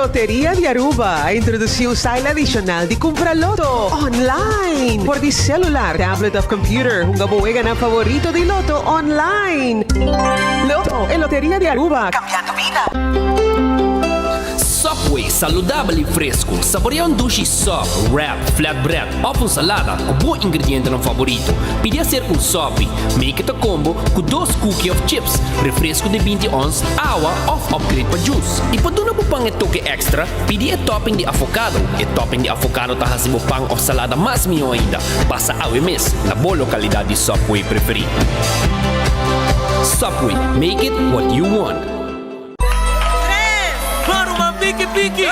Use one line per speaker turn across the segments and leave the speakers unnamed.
Loteria de Aruba introduziu o style adicional de comprar loto online. Por de celular, tablet of computer, un gabuega na favorito de loto online. Loto e Loteria de Aruba, cambiando vida.
Subway, saudável e fresco. Saboreia sushi soft, wrap, flatbread ou salada com bom ingrediente no favorito. Pide ser Subway. Make it a combo com 2 cookies of chips, refresco de 20 ons, água ou upgrade para juice. E para dar um pão e toque extra, pide a topping de avocado. E topping de avocado tá fazendo pão ou salada mais melhor ainda. Passa ao mês na boa localidade de Subway preferida. Subway, make it what you want.
Pique!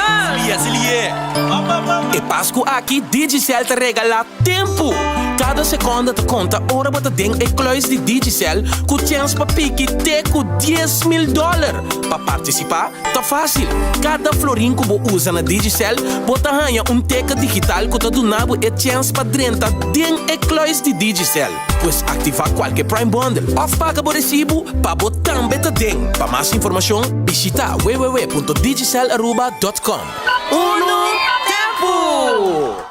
E Páscoa aqui, Digicel te regala tempo. Cada segunda te conta hora bota ding e kluis de Digicel com chance para pique te com $10,000. Para participar, tá fácil. Cada florim que você usa na Digicel, bota ganha teca digital que tá donado e chance para 30 ding e kluis de Digicel. Pois ativar qualquer Prime Bundle ou paga por recibo para botar beta ding. Para mais informação, visita www.digicelaruba.com. Uno tempo!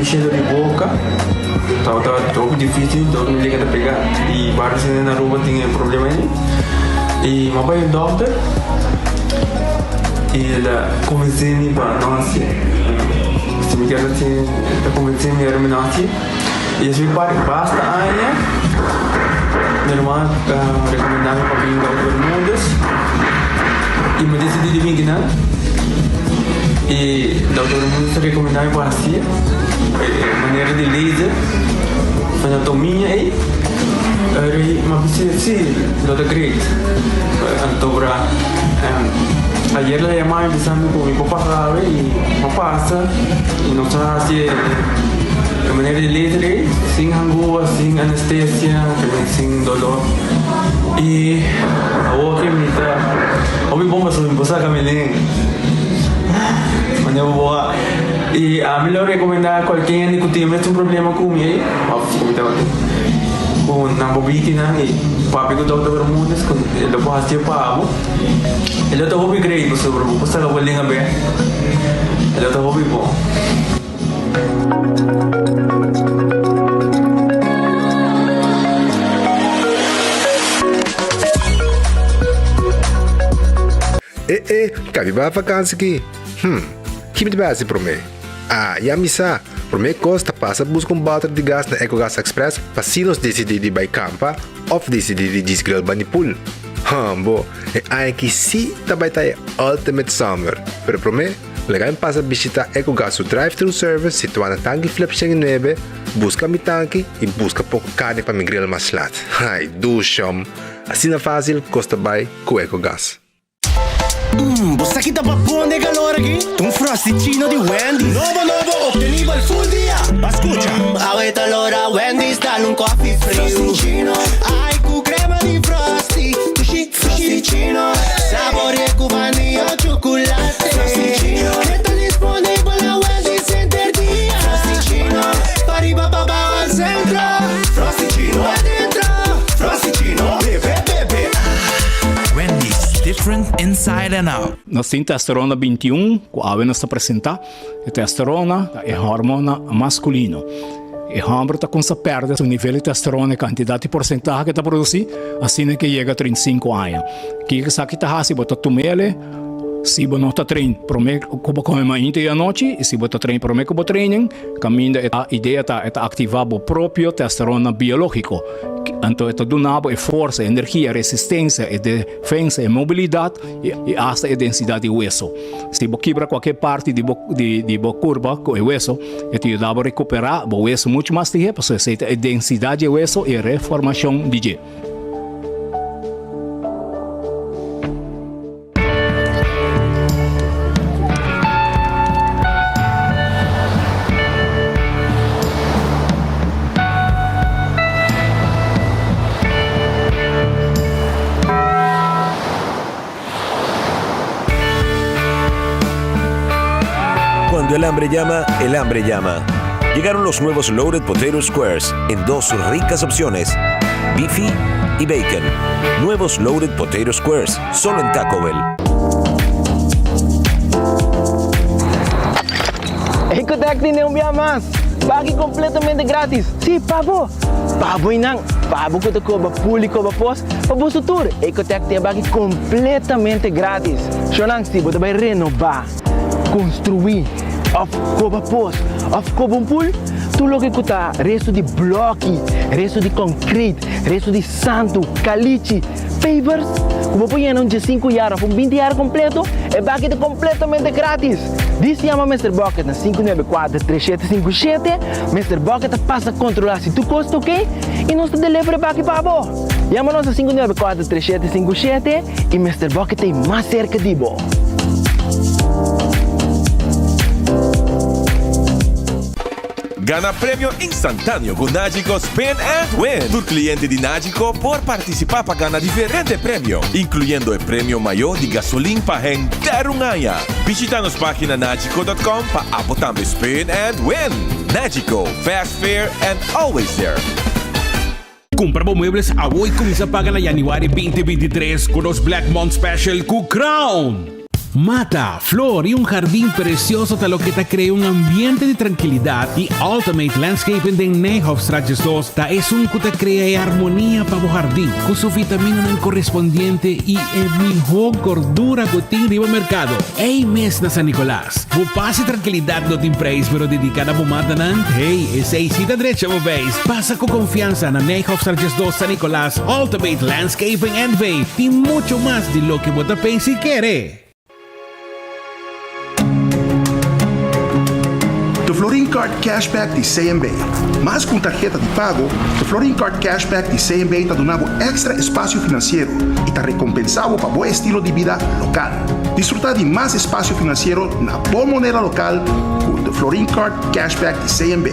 Cheiro de boca, estava um difícil, todo mundo liga a pegar e vários na rua tinham problema aí. E meu pai é doutor e ele convenceu-me para nós, se me quer assim, convenceu-me a terminar e eu fui para basta aí, minha irmã recomendava para vir ao Bermudas e me decidi de vir aqui, e o doutor Mundo recomendava para assim, maneira de laser, anatomia aí, mas sim, doutor Great, antobra, ayer le llamaba empezando con mi papá grave y no pasa, y nos hace de maneira de laser, sin angúa, sin anestesia, sin dolor, y a vos que me está, hoy bomba sobre mi esposa Camelén. E a melhor recomendar a qualquer que tem um problema com ele, com na bobina e papi que doutor Bermudas, ele pode ser pago, ele tá hobby great sobre o posto da bolinha bem, ele tá hobby bom.
Cabe para vacança aqui. Que me base para mim? Já me sa. Para mim costa passa buscar balde de gás na EcoGas Express para se nós decidir de ir campa ou decidir de desgrill banipul. Bo, aqui sim também tá Ultimate Summer. Pero para mim, legal passa visitar EcoGas o drive-thru service situado na tanque flip 9, busca mi tanque e busca pouco carne para me grill mais lat. Ai, duchom. Assim na fácil, costa bem com EcoGas.
Você aqui tá bom de calor aqui? Frosticino di Wendy's. Nuovo, ottenivo il full dia. Ascolta, avete allora Wendy's, dalle un coffee frosticino. Ai, cu crema di Frosty. Frosticino. Sapore cu vaniglia o cioccolato. Frosticino. Che sta disponibile a Wendy's Center dia. Frosticino. Pari papà al centro. Frosticino. Qua dentro. Frosticino. Bebe.
Wendy's, different inside and out.
Nós temos testosterona 21, que a nós apresentar. A testosterona é hormona masculino. E o homem está com essa perda o nível de testosterona e quantidade de porcentagem que está produzindo, assim que chega a 35 anos. Que está aqui está se botar tomele, se você não está treinando, para mim, como come mais à noite, e se você está treinando, para mim, como treino, caminho a ideia é ativar o próprio testosterona biológico. Então, ito donava a força, energia, resistência, a defesa, a mobilidade e hasta a densidade do hueso. Se você quebra qualquer parte de curva com o hueso, ito ajudava a recuperar o hueso muito mais tempo, porque a densidade do hueso e a reformação de G.
Cuando el hambre llama. Llegaron los nuevos Loaded Potato Squares en dos ricas opciones, beefy y bacon. Nuevos Loaded Potato Squares, solo en Taco Bell.
Ecotec tiene un día más. Pague completamente gratis. Sí, pabo. Pabo inang. Pabo que te cobra público pos. Pabo su tour. Ecotec te pague completamente gratis. Shonang si você vai renovar, construir, of cobra pos, of cobra pool. Tu lo que custa resto de bloque, resto de concrete, resto de santo, caliche, pavers. Como põe um de 5 horas, 20 horas completo, é pague completamente grátis. Diz chama Mr. Bucket na 594-3757. Mr. Bucket passa a controlar se tu custa ok e nós te delivery back para você. Chama-nos a 594-3757 e Mr. Bucket tem mais cerca de você.
Gana premio instantáneo con Nagico Spin and Win. Tu cliente de Nagico por participar para ganar diferentes premios, incluyendo el premio mayor de gasolina para gente runaya. Visita nuestra página nagico.com para apotar Spin and Win. Nagico, fast, fair and always there.
Compra muebles a hoy comienza a pagar en January 2023 con los Black Month Special con Crown. Mata, flor y un jardín precioso te lo que te crea un ambiente de tranquilidad y Ultimate Landscaping de Nijhoffstraatjes 2 es un que te crea armonía para tu jardín con su vitamina correspondiente y el mejor gordura que tiene en el mercado. Hey, mes na San Nicolás, vos pase tranquilidad no te preis pero dedicada a tu matanan. Hey, esa cita derecha vos veis. Pasa con confianza na Nijhoffstraatjes 2 San Nicolás, Ultimate Landscaping and Bay y mucho más de lo que vos te pensa y quiere.
The Florin Card Cashback de CMB. Mas com tarjeta de pago, the Florin Card Cashback de CMB está dando extra espaço financeiro e está recompensado para bom estilo de vida local. Desfrutar de mais espaço financeiro na boa moneda local com the Florin Card Cashback de CMB.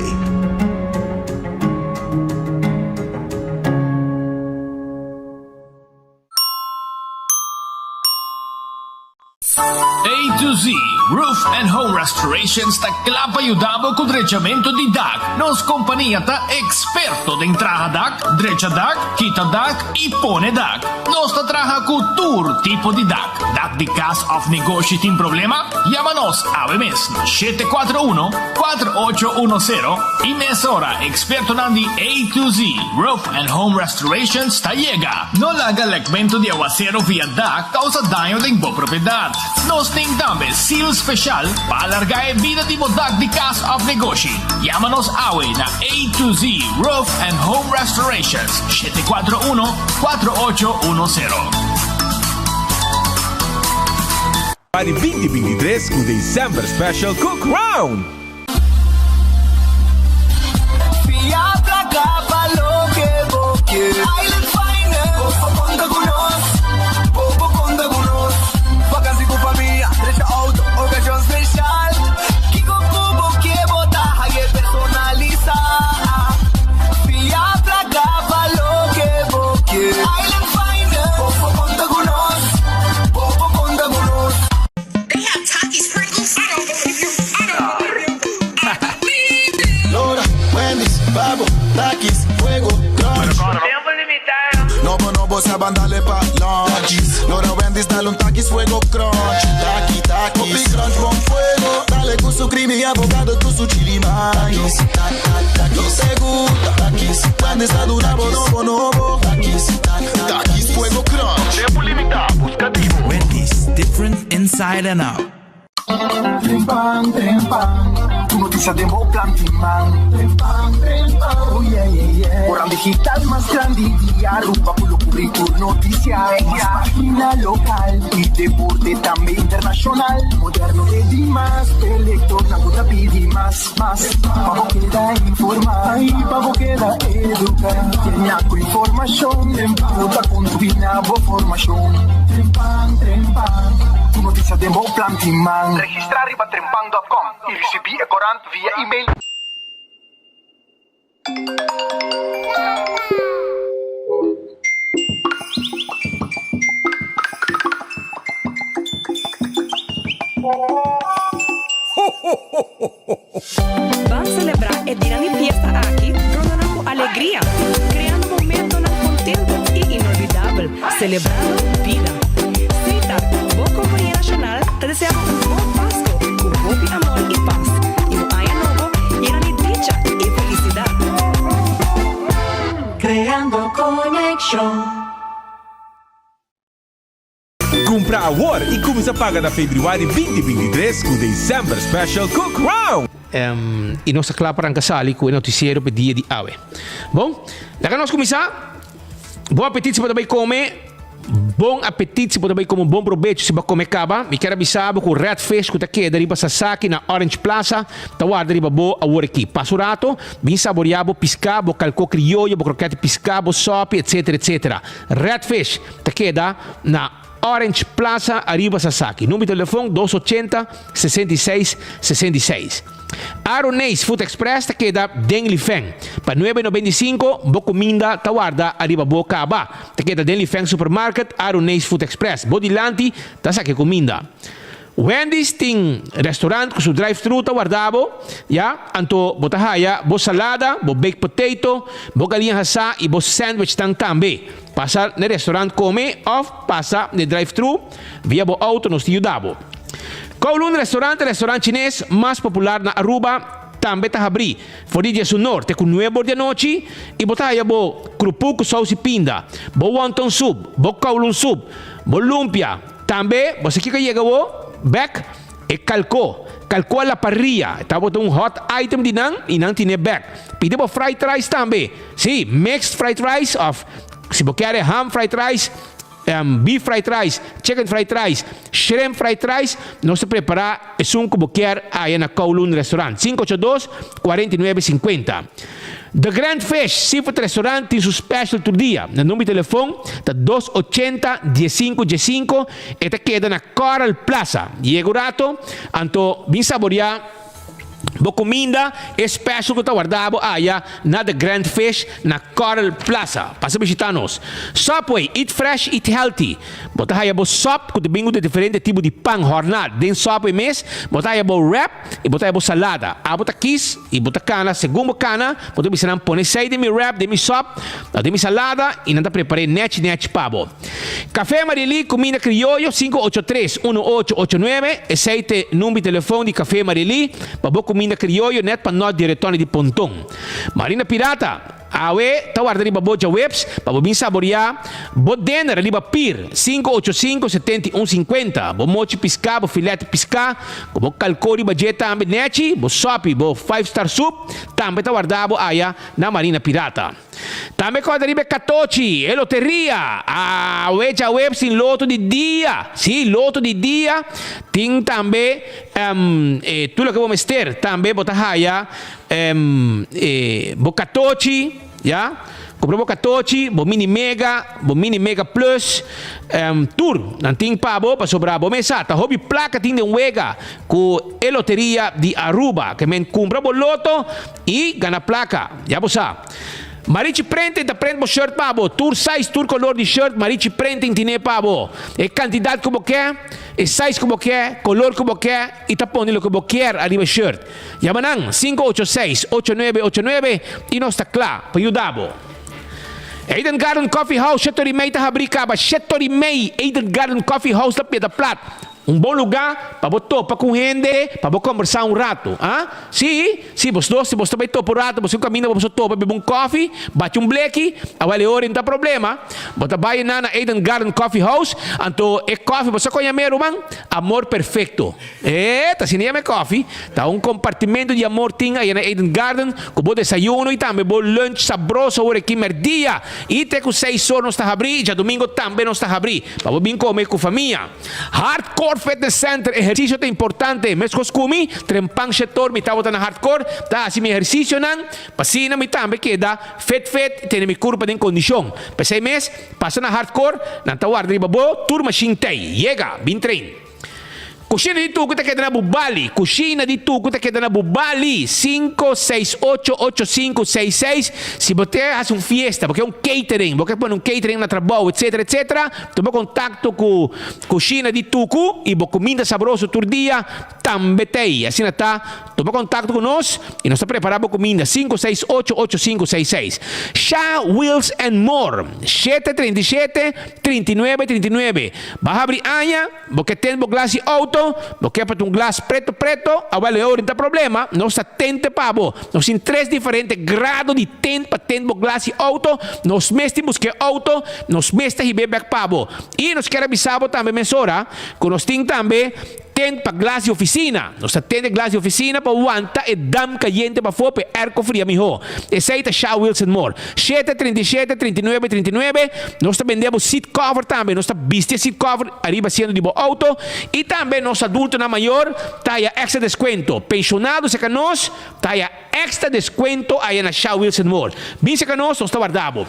A to Z Roof and Home Restorations ta clapa aiutavo con drecciamento di DAC. Nos compagnia ta esperto de entraja DAC, dreccia DAC, quita DAC e pone DAC. Nos ta traja con tour tipo di DAC. DAC di cas of negócio tem problema? Llámanos a mes 741-4810 y mesora experto nandi A to Z Roof and Home Restorations ta llega. No la haga legmento de aguacero via DAC causa daño de bo propriedad. Nos tem também seal special para alargar a vida de DAC de cas of negócio. Llámanos hoy na A to Z Roof and Home Restorations 741-4810.
Para 2023 com December Special com Crown.
Fiatra capa lo que vos quieres. Island Finance. Popo conta con nos. Popo conta con nos. Vacancy con familia. Derecha auto. Ocasión special. Kiko Kubo que botar. Hague personaliza. Fiatra capa lo que vos quieres. Island Finance. Popo conta con nos. Popo conta con nos. They have Takis Pringles. Lora, Wendy's, Babo, Takis, Fuego, Crunch.
Tiempo limitado.
No vos abandale pa' lunch. Lora, Wendy's, dale un Takis, Fuego, Crunch. Takis, Popi Crunch con fuego. Dale con su creamy y abogado, con su chili maíz. No te gusta, Takis. Wendy's, dale un abono. Takis, Fuego, Crunch.
Tiempo limitado, buscativo.
Wendy's, different inside and out.
Trim pan, Tu noticia de mo plantiman. Oh yeah, yeah, yeah. Orang digital más grande y Aruba por lo currículo noticias. Más página local y deporte también internacional. Moderno de Dimas, elector, naguta pidi más. Pavo queda informar, ay, pavo queda educar. Tiene algo información, puta combina bo formación. Trempan. Tu noticia de mo plantiman. Registrar riba trempan.com y recibir corant via email.
Vamos celebrar e dia de fiesta aqui, tornando alegria, criando momentos contentos e inolvidáveis, celebrando vida. Cita, boa companhia nacional, te deseja bom Páscoa, com bom amor e paz. E no ano novo, llena de dicha e felicidade.
Creando conexão.
Compra agora e começa a pagar na Februário 2023 com o December Special com Crown.
E nós claro para casali com o noticiero para dia de ave. Bom, lá que nós começar. Bom apetite se pode comer. Bom apetite se pode comer um bom proveito se pode comer caba. Me quero avisar com o Redfish que está aqui da riba Sasaki na Orange Plaza. Tá guarda riba boa a hora aqui. Passo rato, bem saboreado, piscabo, calco criollo, croquete piscabo, sope, etc. Redfish está aqui na Orange Plaza, arriba Sasaki. Número de telefone 280-6666. Aronês Food Express te queda Denli Feng. Para 9,95, Bocominda Tawarda, arriba Bocaba. Te queda Denli Feng Supermarket, Aronês Food Express. Bodilanti, Tasaki Cominda. Wendy's tem restaurante com seu drive-thru Tawardabo. Anto botahaya, bo salada, bo baked potato, bo galinha hasa e bo sandwich também. Passa no restaurante come, of passa no drive-thru, via bo auto nos tiudabo. Kowloon restaurante chinês mais popular na Aruba, também está abri. Florida do Norte com 9 de noite e botaya bo crupu com sauce pinda, bo wonton soup, bo Kowloon soup, bo lumpia. Também, você que chega bo back e calco a la parrilla. Está botando hot item de nang e não tem back. Pide bo fried rice também. Sim, mixed fried rice of se você quer ham fried rice, beef fried rice, chicken fried rice, shrimp fried rice, nós preparamos um que você quer aí na Kowloon Restaurant. 582-4950. The Grand Fish Seafood Restaurant tem seu special todo dia. No número de telefone está 280-1515 e te queda na Coral Plaza. Diego Rato, anto bem saborear. Bo comida special que está guardado aí na The Grand Fish na Coral Plaza. Passa a visitar-nos. Subway, eat fresh, eat healthy. Bota aí bo sop com de diferentes tipos de pão hornado. Dentro Subway mes, bota aí bo wrap e bota aí bo salada. Bota kiss e bota cana, segundo cana, bota bisa nam pone sei de mi wrap, de mi sop, de mi salada e nanta preparei net pavo. Café Marili, comida criollo 583-1889. Esse número de telefone de Café Marili. Para comida criollo net para nós diretores de Pontong. Marina Pirata, awe, tawarda riba boja webs, para bom saborear, bo dinner riba pir, 585-7150, bo mochi pisca, bo filete pisca, bo calco riba jeta ambe nechi, bo sopi, bo 5-star soup, tambe tawardabo aya na Marina Pirata. Também quando arriba Catochi, e loteria, awe ja webs in loto di dia, sì, loto di dia, tem também, tudo que vou mester, também botahaya, bo Catochi, comprou bo Catochi, bo mini mega plus, tour, não tem pabo para sobrar bo mesata, hobby placa tem de wega com a loteria de Aruba, que men compra bo loto e gana placa, já você Marici Printing da prende shirt pabo, tour size, tour color de shirt, Marici Printing tine pabo. E quantidade como quer, e size como quer, color como quer, e tapone lo como quer arriba shirt. Yamanang 586-8989 e nós está claro para ajudar. Eden Garden Coffee House, Shetori May ta habricaba, Shetori May, Eden Garden Coffee House la Pieda Plat. Um bom lugar para você topar com gente, para você conversar um rato. Se você vai topar um rato, você caminha, você topa, bebe um coffee, bate um bleque, a hora não tem problema. Você vai na Eden Garden Coffee House, então é coffee, você conhece man? Amor perfeito. Tá se nem é coffee, tá um compartimento de amor tinha aí na Eden Garden, com bom desayuno e também bom lunch sabroso, hora que merdia. E até com 6 horas não está abrir, já domingo também não está abrir, para você vir comer com a família. Hardcore Fitness Center, ejercicio é importante. Mes coskumi, trempang setor, mi tawag na hardcore, ta si mi ejercicio nang, pasina mi tambe queda, fit, tiene mi curva din kondisyon. Pa 6 meses, pasa na hardcore, nang tawag na ibabo, tour machine tay, yega, bin train. Kusina di tuko ta queda na Bubali. Kusina di tuko ta queda na Bubali. 568-8566. Se você faz uma fiesta, porque é um catering, você põe um catering na trabalho, etc, etc. Toma contato com Kusina di Tuco e você comida saboroso todo dia, também tem. Assim tá. Toma contato com nós e nós estamos preparados para comida. 568-8566. Shah Wheels and More. 737-3939. Vai abrir anha, porque tem o glass auto. Porque para um glass preto, agora não tem problema. Nós temos pabo. Nós temos 3 diferentes grados de tente para ter o glass auto. Nós mesmos que auto, nós mesmos e bebê pabo. E nós queremos avisar também, mensora, que nós temos também para glass de oficina. Nós temos glass de oficina para aguentar e dam caliente para fora, para airco fria, mijo. Esse aí é Shah Wheels and More. 737-3939. Nós vendemos seat cover também. Nós vestimos seat cover, arriba sendo de auto. E também nós adultos na maior, taya extra descuento. Pensionados se nós, taya extra descuento aí na Shah Wheels and More. Bem se nós está guardado.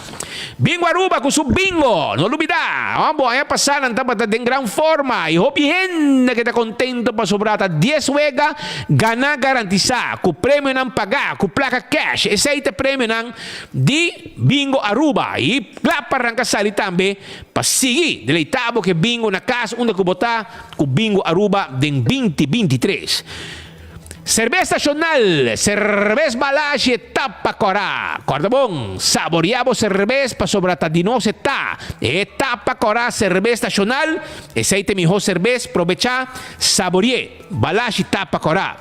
Bingo Aruba com seu bingo. Não olvidar. Vamos aí passar na tampa de grande forma. E hope gente que está contento para sobrar 10 wega, ganhar garantizar, com prêmio não pagar, com placa cash. Esse aí é prêmio não de Bingo Aruba. E lá para arrancar sali também, para seguir, deleitado que bingo na casa, onde que botar com Bingo Aruba de 2023. Cerveza nacional, cerveza balage Tapa Corá. Corda bom, saboreamos cerveza para sobrar de nós está. Tapa Corá, cerveza nacional. Esse aí tem melhor cerveza, aproveitar, saborear, balage Tapa Corá.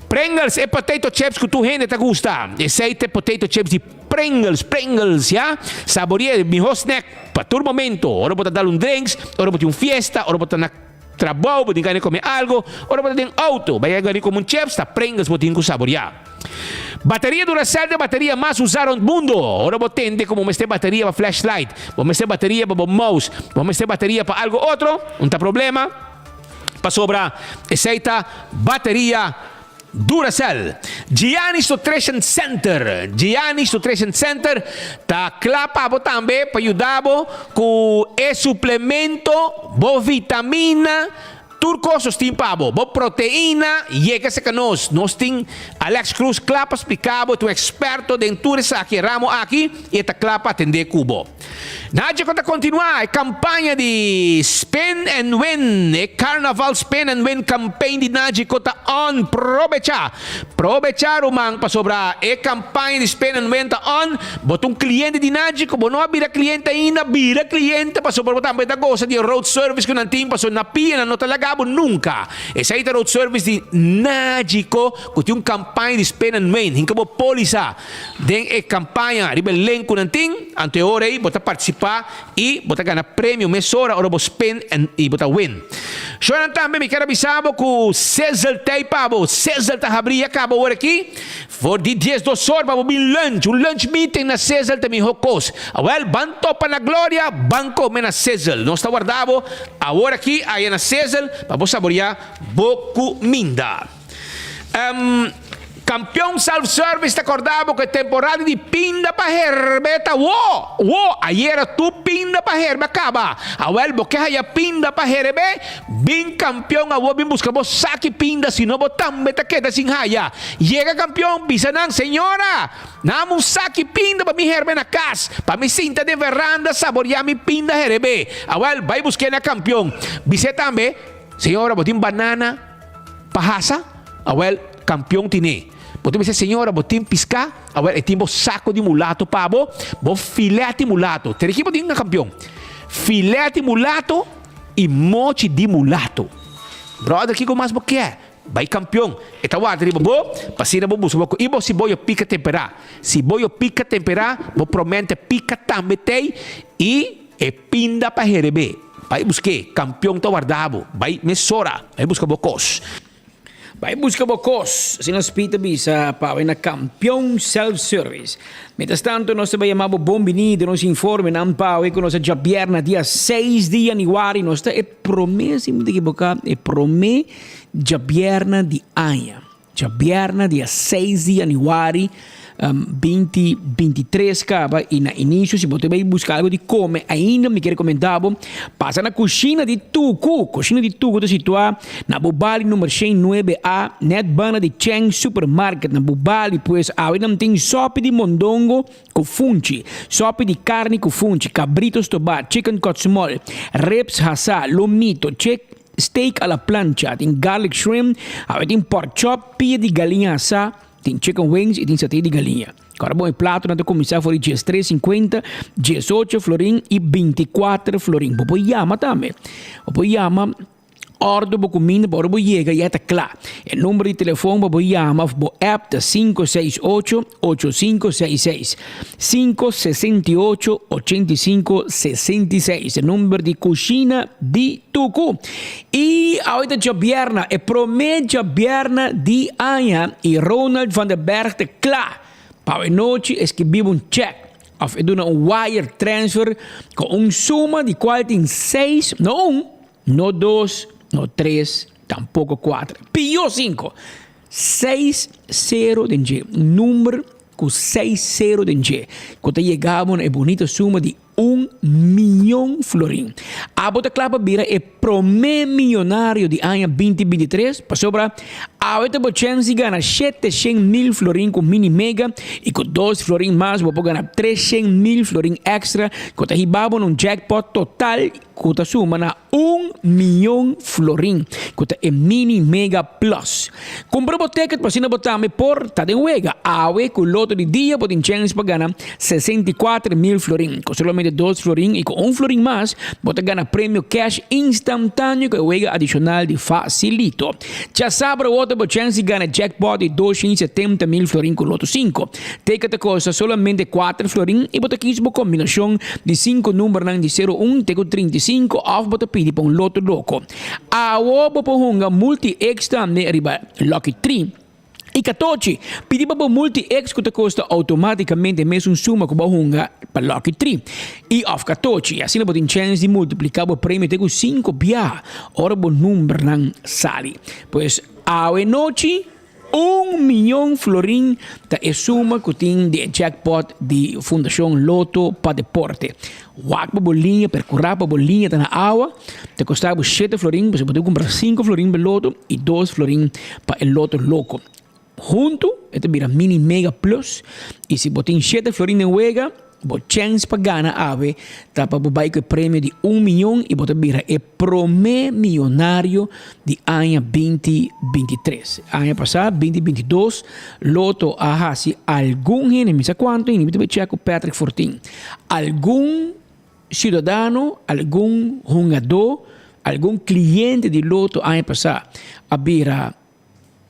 Pringles e potato chips que tu gente te gusta. Esse aí tem potato chips de Pringles, já? Saborear, melhor snack para todo momento. Ora botar dar drinks, ora botar fiesta, ora botar na trabalho, pode ganhar comer algo, ora pode ter auto, vai ganhar como chips, está prengas, pode saborear. Bateria Duracell, a bateria mais usada no mundo. Ora pode ter como ter bateria para flashlight, vamos ter bateria para mouse, vamos ter bateria para algo outro, não tem problema. Para sobrar, essa bateria Duracell. Giannis Nutrition Center. Giannis Nutrition Center tá clapa também para ajudar com e suplemento, bo vitamina, turco sostim pabo, bo proteína, llega se que nós tem Alex Cruz clapa explicado, tu experto de entureza aqui ramo aqui e tá clapa atender cubo. Nadie conta continuar a campanha de Spend and Win, Carnaval Spend and Win campaign de Nadie conta on aproveitar o man para sobrar a campanha de Spend and Win tá on, bota cliente de Nadie como não vira cliente ainda, vira cliente para sobrar também da coisa de road service que não tem para na pia não talagabo nunca. Essa aí é road service de Nadie que tem campanha de Spend and Win, hinka bo polisa den a campanha ribelen que não tem, ante hora aí bota participar e botar ganhar prêmio mesora ou botar spend e botar win. Shonan também me quero avisar que o César tem pabo, César tá abrir acabou hora aqui. For de 10 2 horas para um lunch meeting na César também hocos. Well, banto para na glória, banco na César. Não está guardado a hora aqui aí na César para saborear boco minda. Campeão self-service está acordado que temporada de pinda para herbeta. Ayer tu pinda para herbe acaba. Awel, porque haya pinda para herbe, bin campeão, awel bin buscamos saque pinda, si no botam beta queda sin haya. Llega campeão, bisanan, senhora, namun saque pinda para mi herbe na casa, para mi cinta de veranda, saborear mi pinda herbe. Awel, vai buscar na campeão. Bise tambe, senhora, botim banana, pahasa, awel, campeão tine. Botem dizer, senhora, botem piscar, agora tem saco de mulato pabo, bo filete mulato. Tem aqui botem na campeão. Filete mulato e mochi de mulato. Brother, que mais você quer? Vai campeão. E tawarda riba bo, pasira bo buso bo. Ibo si boyo pica temperar. Si boyo pica temperar, bo promente pica também e pinda para herebe. Vai buscar campeão tawardabo. Vai mesora. Vai buscar bocos.
Vai buscar bocos. Assim nós pita bisa para na campeão self-service. Mientras tanto, nós também chamamos bombini de nos informe na pau e com nossa jabierna dia 6 de januário. Nós é promessa, me equivocar, é promessa jabierna de anha. Jabierna dia 6 de januário. 2023 acaba e na início se você vai buscar algo de comer ainda me quer comentar passa na cozinha de Tucu está situada na Bubali número 9A netbana de Cheng Supermarket na Bubali pois ainda tem sopa de mondongo com funchi sopa de carne com funchi cabritos tobar chicken cotsmol reps hasa lomito steak à la plancha tem garlic shrimp tem pork chop pia de galinha assada tem chicken wings e tem satay de galinha. Agora, bom, o prato nós começar foi dias 3,50, 18 florim e 24 florim. Vou chama também. Vou chama, ordem para comida, para você chegar e está claro. O número de telefone para chama, o app da 568-8566. 568-8566. O número de cozinha de Tucu. E a outra jabierna, é promete jabierna de Anha e Ronald van der Berg de klaar. Para a noite, escrevi check. Of é wire transfer com suma de qual tem 6, não 1, não 2, não 3, tampouco 4. Pior 5. 6-0 de G. Número com 6-0 de G. Quando chegamos a bonita suma de 1 milhão florim. A bota clapa vira é promê milionário de ano 2023. Para sobra, a outra chance ganha 700.000 florim com mini mega e com 2 florim mais, vou ganhar 300.000 florim extra. Quando ribamos um jackpot total, quando suma na 1 milhão florim. Quando é mini mega plus. Compra o ticket para cima botar me por tá de uega. A com o loto de dia pode chance para ganhar 64.000 florim. Com somente 2 florim e com 1 florim mais, você ganha prêmio cash instantâneo com o adicional de facilito. Já sabe o outro chance ganha jackpot de 270.000 florim com loto 5. Ticket custa somente 4 florim e você quis uma combinação de 5 números de 01 até 35 ou você pede para um loto louco. A outra para multi extra ne riba Lucky 3. E 14, pedir para o multi-ex que custa automaticamente mesmo suma que bahunga para Lucky 3. E of 14, assim você tem chance de multiplicar o prêmio com 5 bia. Ora o número não sale. Pois, a noite, 1 milhão florim da suma que tem de jackpot de Fundação Loto para Deporte. Wak para bolinha, percorrer para bolinha na água, te custava 7 florim, você pode comprar 5 florim para Loto e 2 florim para o Loto Louco. Junto, este vira mini mega plus. E se botin 7 florin en huega, bo chance para ganhar ave, tá para bubai com prêmio de 1 milhão e bota vira é promê milionário de ano 2023. Ano passado, 2022, loto a hasi algum gente, não sei quanto, e me checo Patrick Fortin. Algum cidadano, algum jogador, algum cliente de loto ano passado, a vira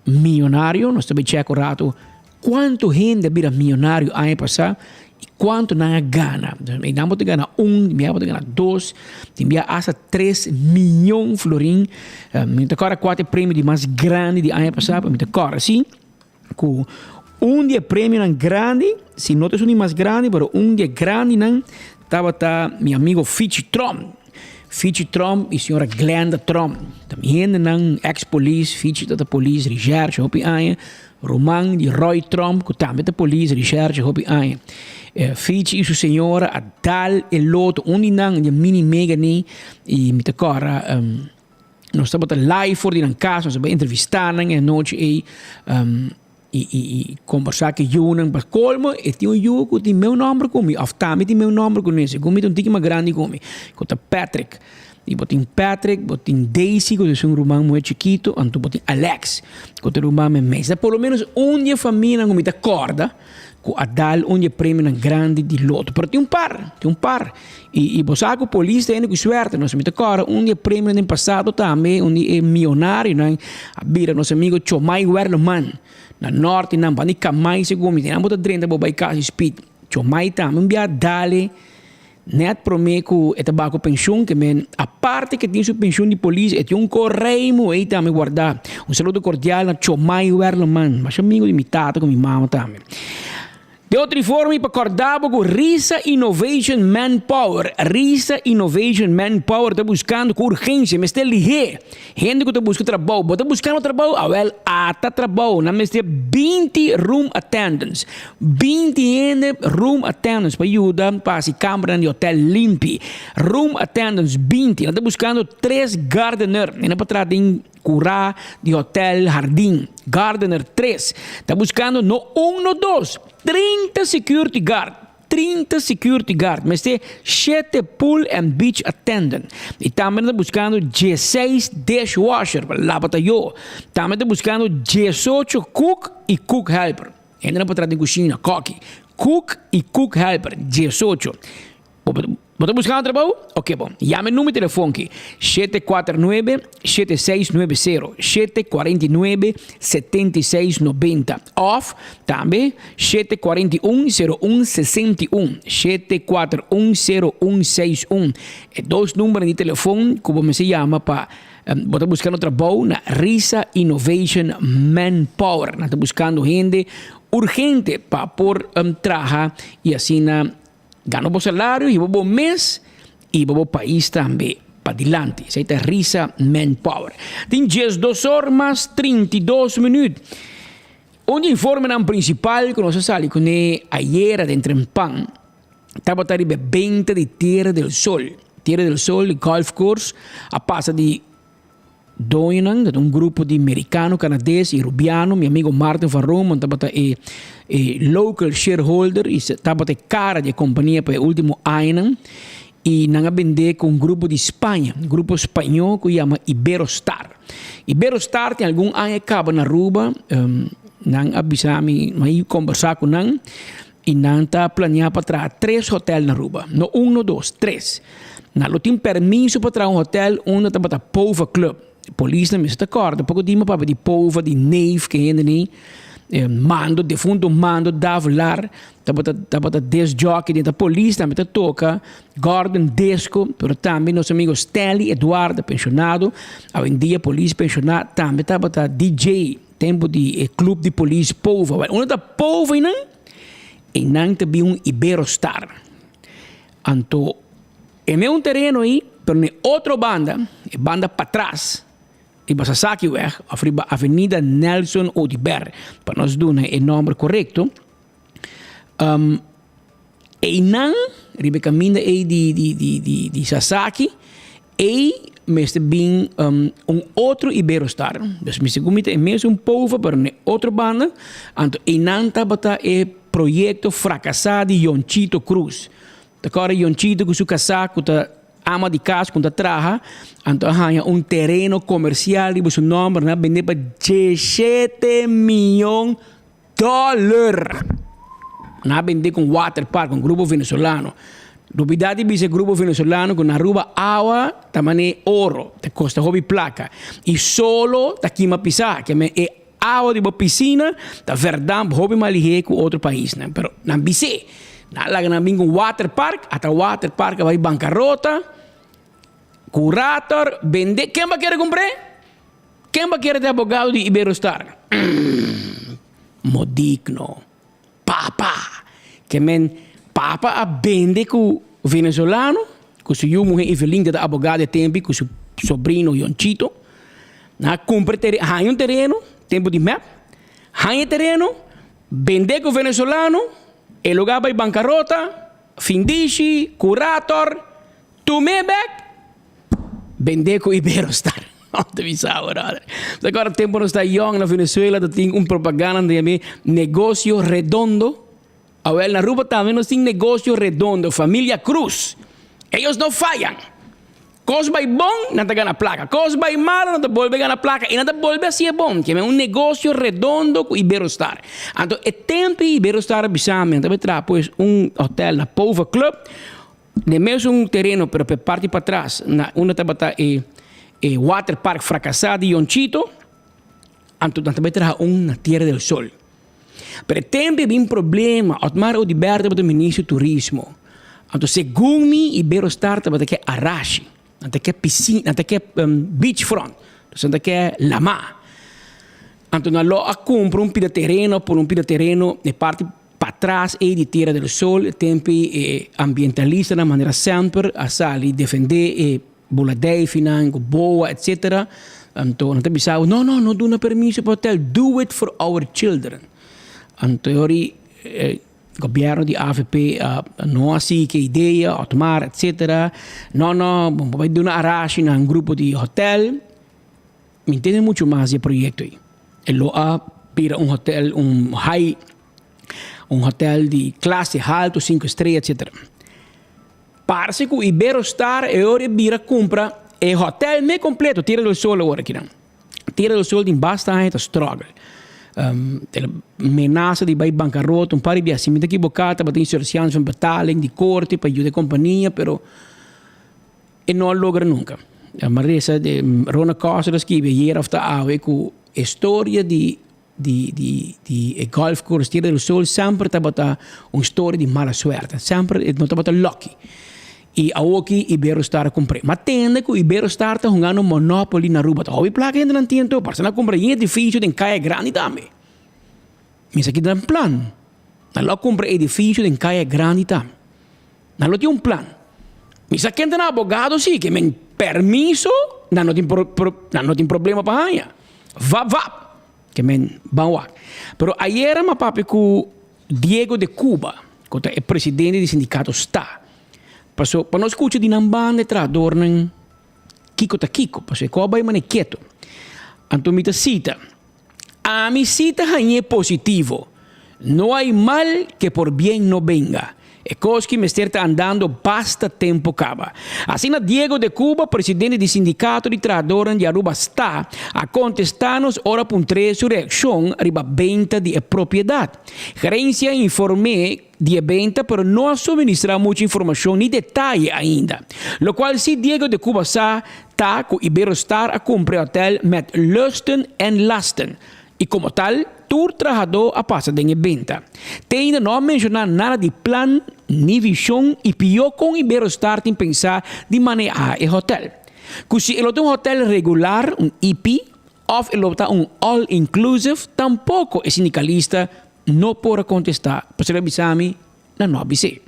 milionário, nós também checo rato quanto gente vira milionário ano passado e quanto não ganha. E não pode ganhar 1, não pode ganhar 2, tem até 3 milhões florim. Me toca 4 prêmios de mais grande de ano passado, me toca assim, com dia prêmio não grande, se não é mais grande, mas dia grande não, estava meu amigo Fitch Trump. Fitch Trump e senhora Glenda Trump. Também não ex-police, Fitch da polícia, Richard, hopi aia. Roman de Roy Trump, que também da polícia, Richard, hopi aia. Fitch e sua senhora a dal e loto, onde não, de mini mega ni, e me tocora, nós estamos live for di casa, nós estamos entrevistando a noite e conversar com o para colmo e tem um que tem meu nome comigo, of também tem meu nome comigo, comigo tem um tique mais grande comigo, que é Patrick. E botin Patrick, botin Daisy, que é um romano muito chiquito, e botin Alex, que é um romano mais. Por lo menos dia família comigo acorda, a dar un premio grande di loto. Pero tem un par. E bosaco polícia tem suerte, nós me tocaram un premio no passado também, un milionário, né? A bira nosso amigo Chomai Werleman, na norte, na Banica mais segundo, tem muito drenda bobai casa speed. Chomai também bia dale net promeco e tabaco pensione che men a parte che tiene su pensione di polizia e un correimo e também guardar un saluto cordiale a Chomai Werleman, ma amigo di imitato con mia mamma também. De outro informe para acordar com Risa Innovation Manpower. Risa Innovation Manpower está buscando com urgência, mas está ligado. Gente que está buscando trabalho, está buscando trabalho, está trabalho. Não mas tem 20 room attendants. 20 room attendants para ajudar para se câmara de hotel limpi. Room attendants 20. Está buscando 3 gardeners. Não para tratar de curar de hotel jardim. Gardener 3. Está buscando no 1, no 2. 30 security guard. 30 security guard. Mas tem 7 pool and beach attendant. E também está buscando 16 dishwasher. Lava yo. Também está buscando 18 cook e cook helper. Ainda não para trás de cozinha, coque. Cook e cook helper. 18. Você buscando trabalho? Ok, bom. Llame o número de telefone aqui. 749-7690. 749-7690. Off, também, 741-0161. 741-0161. É 2 números de telefone que você chama para você buscando trabalho na Risa Innovation Manpower. Está buscando gente urgente para por trabalhar e assim ganha bom salário e bom mês e bom país também para adiante. Isso é Risa Manpower. Tem 2 horas mais 32 minutos. Um informe principal que nós saímos com ayer dentro do PAN estava a 20 de Tierra del Sol. Tierra del Sol, golf course, a passa de Doinan, um grupo de americano, canadense e rubiano. Meu amigo Martin Van Rome estava local shareholder e estava cara de companhia para o último ano. E nanga vender com um grupo de Espanha, um grupo espanhol que chama Iberostar. Iberostar tem algum ano acaba na Aruba, nang avisami, mas conversar com nang e nang está planeando para trazer 3 hotéis na Aruba. No 1, no 2, 3. Não tem permisso para trazer hotel, está para Pova Club. Polícia não está acorda, pouco de para de Pova, de Neve, que ainda nem mando, defunto mando, dava lar, estava desjockey dentro da polícia, também toca, Gordon Desco, pero também nosso amigo Stanley Eduardo, pensionado, hoje em dia polícia pensionado, também estava DJ, tempo de clube de polícia Pova, uma da Pova e não também Iberostar. Então, é um terreno aí, pero na outra banda para trás, e Basasaki weg, a Avenida Nelson Odiber, para nós dar o nome correto. E não, ribe caminho de Sasaki, e mestre bem outro Iberostar. Então, me segundo é mesmo povo, para na outra banda, então, e não estava o projeto fracassado de Yonchito Cruz. Agora, Yonchito com seu casaco, ama de casa quando trabalha, então há terreno comercial e o nome na vender para $17 milhões. Na vender com water park, com grupo venezuelano. Novidade de esse grupo venezuelano com na Aruba água também ouro, te custa hobby placa e solo daqui uma pisar, que é água de uma piscina, da verdade hobby malige com outro país, né? Pero na BC, na vem com water park, até water park vai bancarrota. Curator, vender. Quem vai querer comprar? Quem vai querer ter abogado de Iberostar? Modigno. Papa. Que men, papa a vende com o venezuelano, com sua mulher Evelyn, que é abogado de tempo, com seu sobrinho Yonchito. Compra terreno, há terreno, tempo de map. Há terreno, vender com o venezuelano, e lugar vai bancarrota, findici, curator, tomei back. Vender com Iberostar. Não visa agora. Agora o tempo não está young na Venezuela, tem propaganda de negócio redondo. Agora na Aruba também nós tem negócio redondo. Família Cruz. Eles não falham. Cos vai bom, não te ganha placa. Cos vai mal, não te volve ganhar placa. E não te volve assim é bom. Que é um negócio redondo com Iberostar. Então, é tempo Iberostar bisamente. Vai trazer, pois, hotel na Pova Club. De mesmo terreno, pero per parte para trás, na uma tabata e water park fracassado de Yonchito. Então, vai trazer na Tierra del Sol. Pero tempo é um problema. Otmar o liberta para o ministro do turismo. Então, segundo mim, Iberostar tabata que Arashi. Até que piscina, até que beachfront, até que lama. Então, nós compramos terreno de parte para trás e de Tierra del Sol, tempo ambientalista de maneira sempre, a sali defender boladei, financo, boa, etc. Então, nós pensamos, não dou permisso para o hotel, do it for our children. Então, governo de AFP não assim que ideia, automar, etc. Não, vai dar uma arache num grupo de hotel. Me entende muito mais esse projeto aí. Ele para hotel, hotel de classe alto, 5 estrelas, etc. Parece que o Iberostar é hora de comprar o hotel meio completo, Tierra del Sol agora aqui não. Tierra del Sol tem bastante struggle. Ameaça de vai bancarrota, par de assim, muito equivocada, para ter inserções de betaling, de corte, para ajudar a companhia, pero não logra nunca. A Marisa de Rona Costa escreve year after hour com a história de golf course Tierra del Sol sempre está uma história de mala sorte, sempre não está lucky. E a aqui Iberostar a comprar. Mas tende que o Iberostar está jogando Monopoly na rua. Houve placa ainda não tem tempo. Para comprar um edifício em Caia Grande também. Mas aqui tem um plano. Não compra edifício em Caia Grande também. Não tem um plano. Mas aqui tem um abogado sim, que tem permisso, não tem problema para ganhar. Vá. Que tem bom. Pero ayer eu papai com Diego de Cuba, que é presidente do sindicato STA. Paso, para nós escutar de namban de trador ng Kiko ta Kiko, paso ikaw ba'y manikieto. Anto mita cita, a mi cita é positivo, no hay mal que por bien no venga. E cosas que me está andando basta tempo caba. Assim na Diego de Cuba, presidente do sindicato de tradores de Aruba está a contestar-nos ora por 3 sua reação riba venda de propriedade. Gerência informou de venda, pero não suministra muita informação nem detalhe ainda. Lo qual se Diego de Cuba está com Iberostar a comprar hotel met lusten en lasten. E como tal, todo trabajador a passar de venda. Tem ainda não mencionar nada de plano, nem visão e pior com Iberostar tem pensar de manejar o hotel. Que se ele tem hotel regular, IP, ou ele tem all-inclusive, tampouco o sindicalista não pode contestar. Para ser bisami, não abise.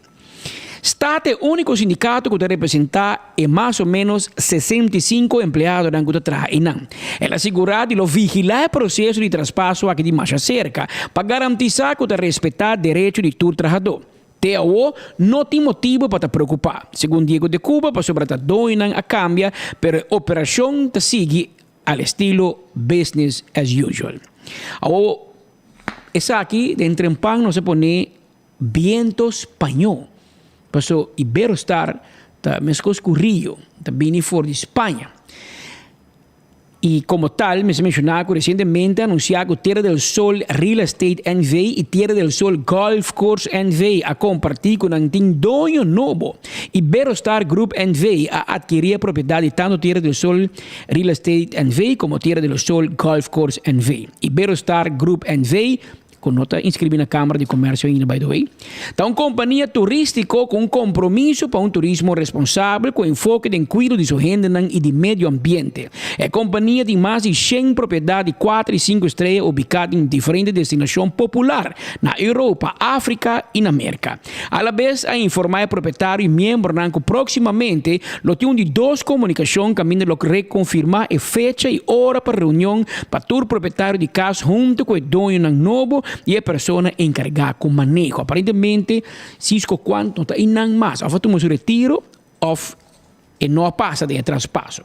Stat é o único sindicato que representa mais ou menos 65 empregados que trabalham. Ela assegura de vigilar o processo de traspasso aqui de mais cerca, para garantizar que respeitar o direito de todo trabalhador. TAO não tem motivo para te preocupar. Segundo Diego de Cuba, para sobre doinan a cambia, pero a operação te sigue ao estilo business as usual. Essa aqui, de entrepán, não se põe viento espanhol. Pasó Iberostar, mesmo escurrido, também fora de Espanha. E como tal, me se mencionava que recentemente anunciado que Tierra del Sol Real Estate NV e Tierra del Sol Golf Course NV a compartir com um dono novo. Iberostar Group NV a adquirir a propriedade tanto Tierra del Sol Real Estate NV como Tierra del Sol Golf Course NV. Iberostar Group NV com nota inscrever na Câmara de Comércio ainda, by the way. Está uma companhia turística com um compromisso para um turismo responsável com enfoque de cuidado de sua renda e de meio ambiente. A companhia tem mais de 100 propriedades 4 e 5 estrelas ubicadas em diferentes destinações populares na Europa, África e na América. A la vez, a informar o proprietário e membro que proximamente lo tem de 2 comunicações caminho de reconfirmar a fecha e hora para reunião para todo proprietário de casa junto com o dono novo e a pessoa encarregada com manejo. Aparentemente, Cisco quanto está inang mais. Ou tomamos o retiro, ou não passa de traspasso.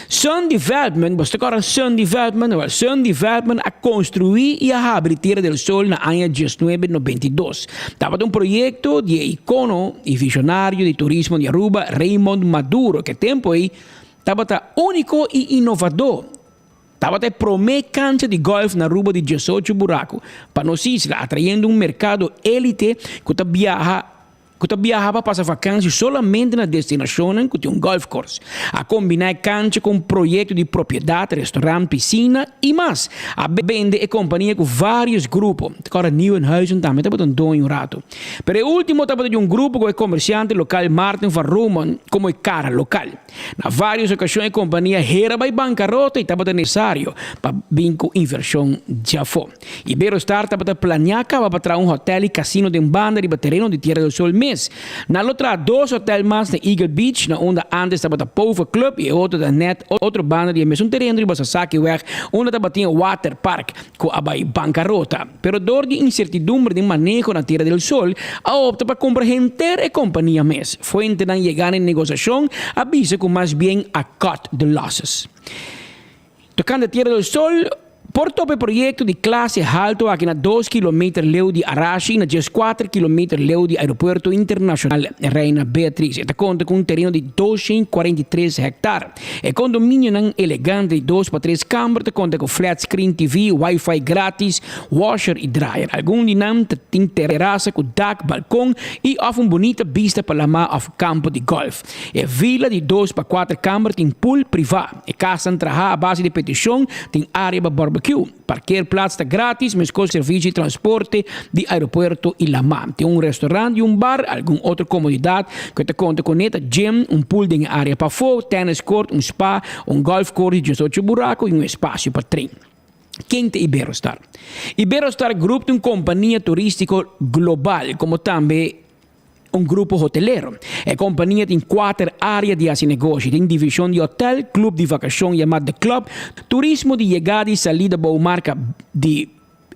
Sun Development, basta agora Sun Development a construir e a habilitar del Sol na ano 1992. Estava um projeto de icono e visionário de turismo de Aruba, Raymond Maduro, que tempo aí estava único e inovador. Estava a primeira cancha de golfe na Aruba de 18 buracos, para nós isla, atraindo mercado élite que viajava para vacância solamente na destinação que tem golf course. A combinar cancha com projeto de propriedade, restaurante, piscina e mais. A vende e companhia com vários grupos. Agora, Nieuwenhuizen também estava dando um rato. Pero o último estava de grupo com o comerciante local Martin van Roman como cara local. Na várias ocasiões, a companhia era para bancarrota e estava necessário para vir com inversão já foi. Iberostar estava planeando para trazer hotel e casino de banda de terreno de Tierra del Sol. Na outra, 2 hotéis mais na Eagle Beach, na onde antes estava a Povo Club e outro da Net, outra banda de mesmo terreno de Basasaki weg, onde estava tinha Water Park, com a bancarrota. Pero dor de incertidumbre de manejo na Tierra del Sol, a opta para compreender a companhia mes. Foi então chegar em negociação, avisa com mais bem a cut the losses. Tocando a Tierra del Sol, por top projeto de classe alto aqui na 2 km leu de Arashi e na 4 km leu de Aeroporto Internacional Reina Beatriz. Esta conta com um terreno de 243 hectares. É condomínio elegante de 2 para 3 câmaras, conta com flat screen TV, Wi-Fi grátis, washer e dryer. Algum de nós tem terraça com deck, balcão e off uma bonita vista para o mar of campo de golf. É vila de 2 para 4 câmaras, tem pool privado. É casa entrada à base de petição, tem área para barbecue. Parqueerplaats está grátis, mas com serviço de transporte de aeroporto e la MAM. Tem um restaurante e um bar, alguma outra comodidade que te conta com neta gym, um pool de área para fogo, tennis court, um spa, um golf course de 18 buracos e um espaço para trem. Quem é Iberostar? Iberostar Group tem uma companhia turística global, como também um grupo hoteleiro. A companhia tem 4 áreas de negócio. Tem divisão de hotel, clube de vacação chamado The Club, turismo de chegada e saída para marca de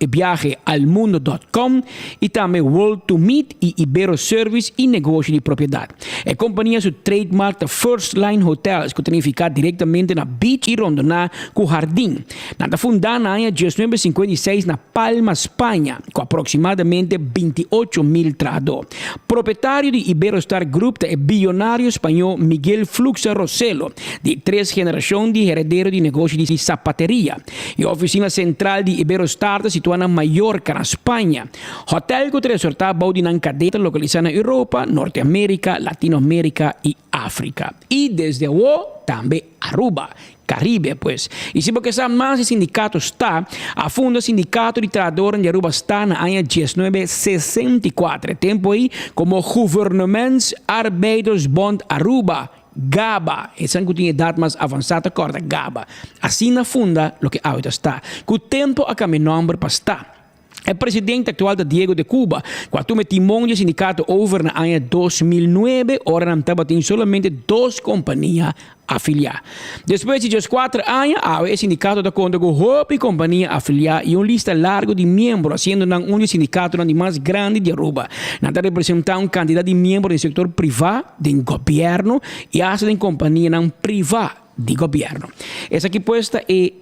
viajealmundo.com e também World to Meet e Ibero Service e negócio de propriedade. A companhia seu trademark da First Line Hotels, que tem ficado diretamente na beach e rondonar com jardim. Nada fundada na ano 1956 na Palma, Espanha, com aproximadamente 28,000 trabalhadores. Proprietário de Iberostar Group é bilionário espanhol Miguel Fluxa Rossello, de 3 gerações de herdeiro de negócio de zapateria. E a oficina central de Iberostar está situada na Mallorca, na Espanha. Hotel que resorta bau de cadeia localizada na Europa, Norteamérica, Latinoamérica e África. E desde o também Aruba, Caribe, pues. E se você sabe mais, o sindicato está, a fundo o sindicato de trabalhadores de Aruba está na ano 1964. Tempo aí como Governments Arbeidersbond Aruba, GABA, essa é a idade mais avançada, corda, GABA. Assim na funda, o que agora está. Com o tempo, a caminho nome para estar. O presidente atual da Diego de Cuba, quando me timão de sindicato over na ano 2009, ora não estava tendo somente 2 companhias afiliadas. Depois de 4 anos, o sindicato da conta com Hope companhia afiliada e uma lista larga de membros, sendo um dos sindicatos mais grande de Aruba. Nada representa um candidato de membros do setor privado, do governo, e a de companhia não privada de governo. Essa aqui posta é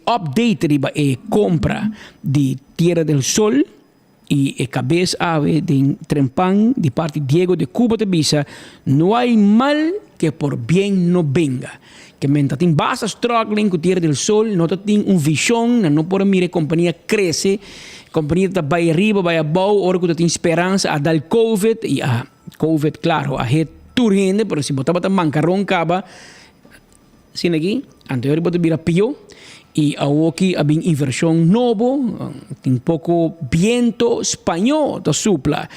update e compra de Tierra del Sol e cabeça ave de Trempan de parte Diego de Cuba de Visa. Não há mal que por bem não venga. Que mientras tem basta struggling com Tierra del Sol, não tem visão, não pode mirar a companhia cresce, a companhia está vai arriba, vai abaixo, hora que tem esperança a dar Covid e a Covid, claro, a rede turrende, pero se botar para mancarrão caba, sin aqui, anterior botar vira pio. E aqui há uma inversão nova, tem pouco viento espanhol da supla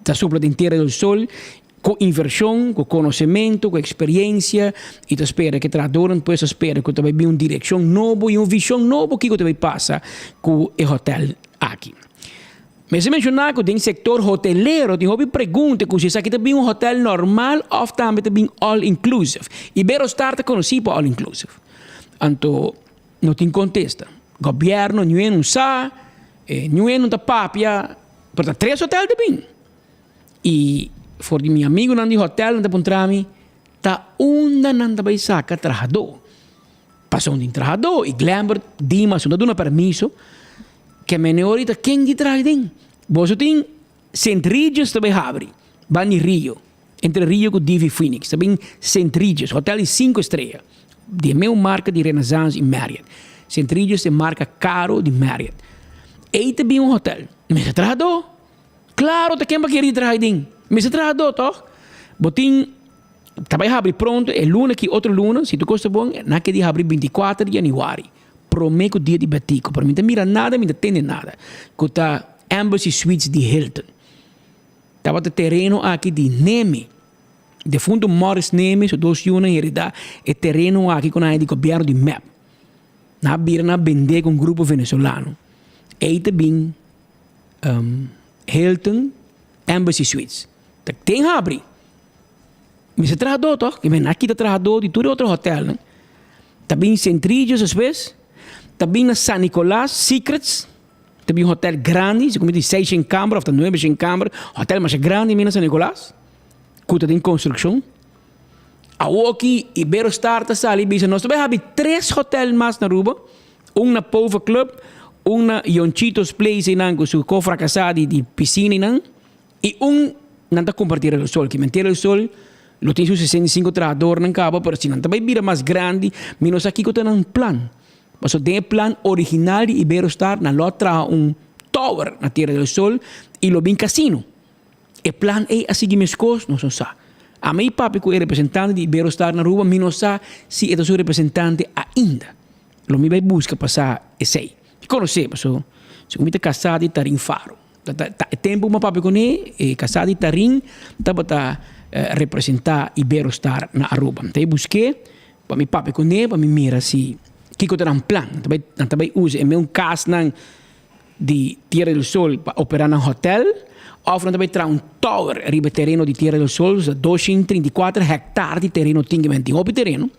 da supla da Tierra del Sol, com inversão, com conhecimento, com experiência, e tu espera que traduram, depois espera que tu vai vir uma direção nova e uma visão nova que tu vai passar com o hotel aqui. Mas se mencionar que tem setor hoteleiro, tem uma pergunta que se aqui tem um hotel normal ou também tem all inclusive. Iberostar está conhecido por all inclusive. Então, não tem contesta. Governo não sabe, não está papia, porque 3 hotéis de bem. E for de meu amigo não de hotel, não está para mim, ta onda nanda vai saca trabajador. Passou um trabajador e Glambert, Dimas, não dá permisso que a menorita quem que traz den. Você tem Centrígios também abre, vai em Rio, entre Rio e Divi Phoenix, também Centrígios, hotel de 5 estrelas, de minha marca de Renaissance e Marriott. Centrígios é marca caro de Marriott. E também um hotel, mas é trabajador. Claro, te quem vai querer trazer den, mas é trabajador, toch? Botin também abre pronto, é luna que outro luna, se tu gosta bom, naquele dia abre 24 de janeiro. Prometo dia de batico, para mim não mira nada, não entende nada. Cuta Embassy Suites de Hilton. Tava o terreno aqui de Neme, de fundo Morris Neme, so dois unas heredar, é terreno aqui com a de governo de MAP. Na bira na vender com um grupo venezuelano. E também Hilton Embassy Suites. Tem abre. Mas é trabajador, toch? Que aqui está trabajador de todo outro hotel, né? Também Centrígios, às vezes. Também na San Nicolás, Secrets. Também um hotel grande, se como de 6 em câmara, ou 9 em câmara. Hotel mais grande em San Nicolás. Que tem construção. Aqui, Iberostar, está ali, nós também temos 3 hotéis mais na Aruba. Na Pova Club, na Yonchitos Place, com seu co-fracassado de piscina, e não está compartilhando o sol, que mentira o sol. Lo tem 65 trabajadores na cabo, pero se não também vira mais grande, menos aqui que tem um plano. Mas tem plan original de Iberostar, na lot traga tower na Tierra del Sol e lo bem casino. E plan é assim que meus costos não são só. A mim papi que é representante de Iberostar na Aruba, não sabe se é seu representante ainda. Lo me vai buscar passar esse. Conhecer, pessoal. Se eu casado e tarim faro. Tempo uma papi com ele, casado e tarim, tá representar Iberostar na Aruba. Então eu busquei, para me papi com ele, para me mirar se que eu tenho um plano. Também uso, é meu caso de Tierra del Sol para operar no hotel, ou também traz um tower riba terreno de Tierra del Sol, 234 hectares de terreno, tem que manter o terreno.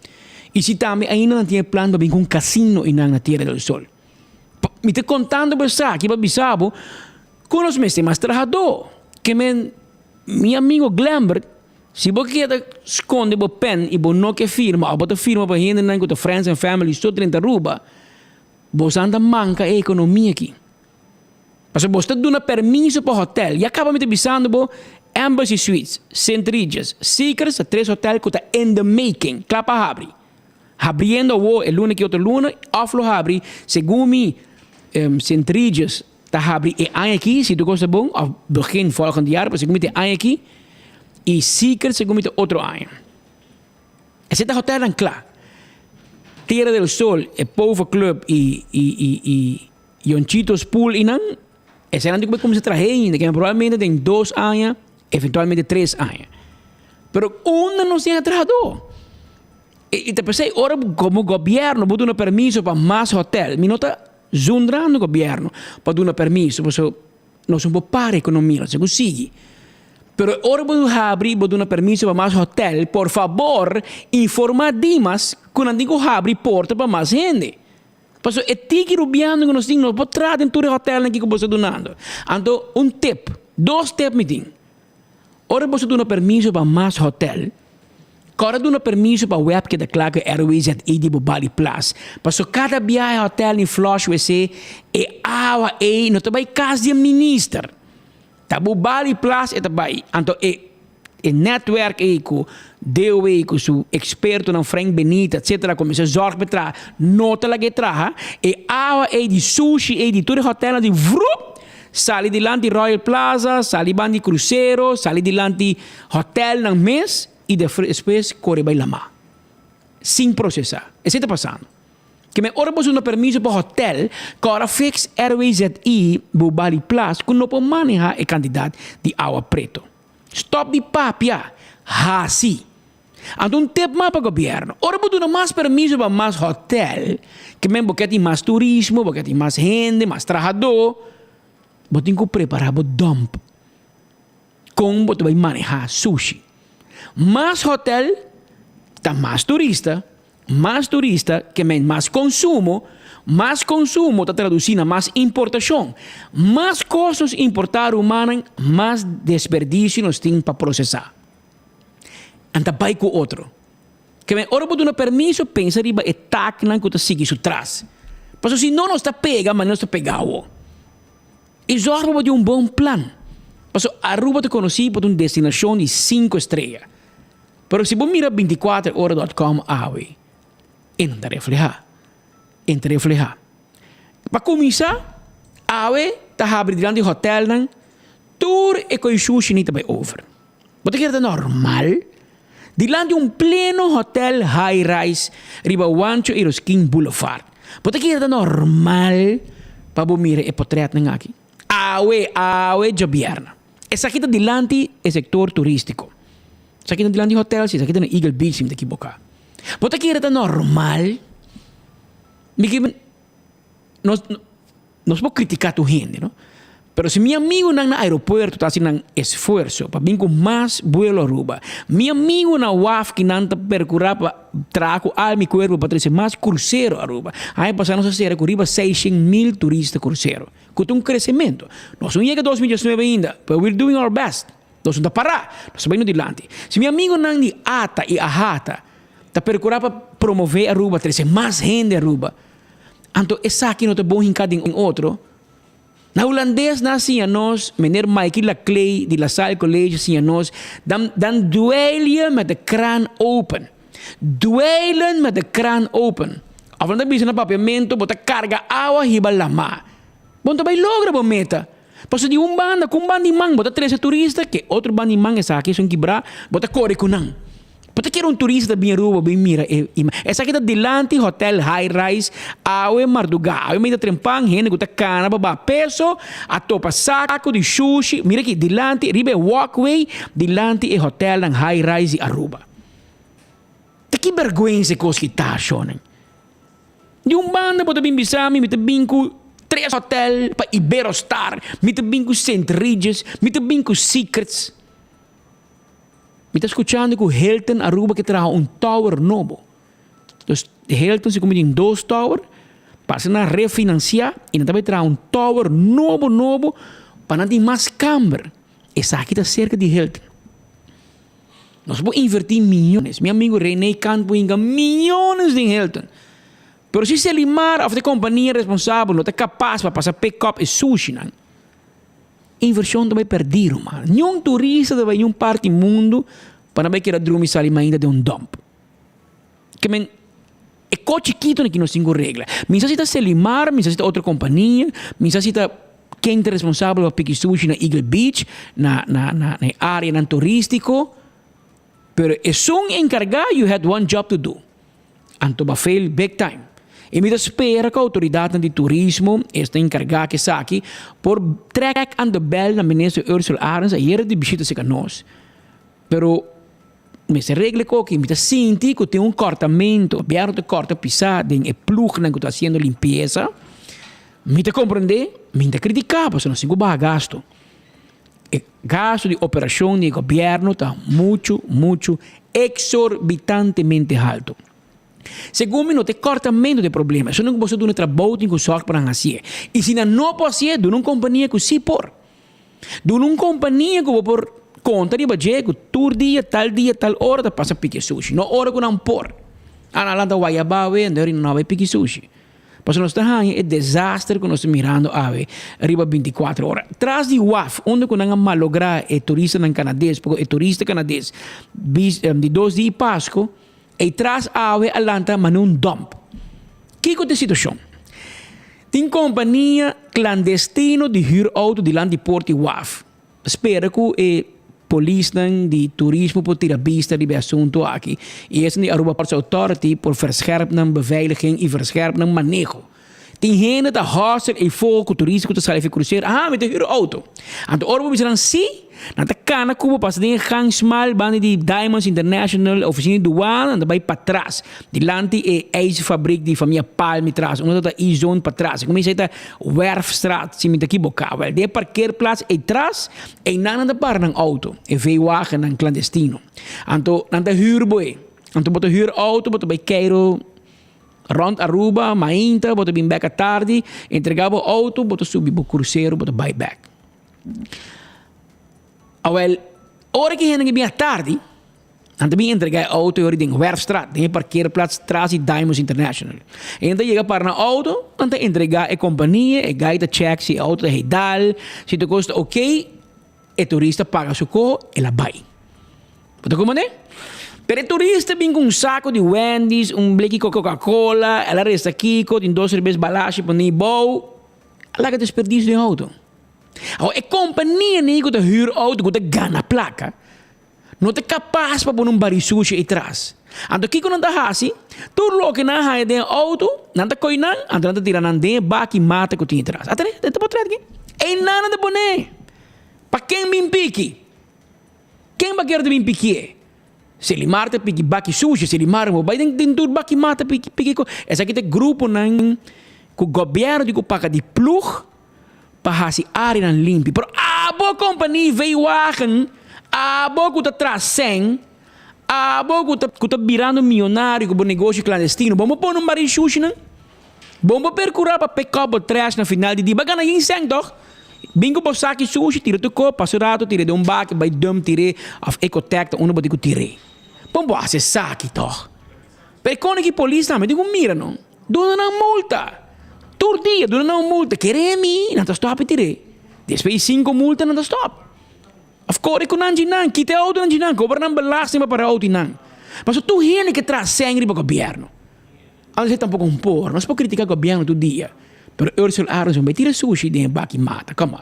E se também ainda não tem plano para vir com um casino na Tierra del Sol. Me estou contando para você, que para bisabo, conosco mais mais trabajador, que meu amigo Glambert, se você quer esconder o pen e você não quer firma, ou você firma para gente com os friends and family, só 30 ruba, você anda manca a economia aqui. Mas você dá permisso para o hotel, e acaba me avisando para Embassy Suites, Centrígios, Secrets, 3 hotéis que estão in the making, clapa abre. Abrindo o luna que outra luna, offlo abre, segundo Centrígios, está abre e aqui, se tu gosta bom, ou begin volgende jaar, mas segundo aqui, e Secret segundo outro ano. Esse hotel é claro. Tierra del Sol, e Pova Club e Yonchitos Pool e não, esse ano que como se trazer, que provavelmente tem 2 anos, eventualmente 3 anos. Pero não tem trabajador. E te pensei, ora como governo, vou dar permisso para mais hotel. Me nota zundrando o governo para dar permisso, porque nós somos para a economia, se consegue. Pero ora vou abrir, vou dar permisso para mais hotel. Por favor, informa Dimas que não digo abrir porta para mais gente. Porque é tique rubiano que nós temos, não pode trazer em todo hotel aqui que você está dando. Então, 2 tips me tem. Ora você dar permisso para mais hotel. Agora dá permisso para o web que declara que Airways at de Bali Plus. Porque cada viagem hotel em Flush USA é água e não tem casa de ministro. Tabu Bali Plus é também. Então, é network aí com deu aí com o experto na Frank Benita, etc. Começa a zorgar para nota lá que traga. E água aí de sushi aí de todo hotel de vrup. Sali de lá de Royal Plaza, sali de cruzeiro, sali de lá de hotel na mês. E depois corre para lá. Sem processar. Isso está passando. Que me ora você não permisso para o hotel, que ora fix Airways at Bali Plus, que não pode manejar a quantidade de água preto. Stop de papia. Assim. Então, tempo mais para o governo. Ora você não mais permisso para mais hotel, que me porque tem mais turismo, porque tem mais gente, mais trabalhador. Você tem que preparar o dump. Como você vai manejar sushi. Mais hotel, tá mais turista, que mais consumo está traduzindo mais importação. Mais custos importar humanos, mais desperdício nós temos para processar. anta vai com outro. Que me ora botar um permisso, pensa riba e tac nan que tu sigue isso atrás. Porque se não está pega, mas não está pegado. E zorba de um bom plano. Porque Aruba te conheci por uma destinação de 5 estrelas. Mas se você mira 24horas.com, e não está reflejado. Para começar, está abrindo de hotel, tour e com sushi não está over. Você quer normal? Dilante de pleno hotel high-rise, riba Wancho e Roskin Boulevard. Você quer normal para você mirar e portrait aqui? Gobierno. Essa aqui está dilante do setor turístico. Essa aqui está dilante de hotel, essa aqui está na Eagle Beach, se me equivocar. Você quer normal? Nós podemos criticar a gente, não? Pero se meu amigo no aeroporto está fazendo esforço para vir com mais vuelo a Aruba, meu amigo na UAF que não está percorrendo para trazer ao meu corpo para trazer mais cruzeiro a Aruba, aí passamos a ser Aruba 600,000 turistas cruzeiro, com um crescimento. Nós não chegamos a 2019 ainda, but we're doing our best. Nós não estamos parando, nós estamos indo adiante. Se meu amigo não de ATA e AHATA está percorrendo para promover a Aruba, trazer mais gente a Aruba, então essa aqui não está bom em outro. Na holandês nasce a nós, meneer Mikey Laclay de La Salle College assim a nós, dan duelen met de kraan open. Duelen met de kraan open. Of dan bisa na papiamento, bota carga água hiba lama. Bota vai logra bo meta. Paso de banda, com bandimang, bota 13 turista, que outro bandimang essa aqui são quebrar, bota corre kunang. Porque quer turista bem Aruba, bem mira. Essa aqui está delante hotel high-rise, awe marduga, awe meio trempang, gente que cana, baba peso, a topa saco de sushi, mira aqui, delante, ribe walkway, delante é hotel ng high-rise de Aruba. Que vergonha esse coisa que está, shonen. De banda, bota bem bisami, mita bem com 3 hotel, para Iberostar, mita bem com St. Regis, mita bem com Secrets. Me está escuchando que o Hilton Aruba que traz tower novo. Então, Hilton se convide em 2 towers, passa a refinanciar e também traz tower novo para não ter mais câmara. Essa aqui está cerca de Hilton. Nós vamos invertir milhões. Meu amigo René Campo inga milhões em Hilton. Mas se se limar a companhia responsável não está capaz para passar pick-up e sushi, não. Inversão também perdido, mano. Nenhum turista de nenhum parte do mundo para não querer dormir sair ainda de dump. Que men é coche chiquito que não tem regra. Mas se está Selimar, mas se está outra companhia, mas se está quem é responsável para pique sushi na Eagle Beach, na área turístico, pero é só encargar, you had one job to do. Anto ba fail big time. E me espera que a autoridade de turismo está encarregada que aqui por track aan de bel na minister Ursula Arens ayer de visita se nós. Pero me se regle que me senti que tem cortamento, aberto de corta pisada em plug na que está fazendo limpeza. Me te compreende? Me te criticar, porque não sei como gasto. O gasto de operação de governo está muito exorbitantemente alto. Segundo não tem cortamento de problema. Só não posso dar um trabalho com sorte para fazer. E se não posso fazer, dou uma companhia que se por. Dou uma companhia que vou por conta de budget que tal dia, tal hora tá passa pique sushi. Não hora que não por. Analanda Guayabawe, andar não vai pique sushi. Porque nós estamos é desastre que nós estamos mirando arriba 24 horas. Tras de WAF, onde que nós malograr é turista canadês, porque é turista canadês de 2 dias Páscoa, e traz ave alanta mas num dump. Que é a situação? Tem companhia clandestino de huurauto de land de Porto WAF. Espera que a polícia de turismo por tirar vista de assunto aqui. E esse é a Aruba Ports Authority por verscherpen beveiliging e verscherpen manejo. Tem gente da hostel e fogo turístico que está cruzeiro. Met de huurauto. Então, ora we sim. Na cana kubo passa de Hans Mal, banda de Diamonds International, oficina de douane, anda vai para trás. Delante é a fábrica de família Palme atrás, uma da E-Zone para trás. Começa a Werfstraat, se me daqui boca. De parkeerplaats é atrás, e não anda para um auto. E veio wagen um clandestino. Então, anda huurboi. Então, bota huurauto, bota vai Cairo, rond Aruba, Mainta, bota bem back à tarde, entregava o auto, bota subir o cruzeiro, bota buy back. Well, ora que gente bem à tarde, En também entregar a auto em Werfstraat, em parkeerplaats Tracy Diamonds International. E então chega para na auto, então entregar a companhia, a guide check se a auto é dal, se tu custa ok, o turista paga seu co e la vai. Pode como né? Pero o turista vem com saco de Wendy's, bleque Coca-Cola, ela resta aqui, tem 2 cervejas balache para nem bom, ela que desperdício de auto. A companhia nem que huur auto, que gana placa. Não é capaz para pôr baril sushi atrás. Então, o que não dá assim? Tu logo na raia de auto, não está coinando, então não tira nada de baki mata que tem atrás. Até né? Tá para aqui. É nada de boné. Para quem me pique? Quem vai querer me pique? Se ele mata pique baki sushi, se ele mata vai tem tudo baki mata pique. Esse aqui é grupo não que o governo de paga de plug para essa área limpa. Pero a boa companhia veio wagen. A boa que está sem, a boa que está virando milionário com o negócio clandestino, vamos pôr baril sushi, não? Vamos percurar para pecar o trash na final de dia. Bagana em sem, toch? Bingo por saque sushi, tira tu copo, passa o rato, tira de baque, vai dum, tira, of ecotec, onde pode tirar. Vamos fazer saque, toch? Per quando que polícia também, digo, mira, não? Dona não multa. Todo dia, dona não multa. Queremi, não está stop, tira. Depois 5 multa, não está stop. Of course, ik kan niet kita auto niet cobrar não belasting para auto não. Mas tu gente que traz sangue para o governo. Às vezes tampouco por, nós podemos criticar o governo todo dia. Pero Ursula Aronson vai tirar sushi de baki mata, come on.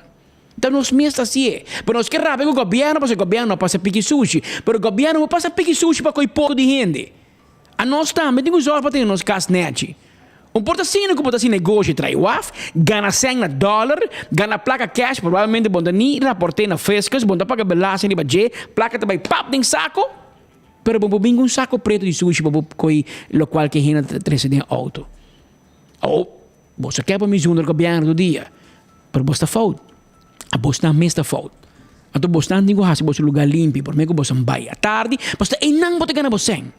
Então nós mesmos assim, pero nós queremos o governo, porque o governo não passa pique sushi, pero o governo não passa pique sushi para coi pouco de gente. A nós também temos que usar para ter nos casnete. Portacino que pode negócio trai waf, gana $100, gana placa cash, provavelmente bonda ni raporte na frescas, bonda paga belasting ni baje, placa também pap ding saco, pero bobo bingo um saco preto de sushi bobo coi local que hina trece de auto. Oh, você quer para me juntar com o governo do dia, pero bosta fout, a bosta mesta fout. Então bosta ningo hasi bosta lugar limpo, por meio que bosta vai à tarde, bosta ei nang bote gana boseng,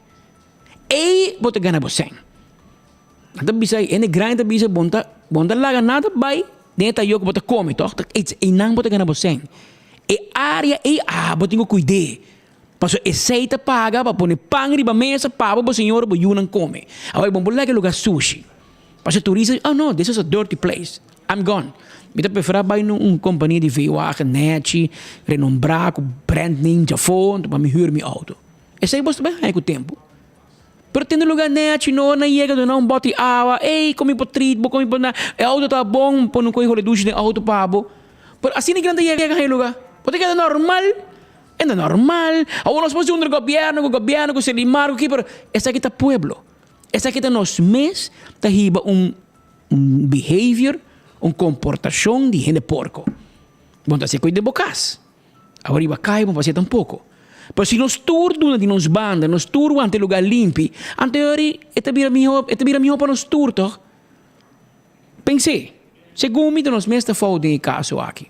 ei bote gana boseng. Então bisa ene grande bisa bonta laga nada vai dentro eu que bota come toch e não bota gana boseng e área e botingo cuide passo e seita paga para pôr pão riba mesa para o senhor bo yunan come aí bom laga lugar sushi passo turista no this is a dirty place I'm gone mita prefera vai num companhia de veículos net renombrado com brand name Jafon para me huur mi auto esse aí bosta bem com o tempo. Pero tem lugar net, não chega de não bote água, ei, comi potrito, comi por na, o auto tá bom, por não correr duche de auto pabo. Pero assim nem grande chega aí lugar. Pode que é normal, Agora nós podemos o governo, com se limar, aqui, pero essa aqui tá pueblo, essa aqui tá nós mesmos, tá riba behavior, comportação de gente porco. Bom, tá se cuida de bocas. Agora iba cai, vamos fazer tampouco. Pero se nós turno de nos banda, nós turno ante lugar limpo, ante ori, ete vira miho para nós turno. Pensei, segundo nós mesmos falta de caso aqui.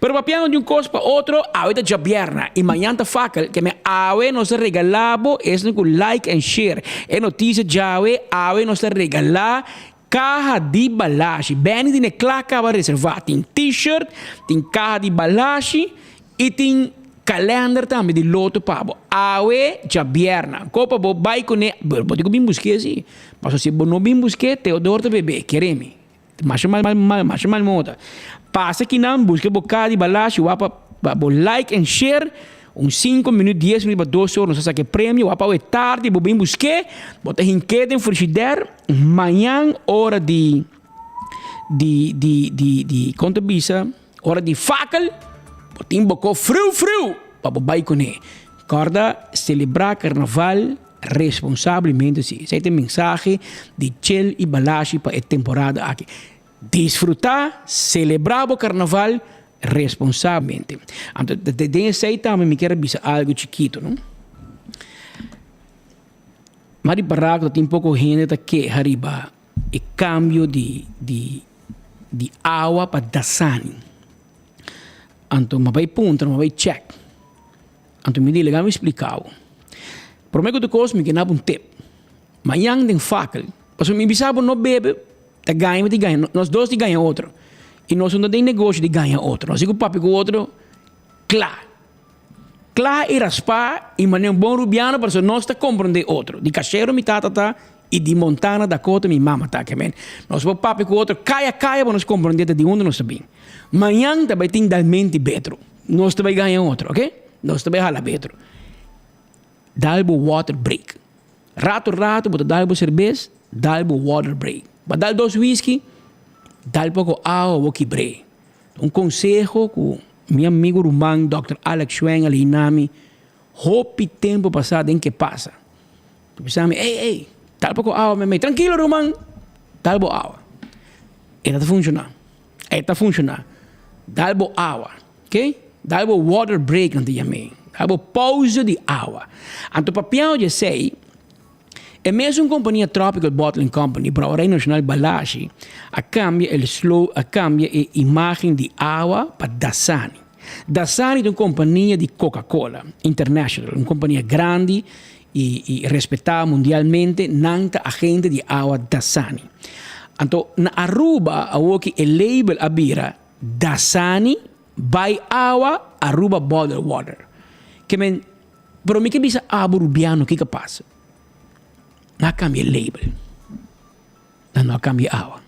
Pero papiando de coisa para outro, ahorita já vierna, e manhã tá facal, que me awe nos regalabo, es no like and share. É notícia já awe nos regalar caja de balashi. Bem, tem claca para reservar, tem t-shirt, tem caja de balashi e tem calendar também de loto pabo. Awe já vierna. Copa bo vai com ne, pode que bim busque assim. Mas se não bim busque, Teodoro te bebê, quereme. Mas mal moda. Passa aqui não busque bocado de balashi, wapa bo like and share. 5 minutos, 10 minutos, 2 horas, não sei se é prêmio, wapa é tarde, bo bim busque, bota hinquete em frigideira, manhã hora de conta bisa, hora de facal. Botin bocou frio, para vai com ele. Corda, celebrar carnaval responsavelmente, sim. Essa é a mensagem de Chel e Balashi para a temporada aqui. Desfrutar, celebrar o carnaval responsavelmente. Então, desse aí também me quero dizer algo chiquito, não? Mas para tem pouco gente que arriba e cambio de água para dasani. Então, me vai ponto, me vai check. Então, me diga, me explicar. Por meio do curso, me ganhava tip. Manhã tem faca. Porque me bisabo não bebe, te ganha. Nós dois te ganha outro. E nós não tem negócio de ganhar outro. Nós digo papi com outro, claro. claro e raspar e maneira bom rubiano para nós está compreender outro. De Cachero mi tata tá e de Montana Dakota mi mama tá, que men. Nós vamos papo com outro, caia para nós compreender de onde nós estamos. Manhã também tem dalmente betro. Nós também ganhar outro, ok? Nós também hala betro. Dalbo water break. Rato, bota dalbo cerveja, dalbo water break. Para dar 2 whisky, dalbo com água ou bre. Conselho com meu amigo rumano, Dr. Alex Schwen, ali nami, hopi tempo passado em que passa. Tu pensava, ei, dalbo com água, meu tranquilo, rumano, dalbo água. Eta funciona. Dalbo água, ok? Dalbo water break, não te chamei. Dalbo pausa de água. Anto papião de sei, é mesmo uma companhia Tropical Bottling Company, para o Rei Nacional Balashi, a cambia a imagem de água para Dasani. Dasani é uma companhia de Coca-Cola International, uma companhia grande e respeitada mundialmente, nanta agente de água Dasani. Então, na Aruba, a o label abira Dasani by água Aruba Bottled Water. Que men, pero me que bisa aburubiano, que passa? Não cambia label. Não cambia água.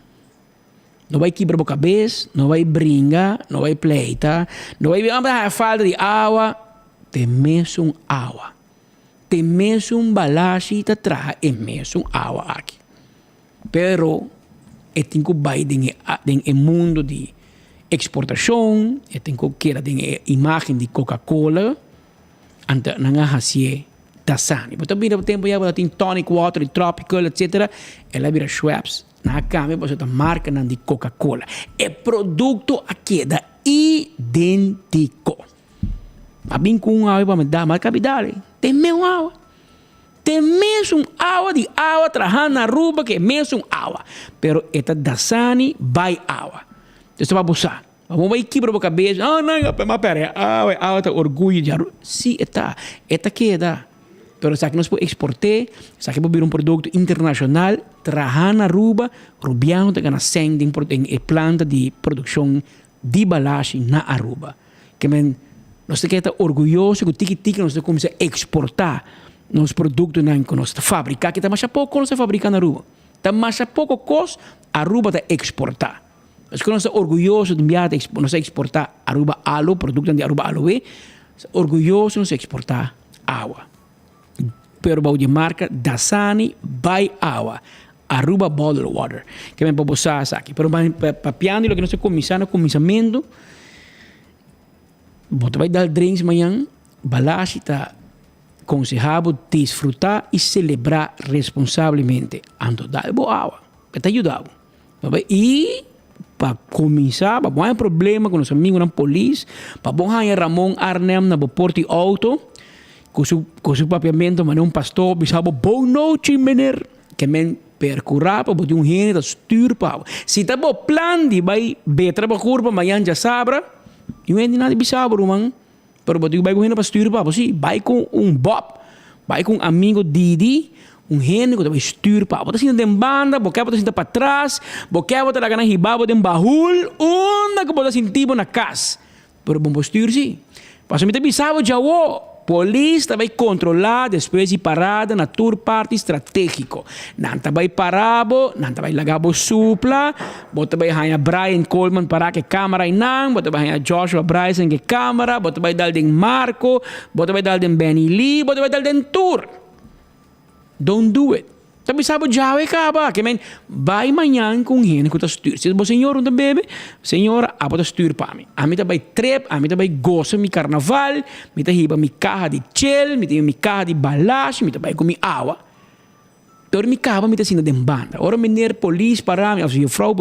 Não vai quebrar a cabeça, não vai brincar, não vai pleita, não vai a falta de água. Tem mesmo água. Tem mesmo balashi te traga e mesmo água aqui. Pero, tem que vai em mundo de exportação, tem que querer a imagem de Coca-Cola, ante não hasie Dasani. Mas também no tempo já tem tonic water, tropical, etc. Ela vira Schweppes. Na câmera você tem marca de Coca-Cola. É produto aqui da idêntico. Mas bem com água para me dar mais capital. Tem mesmo água. Tem mesmo água de água trajando na Aruba que é mesmo água. Pero esta Dasani vai água. Você vai buscar. Vamos vai quebrar a cabeça. Não, mas pera, água tá orgulho de Aruba. Sim, esta que dá. Pero sabe que nós podemos exportar, sabe que podemos um produto internacional, trabalhar na Aruba, rubiano tem que sendo em planta de produção de balagem na Aruba. Que men, nós temos que estar orgulhosos que o tiki-tiki nós temos que exportar nos produtos que nós fabricar, que está mais pouco nós fabricar na Aruba. Está mais pouco custo, a Aruba está exportar. Nós estamos orgulhosos de enviar, nós exportar Aruba Alo, produto de Aruba Aloe, orgulhosos de exportar água. Pero bau de marca Dasani by água, Aruba Bottled Water, que vem para botar aqui. Pero para piano lo que nós começando começamento, você vai dar drinks amanhã, balashi está aconselhável desfrutar e celebrar responsavelmente. Ando dar boa água, para te ajudar. E para começar, para não problema com os amigos na polícia, para bom Ramon Arnem na porte auto. Com seu papiamento, mas um pastor, bisabo, boa noite, menino. Que men percurar para botar gênero da stuur para. Se tá bom plan de vai betra para curva, amanhã já sabra. E não é nada bisabo, rumang. Pero botar vai com gênero para stuur para. Sim, vai com Bob, vai com amigo Didi, gênero que vai stuur para. Botar assim dem banda, botar assim para trás, botar botar lá na ribabo dem bahul, onda que botar assim tipo na casa. Pero bom stuur sim. Passa me te bisabo já o. Polícia vai controlar depois de parada na tour parte estratégico. Não vai parabo, não vai lagabo supla, bota vai ganhar Brian Coleman para que câmera e não, bota vai ganhar Joshua Bryson que câmera, bota vai dar den Marco, bota vai dar den Benny Lee, bota vai dar den tour. Don't do it. Tapi sabe já é acaba, que men vai amanhã com gente que tá stuur. Se o senhor não bebe, senhora, a bota stuur para mim. A mim também trep, a mim também gosta mi carnaval, mi tá riba mi carro de chill, mi tá mi carro de balagem, mi também com mi água. Então mi carro mi tá sendo de banda. Ora menino polícia para mim, assim, frau,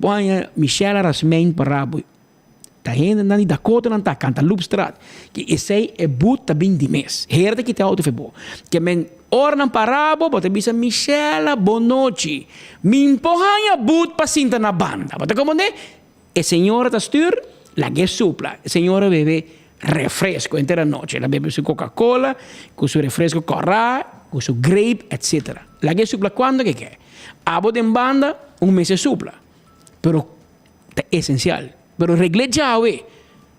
põe Michelle Rasmein para mim. Tá gente na Dakota não tá canta Loopstraat. Que esse é but tá bem de mês. Herde que tá auto febo. Que men ora não parabo, bota bisa Michela, boa noite. Me empurranha but para cinta na banda. Bota como né? E senhora tá stuur, la que supla. Senhora bebe refresco inteira noite. Ela bebe su Coca-Cola, com su refresco corra, com su grape, etc. La que supla quando que quer? Abo de banda, mês supla. Pero é essencial. Pero regle já,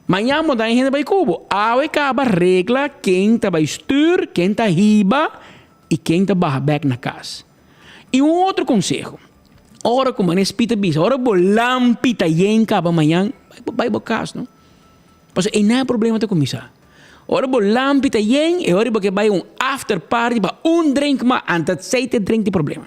Manhã mo dá gente vai cubo. Awe acaba regla quem tá vai stuur, quem tá riba e quem tá barra back na casa. E um outro conselho. Ora como a espita bisa, ora bo lampita yen acaba manhã, vai bo casa, não? Porque não é problema de começar. Ora bo lampita yen e ora porque vai after party para drink ma anta 7 drink de problema.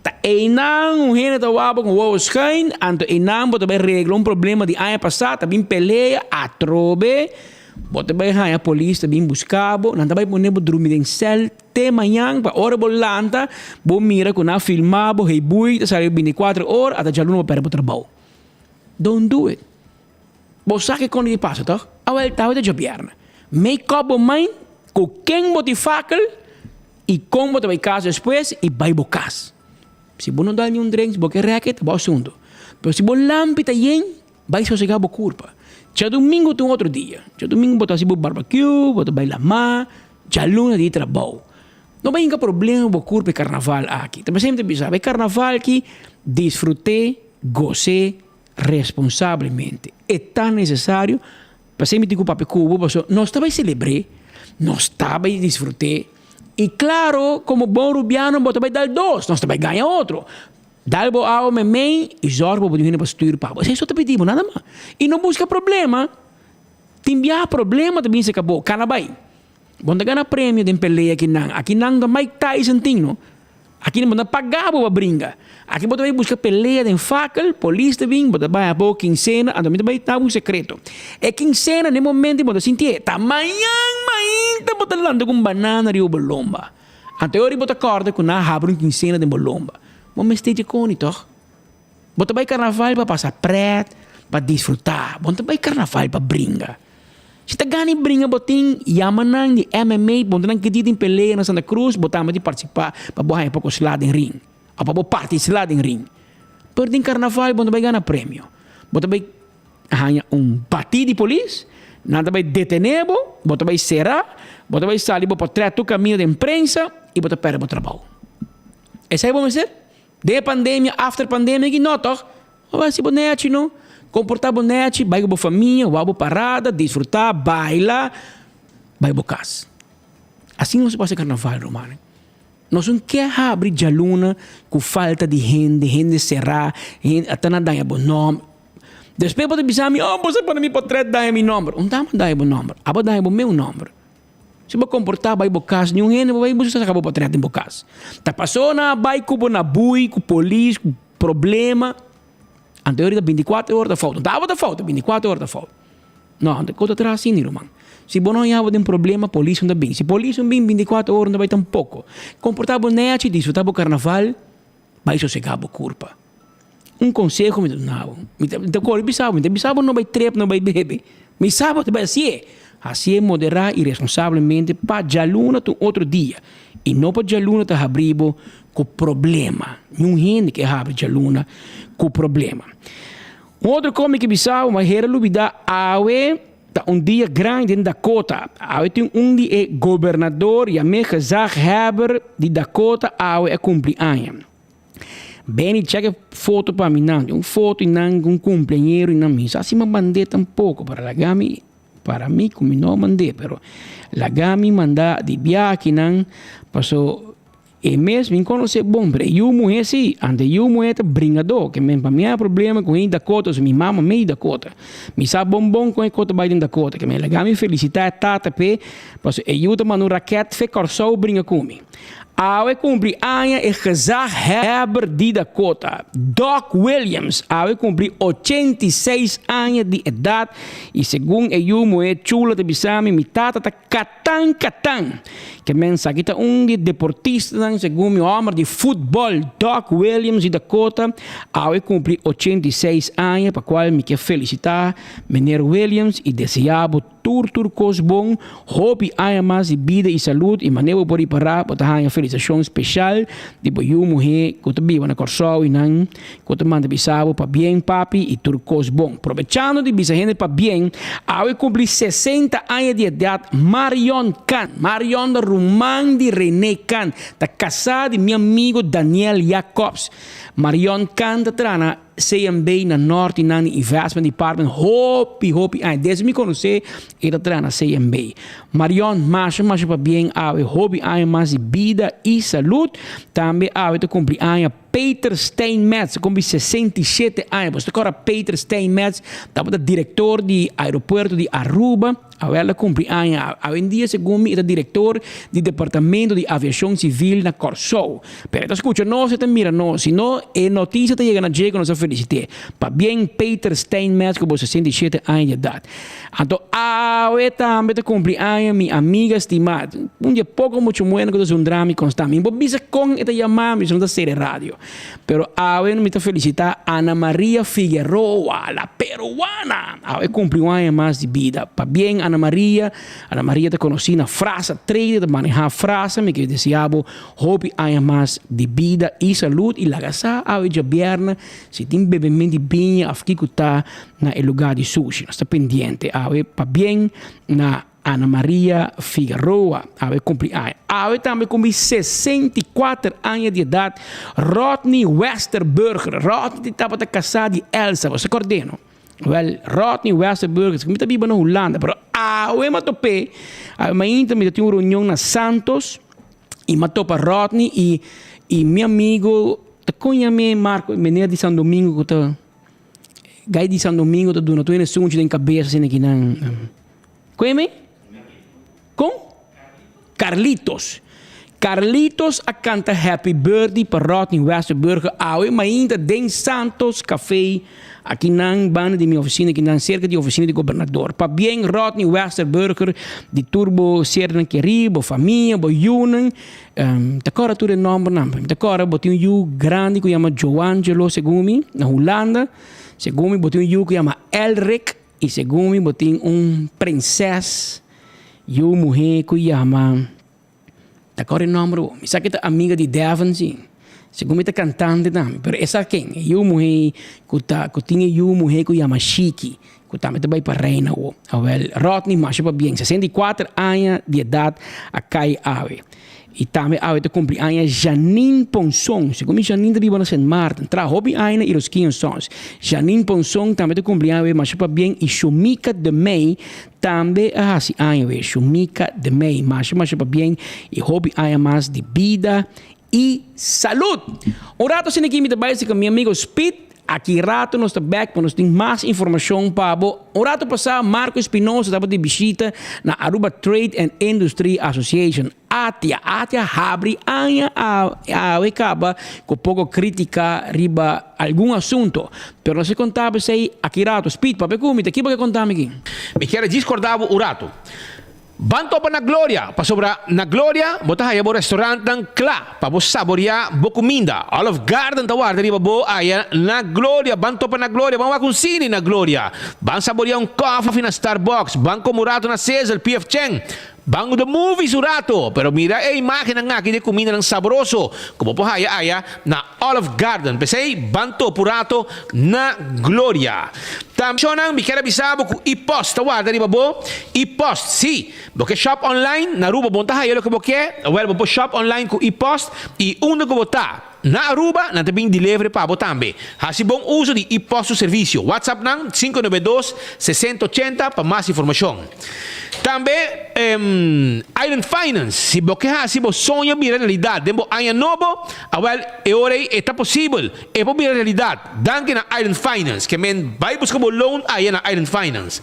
Ta enang gente tá wabo com o schijn, anto enang bota vai regla problema de ano passado, bem peleia, atrobe, bota vai a polícia bem buscabo, não tá vai poner bo dormir em cel, te manhã para hora bolanta, bo mira com na filmabo, hey bui, saiu 24 horas, até já não para o trabalho. Don't do it. Bo sabe quando ele passa, tá? Awel tá de pierna. Make up of mind, com quem motivakel e como vai casa depois e vai bo casa. Se você não dá nenhum drink, se você racket, bom assunto. Mas se você lampita yen, vai sossegar a culpa. Já domingo tem outro dia. Já domingo você vai barbecue, você vai lamar, já luna de trabalho. Não vai ter problema com culpa carnaval aqui. Mas sempre pensar, é carnaval que desfrute, goce responsavelmente. É tão necessário, para sempre ter culpa cubo, não está a celebrar, não está a desfrutar. E claro, como bom rubiano, você vai dar 2, não você vai ganhar outro. Dá o ao memém e zorgo para vir para estudar para você. Isso te pedimos, nada mais. E não busca problema. Tem enviar problema também se acabou. Canabai. Quando ganha prêmio de peleia aqui não da Mike Tyson tem, não? Aqui não pagar para brinca. Aqui você vai buscar peleia de faca, polícia também, você vai a boa quincena, a também vai estar um secreto. É quincena, no momento, você sentir, tá manhã, você está falando com banana e bolomba. Até hoje você acorda com a rabra quincena de bolomba. Mas esteja com isso, você vai carnaval para passar preto, para desfrutar. Você vai carnaval para brinca. Se você ganha brinca, botin Yamanang de MMA, você não quer ir em peleia na Santa Cruz, você vai participar para botar um pouco slide em ring. Ou para partir slide em ring. Pero em carnaval, você vai ganhar prêmio. Você vai ganhar batido de polícia, nada vai detener, você vai serrar, você vai sair para trás do caminho de imprensa e você perde o trabalho. Esse é o que ser? De pandemia, after pandemia, que não, toch? Vai se bonete, não? Comportar bonete, vai com a família, vai com parada, desfrutar, bailar, vai com casa. Assim não se passa carnaval, romano. Nós não queremos abrir a luna com falta de gente serrar, até não dar bom nome. Depois pode pensar, você pode me portrait dar meu nome. Não dá dar meu nome, aba dar o meu nome. Se você comportar, vai com casa, nenhum gente vai buscar acabou portrait em casa. Tá passou na vai com na bui, com polícia, com problema. Anteriormente 24 horas da falta. Dava da falta, 24 horas da falta. Não, não conta atrás assim, irmão. Se você não há um problema, a polícia não bem. Se a polícia não bem 24 horas, não vai tão pouco. Comportar bonete, desfrutar o carnaval, vai sossegar a culpa. Um conselho, não. Me sabe não vai trepa, não vai beber. Me sabe vai assim. Assim é moderar irresponsavelmente para a luna do outro dia. E não para a luna estar abrindo com problema. Não gente que abre a luna com problema. Outro coisa que bizarro, mas era lubida awe dia grande em Dakota. Awe tem dia governador e a minha gezagheber de Dakota awe é cumpleaños. Bem, checa foto para mim, não. Foto e não cumpleañero e não me. Assim me mandei tampouco para a gami. Para mim, como não mandei, pero la gami manda de viaje não passou. E mesmo me conhece bom, pero eu mulher sim, ante eu mulher bringador, que para mim há problema com ele Dakota, minha mama me Dakota, me sabe bom com ele Dakota vai em Dakota, que me legal me felicitar tata pe, parce eu tô mandando raquete fe corso brinca comigo. Awe cumpri años e gezagheber de Dakota, Doc Williams, awe cumpri 86 anos de idade e segundo eu mulher chula de bisami, mi tata tá catang, que mensa kita de deportista, segundo meu homem de futebol, Doc Williams de Dakota, awe cumpri 86 anos, para qual me quer felicitar, menino Williams e desejabo tur cos bom, hope há mais de vida e saúde e maneira por ir para a felicitação especial de boiu mulher que te viva na corso e não que te manda bisabo para bem papi e tur cos bom. Aproveitando de bisa gente para bem, ao cumprir 60 anos de idade, Marion da Rumang de René Khan, está casada de meu amigo Daniel Jacobs. Marion Khan está trana CMB na Norte na Investment Department hopi desde me conhecer era tra na CMB Marion Masha para bem ave hopi mais vida e saúde também ave te cumprir Peter Steinmetz, com 67 anos. Agora Peter Steinmetz, estava diretor do aeroporto de Aruba. Ela cumpre anos. Hoje em dia, segundo mim, é diretor do departamento de aviação civil na Corso. Pero escucha, não se te mira, não. Se não, é notícia te chega na Diego, nós felicitamos. Para bem, Peter Steinmetz, com 67 anos de idade. Então, hoje também te cumpre anos, minha amiga estimada. Um dia pouco, muito bueno, que eu sou um drama constante. Eu vou com esta chamada, eu não sei rádio. Pero hoje me felicitar Ana Maria Figueroa, la peruana. Hoje cumpriu um ano mais de vida. Para bem, Ana Maria te conheci na frase, trader de manejar frase, me que deseava hope anos mais de vida e saúde. E lá gasta hoje de viernes, se tem bebimento de vinho, aqui que está no lugar de sushi. Nós está pendiente. Hoje, para bem, na Ana Maria Figueroa, ave cumpri anos. Ave também cumpri 64 anos de idade. Rodney Westerburger. Rodney estava casado de Elsa, você coordena? Well, Rodney Westerburger, que vive na Holanda, mas ave me topei. Ave me tinha uma reunião na Santos e me topa Rodney e meu amigo, te conhece Marco, menina de São Domingo, que tá gai de São Domingo, tá dando, tu ainda sunge na cabeça assim aqui não. Conhece? Com Carlitos. Carlitos a canta Happy Birthday para Rodney Westerburger. Hoje, mas ainda tem Santos Café aqui na banda de minha oficina, aqui na cerca de oficina de governador. Para bem, Rodney Westerburger de Turbo Serna Queribo, família, Boyunan. Agora tudo é nome, não. Agora, botei um grande que chama Joangelo, segundo mim, na Holanda. Segundo mim, botei um que chama Elric. E segundo mim, botei princesa. E uma mulher que chama... Agora é nome, me sabe que é amiga de Devon, sim. Segundo é cantante também. Mas essa quem? E uma mulher que tinha uma mulher que chama Chiqui. Que também vai para a Reina. Rodney, mas para bem. 64 anos de idade a Kai Ave. E também ave te cumpri anos Janine Ponson. Segundo Janine vive na Saint Martin. Tra hobby anos e os 15 sons. Janine Ponson também te cumpri anos, mas para bem. E Shumika de May também assim anos. Shumika de May, mas para bem. E hobby anos mais de vida e saúde. Um rato sem aqui me trabalha com meu amigo Speed. Aqui rato nós está back para nós ter mais informação para o rato passado Marco Espinosa estava de visita na Aruba Trade and Industry Association. Atia abre a acaba com pouco crítica riba algum assunto. Pero não se contava se aqui rato Speed para como aqui para contar aqui.
Me quer discordar o rato. Banto pa na Gloria, pa sobra na Gloria, bota haya bo restaurant ng Kla, pa bo saboria bo comida. Olive Garden tawar dari bo aya na Gloria, banto pa na Gloria, bang wakun sini na Gloria. Bang saboria un coffee na Starbucks, bang Murato na Cesar, PF Cheng. Bango the movie surato, pero mira imagen ng akin de comida ng sabroso. Como po haya na Olive Garden, pesay banto purato na Gloria. Tamsyonang bikera bisabo ku i-post tawada ni babo, i-post si. Boke shop online na Aruba bonta haya lo ke boke, well bo shop online ku i-post i uno ko bota. Na Aruba, na tabing delivery pa tambe. Hasi bong uso di i-posto servicio. WhatsApp nang 592-680 pa mas informasyon. Tambe, Island Finance. Si boke hasi bo sonho mira realidad. Dembo anya nobo, awel e ore eta possible. E po mira realidad. Danke na Island Finance. Que men vai busca bo loan aya na Island Finance.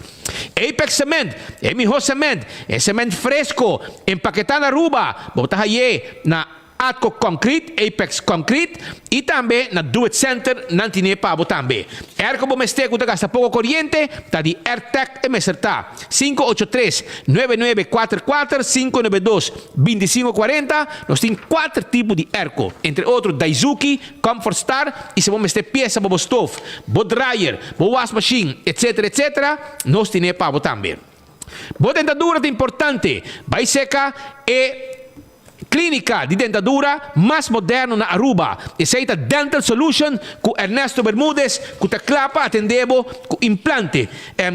Apex Cement, Emiho Cement, cement fresco, empaquetar na Aruba. Bota haye na Atco Concrete, Apex Concrete e também na Do It Center nantine pabo também. Erco bomeste kuta gasta pouco corriente, tá di Airtech e meserta 583-9944-592-2540. Nós tem 4 tipos de Erco, entre outros Daisuki, Comfort Star e se bomeste peça bobo stove, bo dryer, bo wash machine, etc. Nós tem pabo também. Bo dentadura é importante, vai seca e clínica de dentadura mais moderna na Aruba. Essa é a Dental Solution com Ernesto Bermúdez, que te clapa atendebo com implante,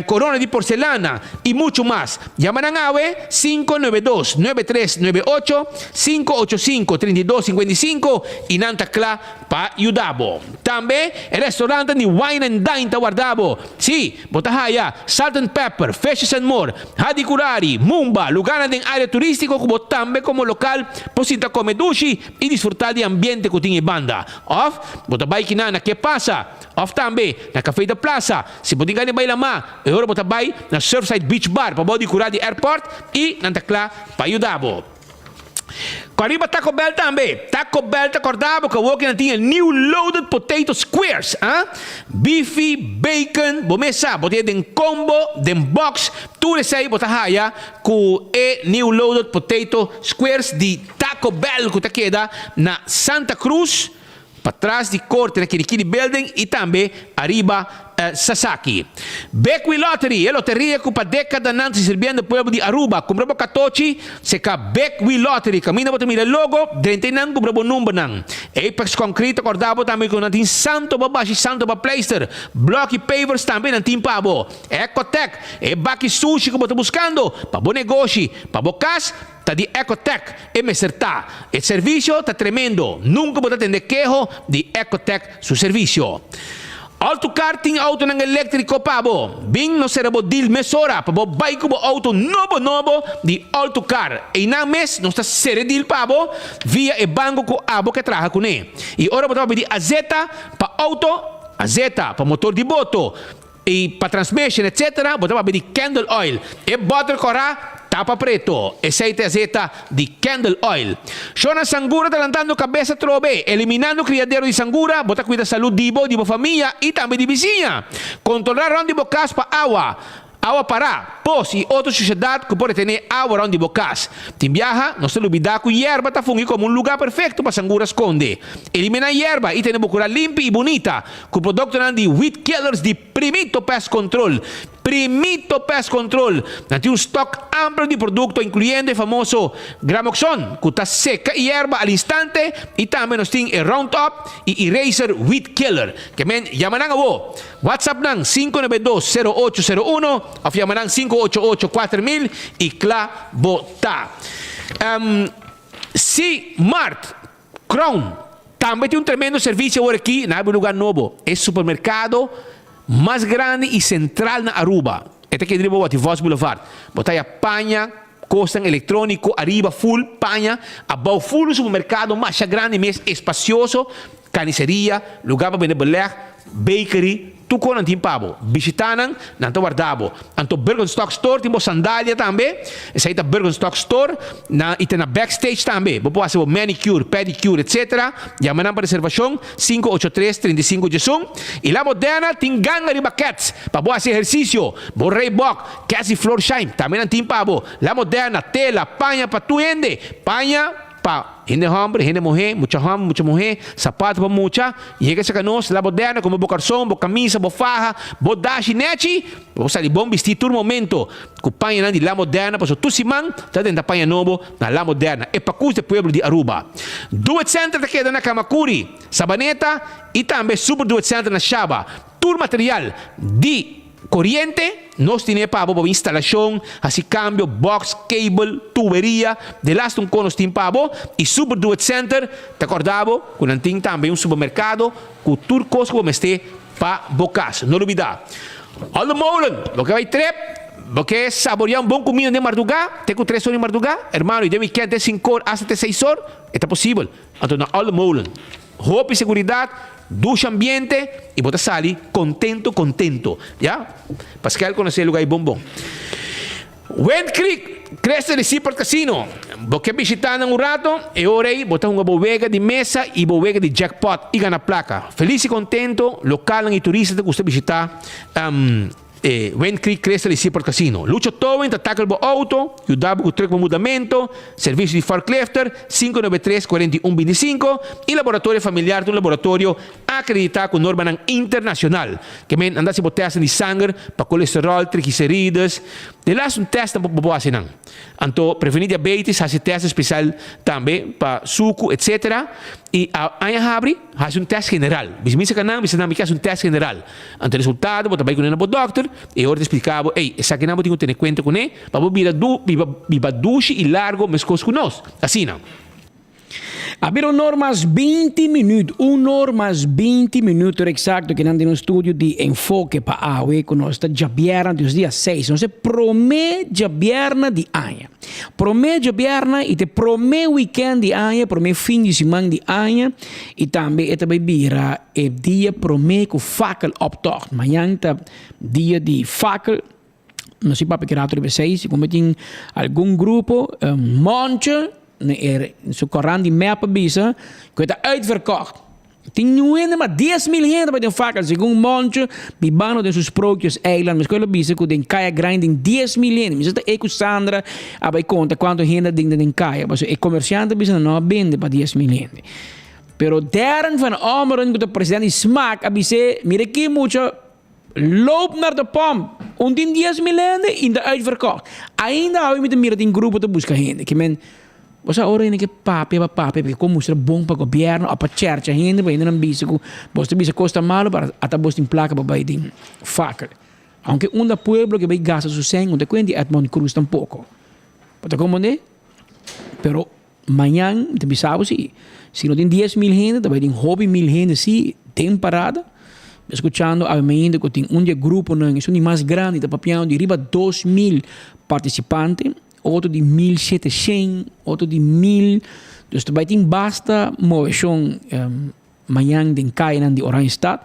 corona de porcelana e muito mais. Llama na AWE 592-9398, 585-3255 e nanta clá para ajudabo. Também restaurante de Wine and Dine Tawardabo. Sim, botahaya, Salt and Pepper, Fishes and More, Hadikurari, Mumba, lugar de área turístico como também como local posita comer sushi e desfrutar de ambiente que tem banda. Of, bota bay na que passa. Of também na Café da Plaza. Se pode ganhar bay lama, agora bota bay na Surfside Beach Bar para body curar de airport e nantacla para ajudabo. Arriba Taco Bell também. Taco Bell te acordava que o que tinha new loaded potato squares, beefy, bacon, bomesa, bote den combo, den box, tudo isso aí bota haya com new loaded potato squares de Taco Bell que te queda na Santa Cruz, para trás de corte naquele building e também arriba Sasaki. Beckwith Lottery, a loteria que para década não se servindo do povo de Aruba. Comprava 14, se ka Beckwith Lottery, camina para mira logo, dente não comprava número não. Apex Concrete, acordava também com natin santo babashi, santo ba pleister, block e pavers também natin pabo. Ecotech, baki sushi que você buscando, para bom negócio, para bocas, tá de Ecotech, meserta. O serviço tá tremendo, nunca pode atender quejo de Ecotech, seu serviço. Autocar tem auto ng elétrico pabo. Bing no serabo deal mesora pabo bay ko auto novo de Autocar. E na mes no está sere deal pabo via e banco ko abo que traja com e. E ora botava pedir azeta pa auto, azeta pa motor de boto e pa transmission etc. Botava pedir candle oil. E bottle corra tapa preto, aceite azeta de Candle Oil. Shona Sangura adelantando cabeça trobe, eliminando criadero de Sangura, bota cuida saúde de família e também de vizinha. Controlar onde bocas para água. Água para, pos e outra sociedade que pode ter água onde bocas. Tim viaja, não se olvida que a erva está fungindo como lugar perfeito para Sangura esconde. Elimina a erva e tem bocura limpa e bonita, com o produto de Weed Killers de Primito Pest Control. Primito Pest Control. Nanti un stock amplio di prodotto, incluyendo il famoso Gramoxon, que está seca y hierba al instante, y también nos tiene el Roundup y Eraser Weed Killer. Que men, llaman a vos. WhatsApp nang 592-0801, o llaman nang 588-4000 y cla bota. Si Mart, Crown, también tiene un tremendo servicio ahora aquí, en algún lugar nuevo. Es supermercado mais grande e central na Aruba. Este que dribo at Voss Boulevard. Botai a panha, costan eletrônico, arriba full panha, above full no supermercado, mais grande, mais espacioso, carniceria, lugar para vender beleg, bakery, tu con antim pabo. Visitanan, nanto guardabo. Anto Birkenstock Store, timbo sandália também. Essa aí tá Birkenstock Store, e tem na backstage também. Você pode fazer manicure, pedicure, etc. Llamanan para reservação 583-3511. E La Moderna tem ganga de baquetes para fazer exercício. Borrei Bock, Cassie Floor Shine, também antim pabo. La Moderna, tela, panha para tu ende. Panha pa gente hombre, gente mujer, mucha hombre, mucha mujer, sapato para mucha, llega essa canos, La Moderna, como bo calção, bo camisa, bo faja, bo dashi nechi, bo sali bom vestir todo momento, com panha de La Moderna, para tu simang, tá dentro da panha novo na La Moderna, é para custo do pueblo de Aruba. Duet Center queda na Kamakuri, Sabaneta e também Super Duet Center na Shaba. Todo material de corriente, nós temos para a instalação, assim cambio, box, cable, tuberia, de lá um conos tem para e Super Do It Center, te acordava, quando tem também um supermercado, com tudo coisa como este para bocas, não olvidar. All Molen, porque vai trep, porque saborear bom comida de Mardugá, tem com 3 horas de Mardugá, hermano, e de weekend de 5 horas até 6 horas, é possível. Então, na All Molen, roupa e segurança, ducha ambiente e bota sali contento, ya? Pascal conhece lugar bom. Wind Creek, cresta de Seaport Casino. Porque visitando um rato, e ora aí bota uma bovega de mesa e bovega de jackpot e ganha placa. Feliz e contento, local e turista que você visitar Wen Creek Crystal e Seaport Casino. Lucio Towing, tackle bo auto, ajudava com truck mudamento, serviço de forklifter, 593-4125 e laboratório familiar de um laboratório acreditado com norma internacional. Que men andasse por teste de sangue para colesterol, triglicérides. De lá um teste para boa assim. Então, prevenir diabetes, faz teste especial também para suco, etc. E a abre, faz um teste general. Bismisa canal, bisa nami faz um teste general. Então, resultado, bota bem com o doctor, e agora explicava, essa que não tenho que ter conta com ele, para viva duche e largo, mas coisa com nós. Assim não.
Abbiamo normas 20 minutos, 1 hora mais 20 minutos exacto que andamos no estúdio de enfoque para AUE com nós Jabierna dos dias 6. Nós promete Jabierna de ano. Promete Jabierna e te promete weekend de ano, promete fim de semana de ano e também vai bira o dia promete com fakel optocht. Amanhã é dia de fakel. Não sei para que rato de 6, como tem algum grupo, monte so correndo de mapa bisa que está uitverkocht. Tem ainda mais 10 mil gente para ter facas, segundo monte, bibano de seus próprios eilands, mas quando bisa que tem caia grande 10 mil gente, mas está eco Sandra, abai conta quanto gente tem caia, mas é comerciante bisa não vende para 10 mil gente. Pero deren van omeren que o presidente smaak, abise, mire que muito loop naar de pomp. Und in 10 mil gente ainda uitverkocht. Ainda hou je met een meer in groepen te buscar gente, que men você ora ainda que papi, porque como mostra bom para o governo, para a church, ainda para ainda não bisa que você bisa custa malo para até você em placa para vai ter faca. Aunque da pueblo que vai gastar seu sangue, onde quando é Mont Cruz tampouco. Para como né? Pero amanhã te bisabo se não tem 10 mil gente, vai ter hobby mil gente se tem parada. Escuchando a ainda que tem grupo não, é o mais grande, da papião de riba 2.000 participantes. Outro de 1.700, outro de 1.000. Dus daarbij tem basta moção amanhã de caia de Oranjestad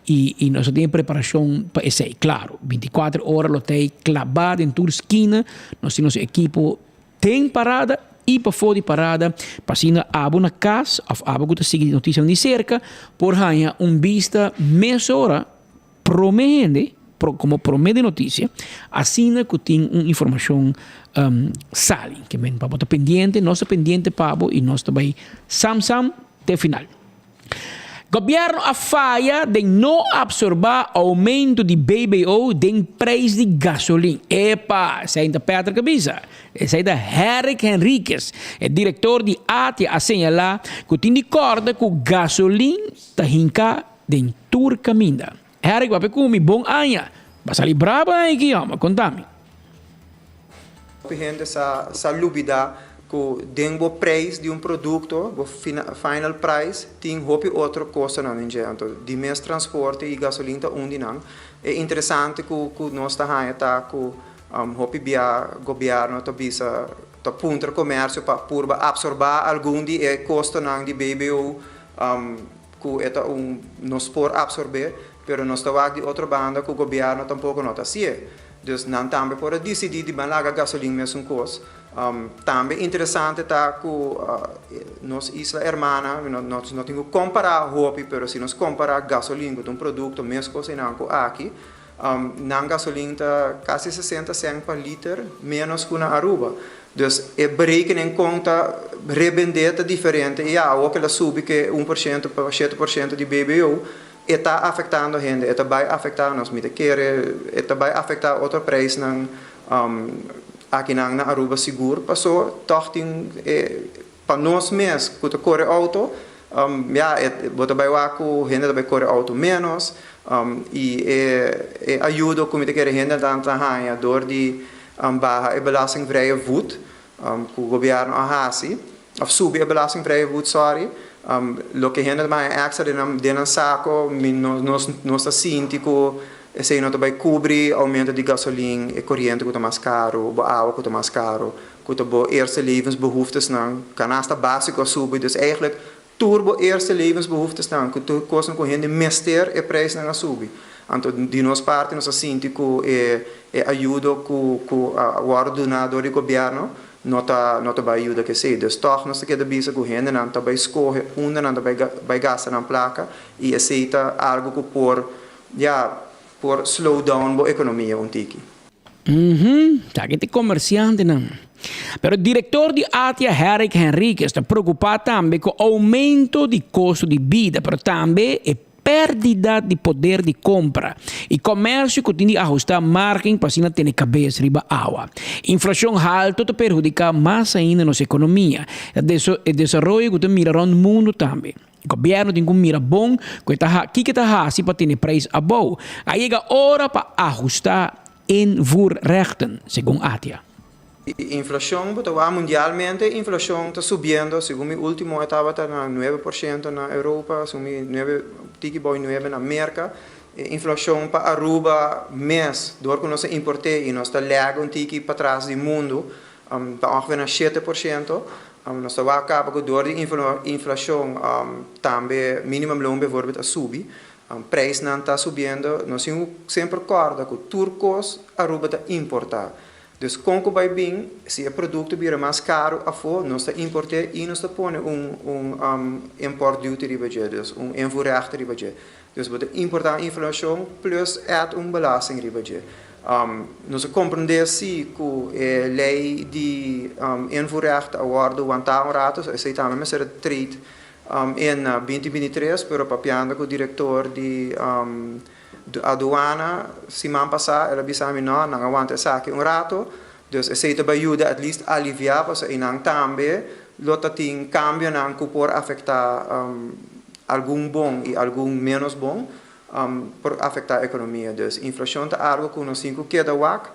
e nós temos preparação para esse, claro, 24 horas lo tem clavado em toda esquina, nós temos equipo tem parada e para fora de parada, passando a na casa, a que seguir notícia de cerca, por ganhar vista meia hora promete como promete notícia, assim que tem uma informação sali, que men para estar pendiente, nossa pendiente pabo e nós também sam até final. Governo a falha de não absorver aumento de BBO de preço de gasolina. Epa, essa é da Petra Cabeça. Essa é da Henrique Henriquez, é diretor de ATI, a señalar que tem de corda que o gasolina está hinca de Turcaminda. Henrique, vai comer bom ano. Vai sair brava aqui, homem, contame.
Gente essa lúbida que tem o preço de produto, o final price, tem outra coisa não então de mais transporte e gasolina onde não. É interessante que nós está com via governo to bisa to punter comércio para purba absorber algum de custo não de BBO que é nos por absorver, pero nós está de outra banda que o governo tampouco não está assim. Dus não também por decidir de balaga gasolina mesmo coisa. Também interessante está que nos isla hermana nós não temos que comparar roupa, pero se nós comparar gasolina com produto mesmo coisa não aqui, na gasolina está quase 60 cents per liter menos que na Aruba. Dus berekenen em conta rebendeta diferente e ook ela sube que 1% para 7% de BBO está afetando a gente, está vai afetar nós mit querer, está vai afetar outro preço aqui na Aruba seguro, passou torting para nós mesmos que corre auto, bota vai lá com gente vai correr auto menos e ajuda como te querer gente dan trabalhar door die barra belastingvrije voet que o governo ahasi of sube a belastingvrije voet sorry lo que gente mais extra de um saco nós sinti que se não vai cobrir aumento de gasolina e corrente que está mais caro, a água que está mais caro, que está bo eerste levensbehoeftes não, canasta básico sube, dus eigenlijk turbo eerste levensbehoeftes não, que tu kosten com gente mester e prijs não sube. Então, de nossa parte, nós sentimos que ajuda que a ordenador do governo não vai ajudar que seja. Então, toch nós queremos dizer que a gente não vai escolher onde não vai gastar na placa e aceita algo que por por slow down bo economia un tiki.
Tá que comerciante não. Pero o diretor de ATIA, Eric Henrique, está preocupado também com o aumento de custo de vida, pero também é perda de poder de compra. E comércio que tem de ajustar margem para não ter cabeça riba água. Inflação alta te perjudica mais ainda nossa economia. O desenvolvimento que mira no mundo também. O governo tem que mirar bom que está assim para ter preço a bom. Aí chega a hora para ajustar invoerrechten, segundo ATIA.
Inflação, mundialmente, inflação está subindo. Segundo o último estava na 9% na Europa, segundo 9% na América. Inflação para Aruba, mês, door que nós importamos e nós está lego para trás do mundo, para ongeveer 7%. Nós está acaba com door de inflação, também minimum loon bijvoorbeeld a subir. Prijs não está subindo. Nós sempre recorda que turcos Aruba está importar. Dus conco bij bing, se o produto vira mais caro, nós importamos e nós põe import duty ribaje, dus invoerrecht ribaje. Dus we importar inflação plus belasting ribaje. Nós compreendemos que a lei de invoerrecht awardo wantão ratos, esse também será trade em 2023, pero papiando com o diretor de aduana, semana passada, ela disse a mim, não aguenta essa aqui rato, dus esse te ajuda at least aliviar, porque inang também, lota tem cambio nang por afetar algum bom e algum menos bom, por afetar a economia. Dus inflação é algo que nós cinco queda wak,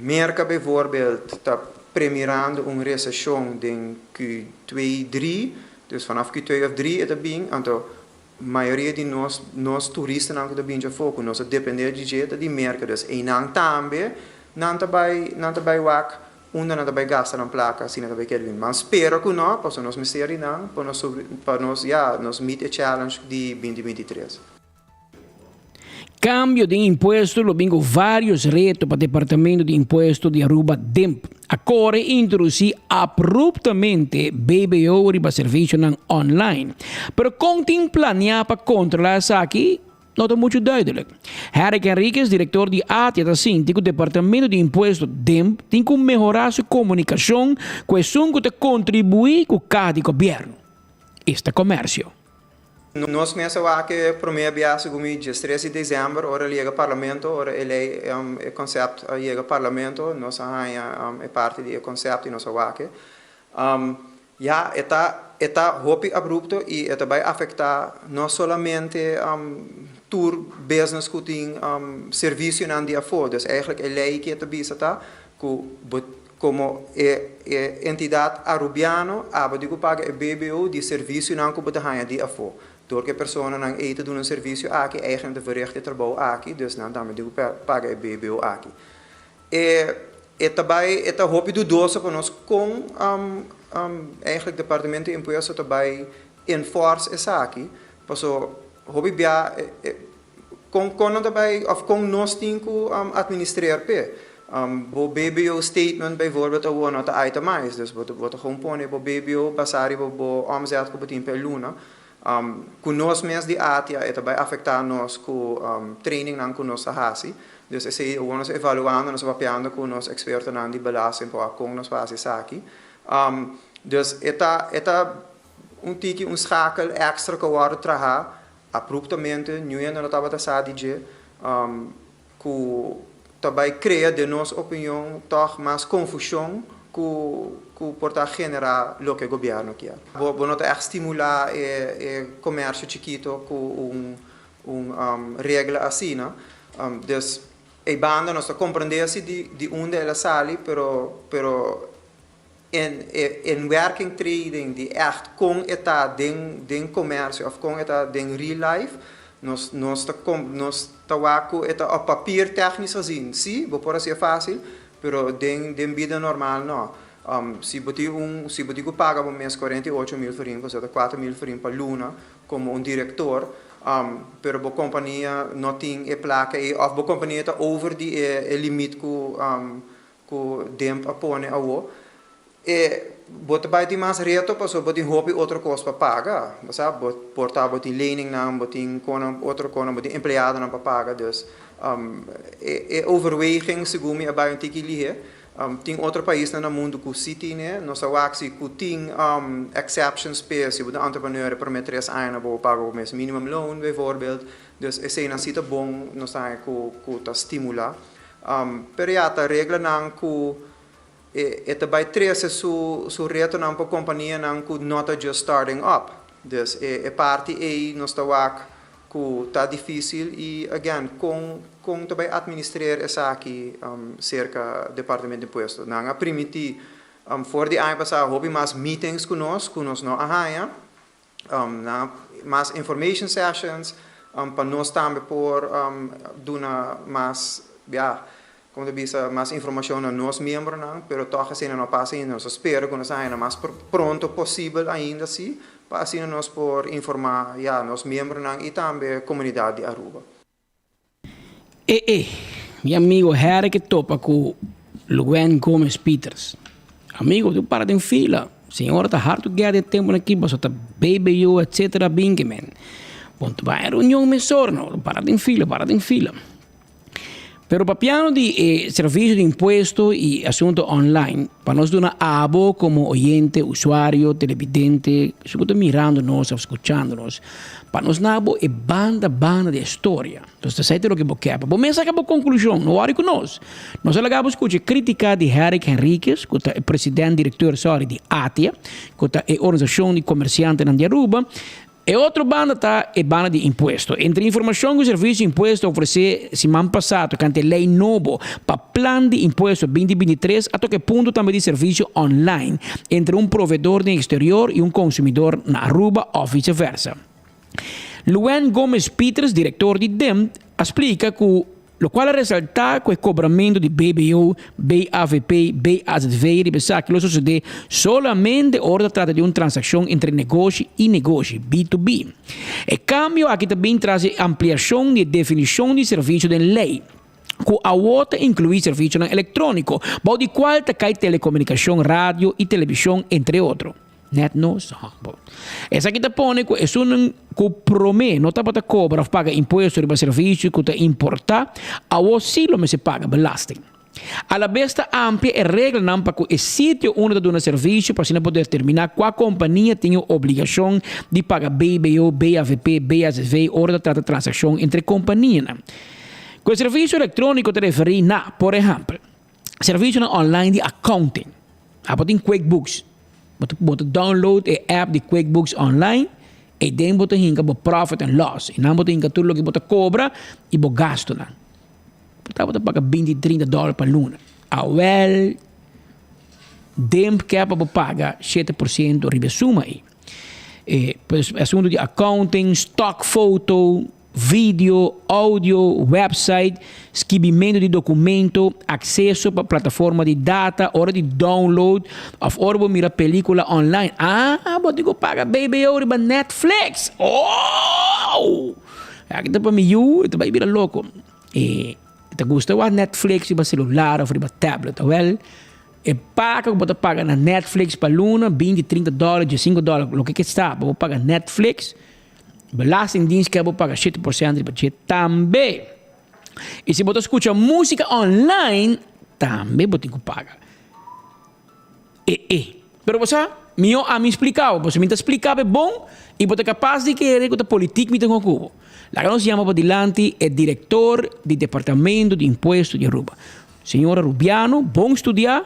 merca bijvoorbeeld está premierando uma recessão em Q2, 3, dus vanaf Q2 of 3 é bem, então a maioria de nós turistas não bem já foco, nós dependemos de jeito de mercado, e não também não vai wak, não vai gastar na placa, assim não vai querer. Mas espero que não, para nós mistério não, para nós meet a challenge de 2023.
Cambio de imposto, lo bingo vários retos para o Departamento de Imposto de Aruba DEMP. Agora introduzir abruptamente BBO riba serviço online. Pero continua planear para controlar isso aqui, não é muito duidelijk. Eric Henriquez, diretor de ATIA, está assim, que o Departamento de Imposto DEMP tem que melhorar sua comunicação, questão que contribuir com cada governo. Este comércio.
Nós começamos a que primeiro dia, segundo dia 13 de dezembro, hora liga parlamento, hora ele é conceito liga parlamento, nós é parte do conceito e nós que está hopi abrupto e vai afetar não somente tour business que tem serviço não dia for, dus eigenlijk a lei que está bisa como entidade arubiano, digo paga BBO de serviço não que bota hanha dia for. Door que personen não eten doen een serviço aqui, eigenlijk de verrichte trabalho aqui, dus não também digo paga a BBO aqui. Também hoop do doce para nós com eigenlijk departamento de imposto também enforce essa aqui, passo hoop bia com também of com nós tem que administrar pe. O BBO statement bijvoorbeeld gewoon not itemize, dus wat gewoon pone bo BBO basari bo omzet ko betin per luna. Com nós mesmos de ATIA, vai afetar nós com training não com nossa hasi. Dus esse nós evaluando, nós mapeando com nós expertos não de belasting para com nós fazer isso aqui. Dus tiki schakel extra que agora traha abruptamente, nu en não estava passado de que também cria de nossa opinião toch mais confusão que porta generar lo que o governo quer. Vou não echt estimular o comércio chiquito com regra assim, né? Dus a banda nós compreendemos de onde ela sai, pero in working trading de echt com eta den comércio of com eta den real life, nós tá waco eta op papier technisch gezien, sim, vou por assim fácil. Pero den vida normal não. Se você paga por mês 48 mil forint, você dá 4 mil forint para luna como diretor, pero a companhia não tem a placa ou a companhia está over de limite que DEMP apone a o. bota bij die mas reto, pas op die hoop outra coisa para pagar. Você porta bot die lening nam, bot die outra coisa, bot die empleado nam para pagar. Dus overweging segundo me bij een tiki lihe. Tem outro país no mundo que city, né? Nós aqui que tem exceptions space, o entrepreneur per met 3 anos para pagar o mês minimum loan, bijvoorbeeld. Dus é cena cita bom, nós sai que tá estimula. Per ja ta regla nan que é by 3 su reto nan para companhia nan que not just starting up. Dus é parte aí nós tá que tá difícil e again com também administrar essa aqui cerca departamento de imposto. Nanga primiti for the ano passado houve mais meetings conosco não arranha, mais information sessions para nós também por dar mais como diz mais informação a nós membros não, pero toch assim não passa ainda, nós espero que nós ainda mais pronto possível ainda assim, para assim nós por informar nós membros não e também a comunidade de Aruba.
Meu amigo Harry que topa com Luwen Gomes Peters. Amigo, tu para em fila. Senhora, tá hard to get de tempo aqui, mas tá baby you, etc. Bingeman. Bom, tu vai a reunião me sorno, para em fila. Pero para piano de servicio de impuesto y asunto online, para nós dar abo como oyente, usuario, televidente, que está mirando-nos, escuchando-nos, para nós nabo é banda de história. Então, você sabe o que você quer. Bom, mas acabou a conclusão, não hora com nós. Nós acabamos de escutar crítica de Eric Henriquez, que é presidente, diretor de ATIA, que é a organização de comerciantes de Aruba. E outra banda é banda de imposto. Entre informação que o serviço de imposto oferece semana passada, que é lei nova para plano de imposto 2023, até que ponto também de serviço online entre provedor no exterior e consumidor na Aruba ou vice-versa. Luwen Gomes Peters, diretor de DEM, explica que lo quale resalta que o cobramento de BBO, BAVP, BAZV e BSAC sucede solamente ora trata de uma transação entre negócio e negócio, B2B. E cambio aqui também traz ampliação de definição de serviço de lei, que a outra inclui serviço eletrônico, bao de qual cai telecomunicação, rádio e televisão, entre outros. Net no sabo. Essa aqui te pone que é um que promete, não está para cobrar ou pagar imposto sobre serviço que te importa, a você não se paga belasting. A la besta amplia é regra não para que o sítio onde dá um serviço para você poder determinar qual companhia tem a obrigação de pagar BBO, BAVP, BAZV, hora de transação entre companhias. Com o serviço eletrônico te referi a, por exemplo, serviço online de accounting. Tem QuickBooks. Você download a app de QuickBooks online e then você hinga o profit and loss. E não você hinga tudo o que você cobra e você gasta. Você paga $20-30 por luna. Well, dem que é para você pagar 7% de suma aí. Assunto de accounting, stock photo, vídeo, áudio, website, escrevimento de documento, acesso para plataforma de data, hora de download, hora de mirar película online. Você paga BBO para Netflix. Oh! Aqui está para mim, você vai virar louco. E te gusta o Netflix para celular ou para tablet, well? E paga que você paga na Netflix para luna, $20-30, $5, o que está, você paga Netflix. Belastingdienst que paga 7% de budget também. E se você escuta música online, também você tem que pagar. Pero você me explicava, você me explicava bom e você é capaz de querer que a política me tenha cubo. Lá que nos chama para dilante é diretor do Departamento de Imposto de Aruba. Senhora Rubiano, bom estudar,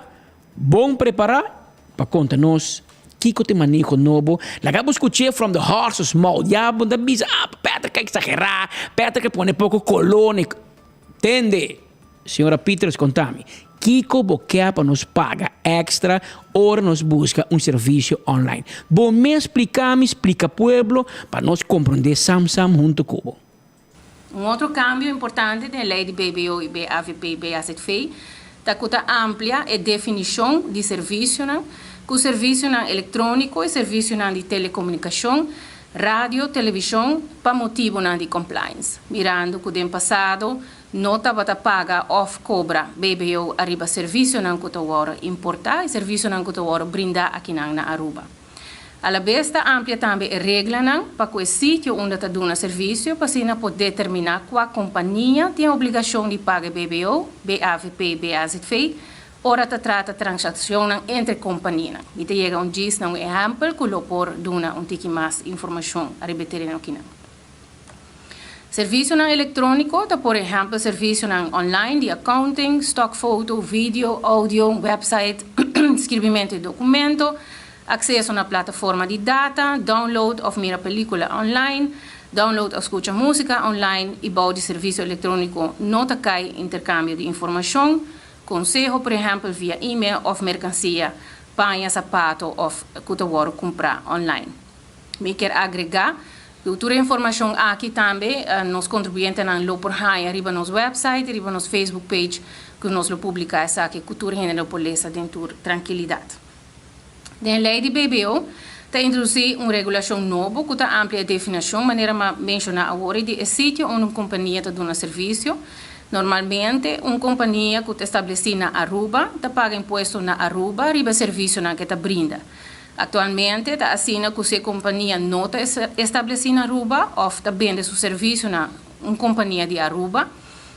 bom preparar para contar-nos Kiko te manejo novo. La que escuché from the horse's mouth. Ya, bunda bisa, Petra que exagerar, Petra que pone poco colón. Entende? Senhora Peters, contame. Kiko Boqueapa nos paga extra, ora nos busca serviço online. Bom me explica pueblo, para nós compreender Sam junto com.
Outro cambio importante na lei de BBO e BAVP e BAZV, está amplia a definição de serviço, com serviço eletrônico e serviço de telecomunicação, rádio, televisão, para motivo de compliance. Mirando que no passado, nota bata paga of cobra BBO arriba serviço nan kuta woro importar e serviço nan kuta woro brindar aqui na Aruba. Alla besta amplia também regra nan para que o sítio onde está dando serviço para se poder determinar qual companhia tem a obrigação de pagar BBO, BAVP, BAZV, ora ta trata transação entre companhias. E te chega diz um exemplo que lo por dona tique mais informação a repetir aqui nan. Serviço eletrônico, tá, por exemplo, serviço online de accounting, stock photo, vídeo, áudio, website, escrevimento de documento, acesso na plataforma de data, download of mira película online, download ou escuta música online e bouw de serviço eletrônico nota cai intercâmbio de informação, consejo, por exemplo, via e-mail ou mercancia, panha, sapato ou kutawaro comprar online. Me quer agregar toda a informação aqui também, nos contribuintes não lo por aí, arriba nos website, arriba nos Facebook page, que nós lo publicamos aqui, cultura gênero polícia dentro tranquilidade. A lei de BBO está introduzindo uma regulação nova, que está amplia definição, maneira de mencionar agora, de sítio onde uma companhia está dando serviço. Normalmente, uma companhia que está estabelecida na Aruba, está paga imposto na Aruba, arriba serviço que está brinda. Atualmente, está assina que se companhia não está estabelecida na Aruba, ou está vende seu serviço na uma companhia de Aruba,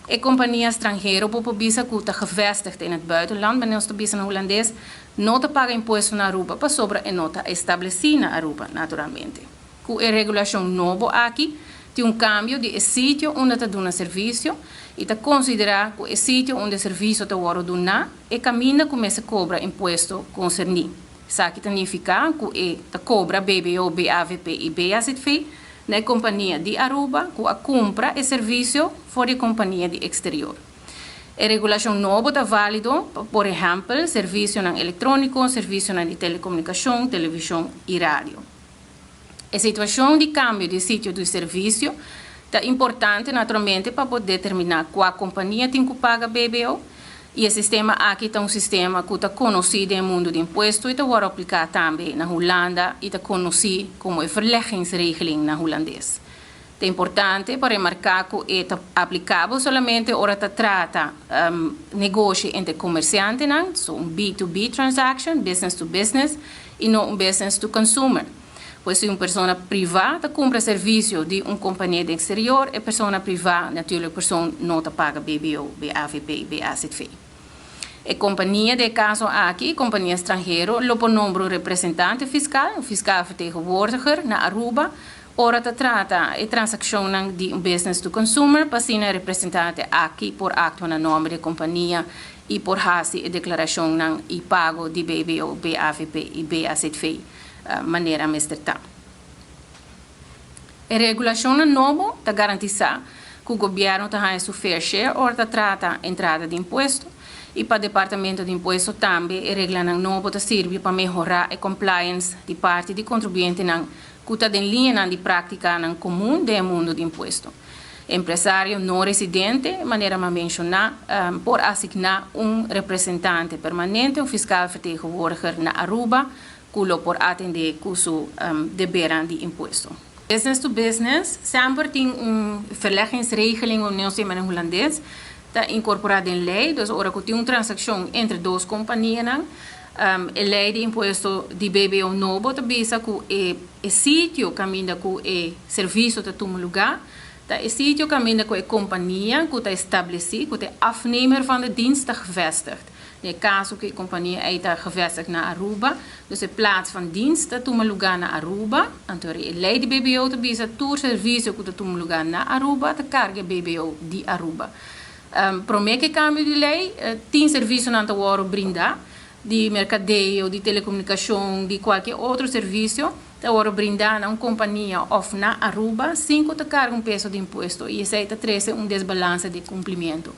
e companhia estrangeira, por bisa que está gevestigd in het buitenland, maar nós bisa na holandês, não está paga imposto na Aruba, para sobra e não está estabelecida na Aruba, naturalmente. Com a regulação nova aqui, tem cambio de sítio onde está dando serviço, e está considerar que o sítio onde o serviço está dando e caminha começa a cobrar imposto concernido. Isso aqui significa que a cobra BBO, BAVP e BAZV na companhia de Aruba, que a compra e serviço for a companhia de exterior. A regulação nova está válido, por exemplo, serviço eletrônico, serviço de telecomunicação, televisão e rádio. A situação de câmbio de sítio do serviço está importante, naturalmente, para poder determinar qual companhia tem que pagar BBO. E o sistema aqui é sistema que está conhecido no mundo de impostos e está aplicado também na Holanda e está conhecido como a verleggingsregeling na holandês. É importante para remarcar que é aplicável somente ora está trata negócio entre comerciantes, so B2B transaction, business to business, e não business to consumer. Pois se uma pessoa privada compra serviço de uma companhia de exterior, a pessoa privada, naturalmente, a pessoa não está paga BBO, BAVP, BAZV. A companhia, de caso aqui, companhia estrangeira, lopo número representante fiscal, o fiscal vertegenwoordiger na Aruba, ora está trata a transação de um business to consumer, para representante aqui por acto na nome da companhia e por hasi a declaração e pago de BBO, BAVP e BAZV. Maneira mesterta. A regulação nova está garantizar que o governo tem seu fair share ou trata a entrada de imposto e para o departamento de imposto também a regra nova está serve para melhorar a compliance de parte de contribuinte que está em linha de prática comum do mundo de imposto. Empresário não residente, maneira de mencionar, por assignar representante permanente, fiscal vertegenwoordiger na Aruba, culo por atender curso deberan de imposto. Business to business, sempre tem verleggingsregeling União Semana Holandês, está incorporada em lei, dus ora que tem uma transação entre duas companhias, a lei de imposto de BBO novo, está bisa que o sítio caminha com o serviço está em lugar, o sítio caminha com a companhia que está estabelecida, que é afnemer van de dienst está gevestigd. No caso que a companhia está gevestigd na Aruba, dus a plaats van dienst está em lugar na Aruba, então a lei de BBO está bisa todo serviço que está em lugar na Aruba, está carga BBO de Aruba. Para que cambio de lei, tem serviço na Antawaro brindar, de mercadeio, de telecomunicação, de qualquer outro serviço, agora brindar a uma companhia off na Aruba, 5 te carga peso de imposto e isso está trazendo desbalance de cumprimento.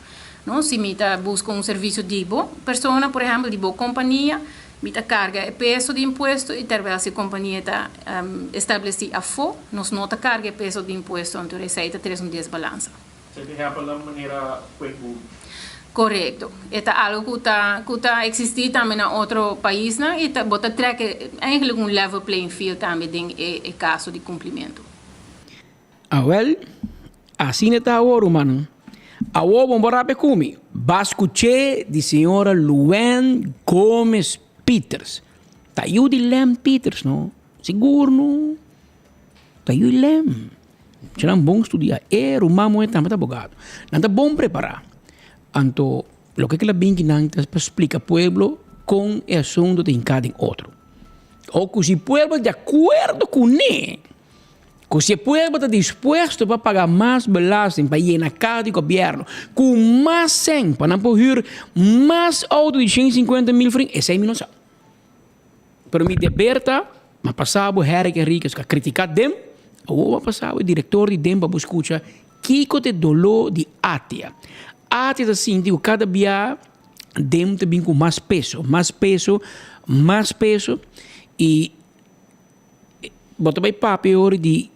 Não? Se me busca serviço de boa pessoa, por exemplo, de boa companhia, me carga peso de imposto e talvez se a companhia está estabelecida a fora, nós não carga peso de imposto, então isso está trazendo desbalance.
Por exemplo, da maneira
correto. É algo que está existindo também em outro país, né? E está eigenlijk level playing field também em caso de cumprimento.
Well, assim está agora, mano. Awo bomborape kumi. Bascuche di signora Luen Gomez Peters. Tayo di Lem Peters, no? Siguro, no? Tayo di Lem. C'era un buon studio. Rumamo e tamata abogado. Nanta bom preparar. Anto, lo que la bingi nanta explica pueblo con el asunto de cada otro. O que si pueblo de acuerdo con él, que si pueblo está dispuesto para pagar más belasting para llenar cada gobierno, con más sen, para poder más auto de 150.000 francs, ese es mi no sabe. Pero mi deberta, ma passavo Henrik Enriquez a criticar dem, o passavo il direttore di dem para escuchar Kiko de dolor de Atia. Atia assim, digo, cada dia dem também com mais peso, e bota bem papel de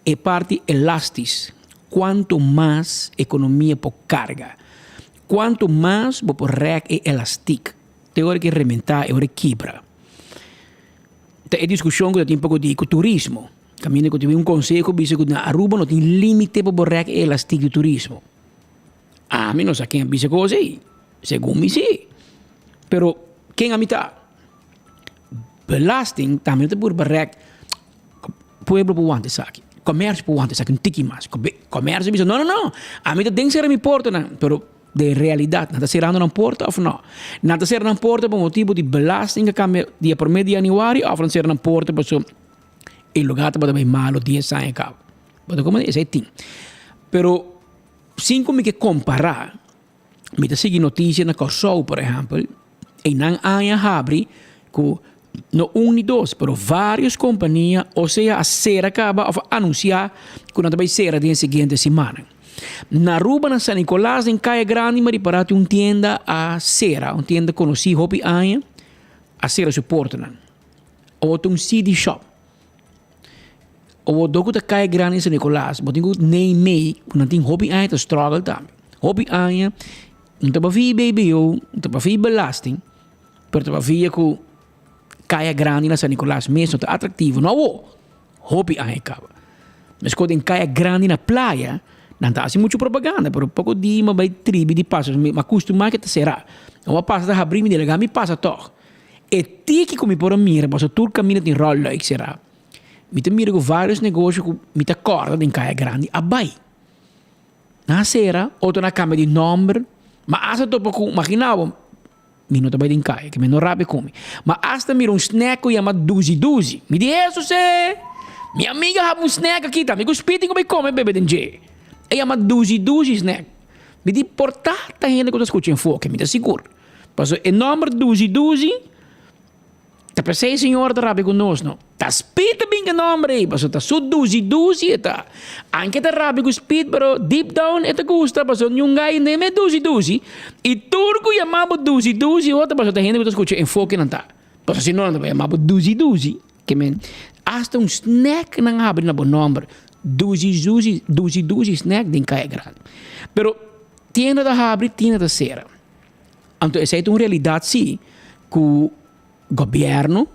é parte elástica. Quanto mais economia por carga, quanto mais por rec é elástico, tem hora que rementar, é hora que quebra. Tem discussão que tem um pouco de turismo. Caminho que tive um conselho que diz que na Aruba não tem limite para rec é elástico de turismo. A mim não sei quem diz coisa aí. Segundo me sim. Pero quem a mitad? Belasting também tem por rec. Pueblo por onde saque. Comércio por onde saque um tiki mais. Comércio diz não. A mim tem que ser me porta, não. Pero de realidade, nada será na porta ou não? Nada será na porta por motivo de belasting que cambia dia por mês de januário, ou não será na porta por so el lugar está bem malo 10 anos cabo. Mas como é assim? Pero sem como que comparar, me está seguindo notícia na Kosovo, por exemplo, e não há abre que no nem dois, pero várias companhias, ou seja, a Cera acaba de anunciar que não vai ser na seguinte semana. Na Aruba, na San Nicolás, em Caia Grande, me reparate uma tienda a Cera, uma tienda conhecida hopi anos, a Cera suporta. Ou um CD shop. Ou dogo da Caia Grande em San Nicolás, mas tenho nem meio, não tem hopi anos, struggle também. Hopi anos, não tem para ver BBO, não tem para ver belasting, pero tem para ver que Caia Grande na San Nicolás mesmo está atrativo. Não, hopi anos acaba. Mas quando em Caia Grande na praia, não está assim muito propaganda, pero pouco dia, mas vai tribo de passos, mas acostumar que será. Uma passa da abrir me delega, me passa toch. E tiki como por mira, mas o tur caminha tem rol like será. Me tem mira com vários negócios que me tá corda em Caia Grande, abai. Na sera, outro na cama de número, mas asa to pouco imaginava, me não tá bem em Caia, que me não rabe come. Mas hasta mira snack que chama duzi. Me diz isso se minha amiga ha snack aqui, tá? Me cuspite como come bebê denje. E chama duzi snack. Me diz portar tá gente que eu escuto em foco, me dá seguro. Passo o número duzi. Tá para sei senhor da rabe conosco, não? Tá speed bem que número aí, passo tá su duzi tá. Anche tá rabe com speed, pero deep down é tá gusta, passo nenhum gai nem me duzi. E turco chamava duzi, outra passo tá gente que eu escuto em foco não tá. Passo se não tá chamava duzi, que men hasta um snack não abre na bom número. Duzi snack din Caia Grande. Pero tienda da abre, tienda da Cera. Então, essa é uma realidade, sim, que o governo,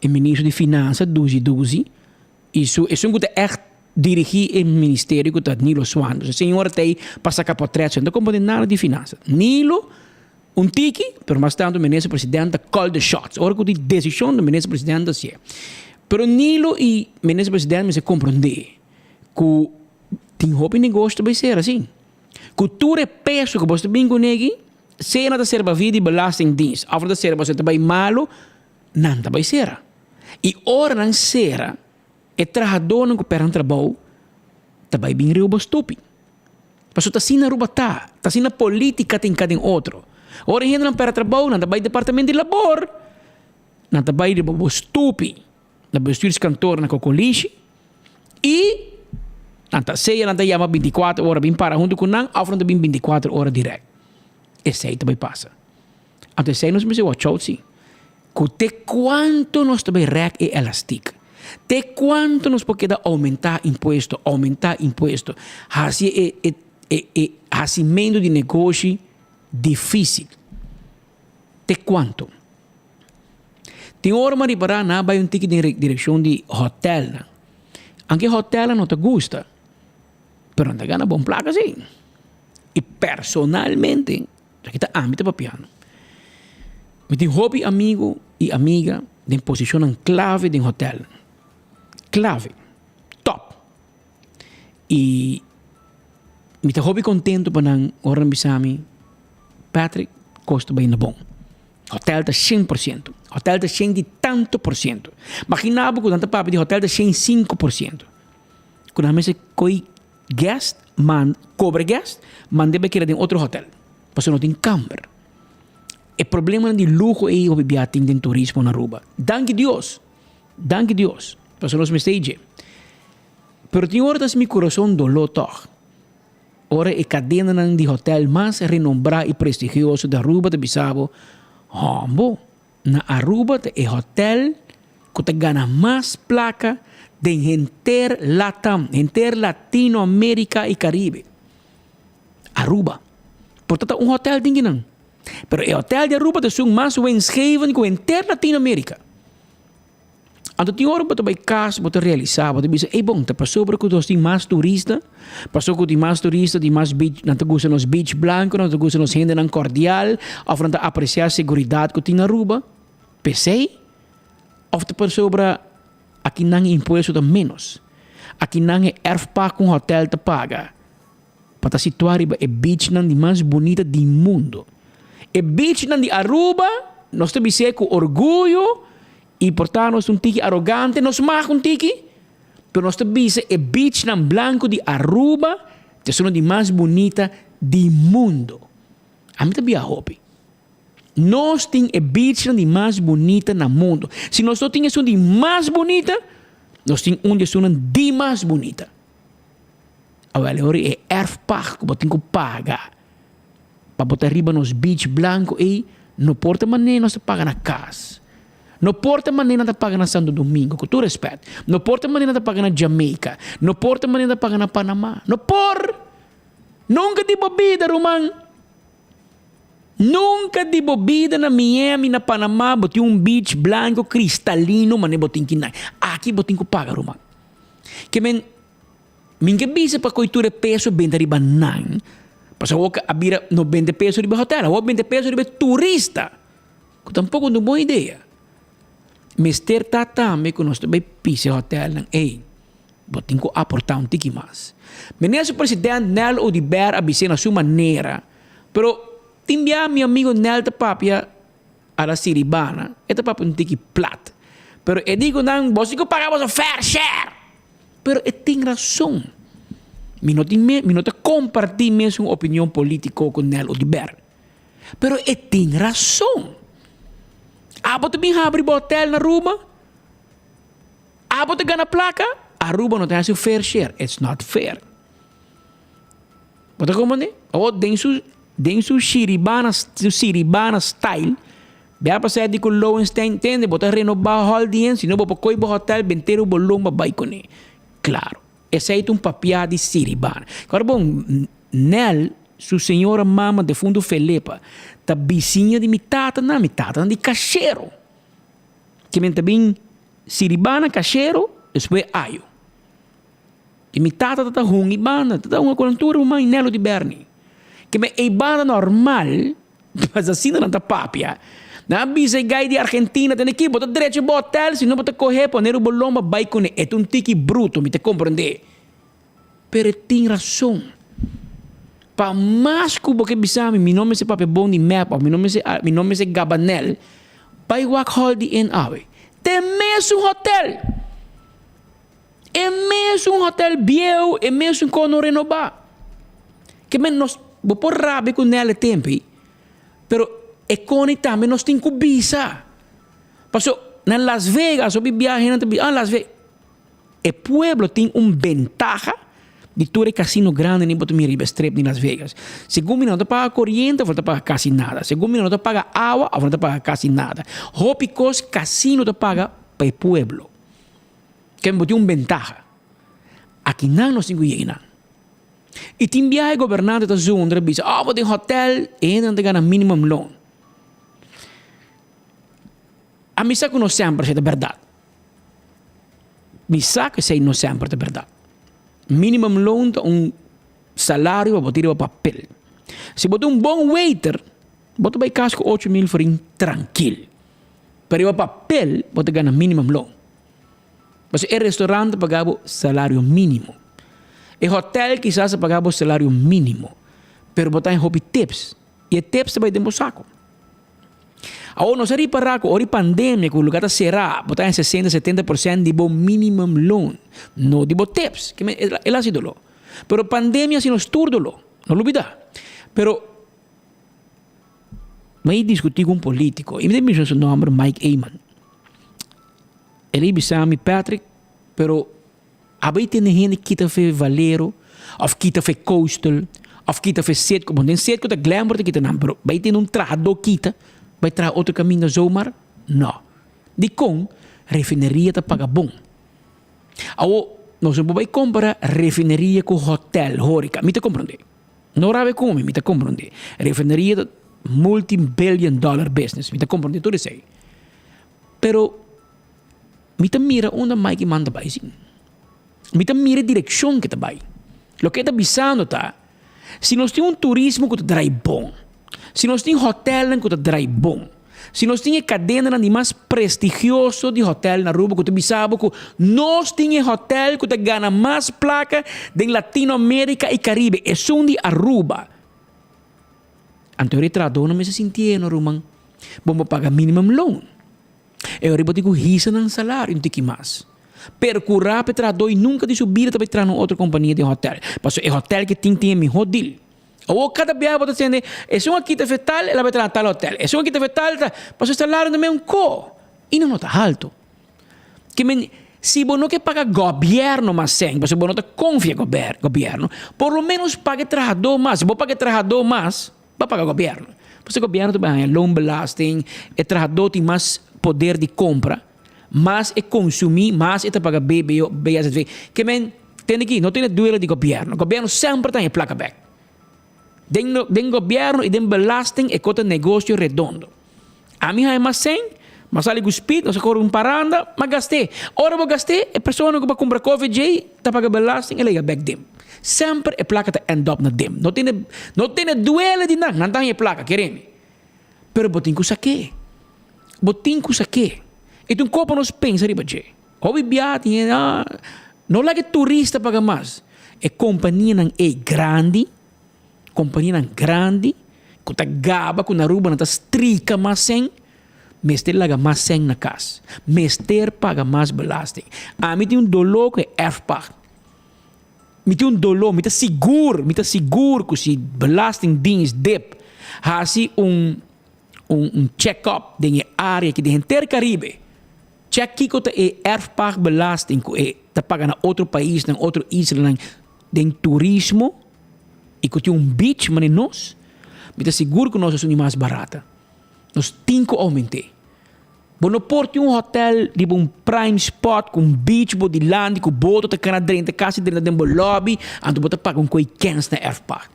o ministro de Finanças, duzi, isso é um que echt dirigir o ministério que está Nilo Swan. O senhor tem para sacar portretos, não compõe nada de Finanças. Nilo, um tiki, pero mais tanto o ministro-presidente call the shots. Ora que a decisão do ministro-presidente é. Pero Nilo e o ministro-presidente se compreender que tem roupa e negócio vai ser assim. Que tudo é peso que você vem com ele, se não serve a vida e belasting dienst, ou não serve você também malo, não vai ser. E ora não será, é trabalhador não coopera no trabalho, também bem rouba estúpido. Mas está assim na rouba está assim na política tem cada outro. Ora a gente não para trabalho, não vai departamento de labor, não vai de rouba estúpido, na bestuurs kantoor na cocoliche, e nanta ceia nanta chama 24 horas bem para junto com nang afronta bem 24 horas direto. Esse aí também passa. Então sei nos me se watch out sim. Que quanto nós também rec é elástico. Te quanto nós pode aumentar imposto. Assim é acimento de negócio difícil. Te quanto. Tem hora de parar na vai um ticket de direção de hotel. Anche hotel não te gusta. Pero não te gana bom placa sim. E personalmente, kita ambito papiano. Me tem hobby amigo e amiga de posicionam clave de hotel. Clave. Top. E me tem hobby contento para nang oran bisami. Patrick, custo bem na bom. Hotel tá 100%. Hotel tá 100 de tanto por cento. Imaginava que tanta papo de hotel tá 105%. Quando a mesa coi guest, cobre guest, deve querer em outro hotel. Porque não tem camper. O problema de luxo é o bibiating de turismo na Aruba. Danke Deus. Danke Deus. Porque nós me stage. Pero tem horas meu coração dolou toch. Ora é cadena de hotel mais renombrado e prestigioso da Aruba de Bissau. Hombo, na Aruba é hotel que te gana mais placa de enter Latam, enter Latinoamérica e Caribe. Aruba. Portanto, hotel ding não. Pero o hotel de Aruba te sung mais winstgevend que enter Latinoamérica. Anto tem hora para tu casa, para realizar, para tu dizer, bom, te passou para que tu tem mais turista, passou que tem mais turista, tem mais beach, não te gusta nos beach blanco, não te gusta nos gente não cordial, ou não te apreciar a segurança que tem na Aruba, pensei, ou te passou para aqui não é imposto de menos, aqui não é erfpack com hotel te paga, para te situar é beach não de mais bonita do mundo, é beach não de Aruba, nós te dizer com orgulho. E portanto, nós um tiki arrogante, nós mag um tiki, pero nós também é beach na blanco de Aruba, que é uma das mais bonitas do mundo. A mim também é hobby. Nós temos a beach na mais bonita no mundo. Se nós só temos uma de mais bonita, nós temos uma de mais bonita. Agora, é erfpacht que você tem que pagar. Para botar arriba nos beach blanco e não porta maneira nós paga na casa. Não porta maneira de pagar na Santo Domingo, com todo respeito. Não porta maneira de pagar na Jamaica. Não porta maneira de pagar na Panamá. Não por. Nunca de bebida, Roman. Nunca de bebida na Miami, na Panamá, botei beach blanco, cristalino, mas nem botei que não. Aqui botei que pagar, Roman. Que minha bisa para coitura peso bem da riba não. Pasal a bira no 20 pesos riba hotel, o 20 pesos riba turista. Que tampouco não boa ideia. Mister tatame que nós também pise hotel ng botin ko aportar um tiki mais. Menino presidente Nel Odiber abise na sua maneira, pero timbia meu amigo Nel te papia a la Siribana, eta papia um tiki plat. Pero digo não, você que pagamos a fair share. Pero tem razão. Minota compartir mesmo opinião política com Nel Odiber. Pero tem razão. Abot bem abrir hotel na Aruba. Abot gana placa. Aruba não tem seu fair share. It's not fair. Bota como né? Ou den su Siribana style. Bea pa sa di ko Lowenstein entende. Bota renovar a audiência. Não vou coi bo hotel benteiro bolong babay ko ne. Claro. Esse é um papiá de Siribana. Agora bom, Nel, sua senhora mama de fundo Felipa. Ta vizinha de mitata na de cachero. Que mente bem Siribana, cachero, depois aio. E mitata tata hung ibana, tata uma cultura uma inelo de Berni. Que me ibana normal, mas assim não tá papia. Na bisa gai de Argentina, tem aqui, bota direito no hotel, se não bota correr, poner o boloma, vai com é um tiki bruto, me te compreender. Pero tem razão. Pa mais que você bisa meu nome é papel bom de map, meu nome é Gabanel, vai wak hall de en awe. Tem mesmo hotel. É mesmo hotel biel, é mesmo quando renovar. Que menos vou por rabi com nele tempo, pero é quando também nós tem que bisa. Passou na Las Vegas, eu viaje na Las Vegas. O pueblo tem ventaja de todo casino grande nem botar minha riba strip em Las Vegas. Segundo não te paga corriente, não te paga quase nada. Segundo não te paga água, não te paga quase nada. Hopicos casino te paga para o pueblo. Que me botou ventaja. Aqui não nós temos que ir. E tem viagem governante da zona, diz, vou ter hotel e não te ganha minimum loan. A mim sabe que não sempre é verdade. Me sabe que não sempre é verdade. Minimum loan é um salário para botar papel. Se botar um bom waiter, bota vai casco 8 mil florim tranquilo. Pero o papel, bota ganha minimum loan. Mas o restaurante pagava salário mínimo. O hotel quizás pagava salário mínimo. Pero botar em hobby tips. E tips vai dentro do saco. Agora, nós ari para com a pandemia, que o lugar será, botar em 60-70% de bom minimum loan. Não de bom tips, que ela se dolou. Pero pandemia se nos turdolou. Não olvida. Pero, mas discutir com um político, e me deu seu nome, Mike Eyman. Ele bisami Patrick, pero abai tem gente que kita fe Valero, of kita fe Coastal, of kita fe Setco, bom, den Setco da glamour kita nam, pero vai ter trado kita, vai tra outro caminho zomaar? Não. Di com refineria ta paga bom. Awo, nós não vai comprar refineria com hotel, horica, me te compreende? Não rabe come, me te compreende? Refineria ta multi-billion dollar business, me te compreende tudo isso aí. Pero mita mira onde Mike manda vai sim. Mita mira direção que tá vai. Lo que tá bisando tá. Se nós tem turismo que tá drai bom. Se nós tem hotel que tá drai bom. Se nós tem cadena de mais prestigioso de hotel na Aruba que tá bisabo que nós tem hotel que tá ganha mais placa de Latinoamérica e Caribe. É só de Aruba. Antes eu tratou não me se sentia no Rumang. Vamos pagar minimum loan. Eu riboti ko hisa ng salário, não tem mais. Percurar para doi nunca de subir para entrar em outra companhia de hotel. Passo é hotel que tem melhor deal. Ou cada viagem pode ser, é uma quita fetal, ela vai entrar tal hotel. É uma quita fetal, passo o salário também um co. E não está alto. Que se você não quer pagar governo mais sem, passo você não confia no governo, por lo menos pague trabalhador mais. Se você paga trabalhador mais, vai pagar governo. Porque o governo também loan belasting, o trabalhador tem mais poder de compra, mas é consumir, mas é pagar BSV. Que tem aqui, não tem duelo de governo. O governo sempre tem placa back. Den governo e den belasting é conta negócio redondo. A minha é mais 100, mas ali cuspid, nós corre paranda, mas gastei. Ora eu gastei, a pessoa que vai comprar coffee J, tá paga belasting, ela é back dem. Sempre a placa tá end up na dem. Não tem duelo de nada, não tem a placa, queremos. Pero botin ko sa que? Botin ko sa que? Itong copo nos pensa riba je. Obi biati, não lá que turista paga mais. É companhia ng grande, companhia ng grande, que tá gaba, que na Aruba na tá strika mais sem, mester laga mais sem na casa. Mester paga mais belasting. A mim tem dolor que é FPAC. Me tem dolor, me tá seguro que se belasting dienst dip, hasi check-up de área que de inteiro Caribe. Check que é erfpacht belasting que tá paga na outro país, na outro isla, de turismo e que tem beach, mas nós, me tá seguro que nós somos mais barata. Nós temos que aumentar. Bono porte hotel de prime spot com beach de land com boto tá cana dentro casa dentro do lobby, ando bota paga coi cans na erfpacht.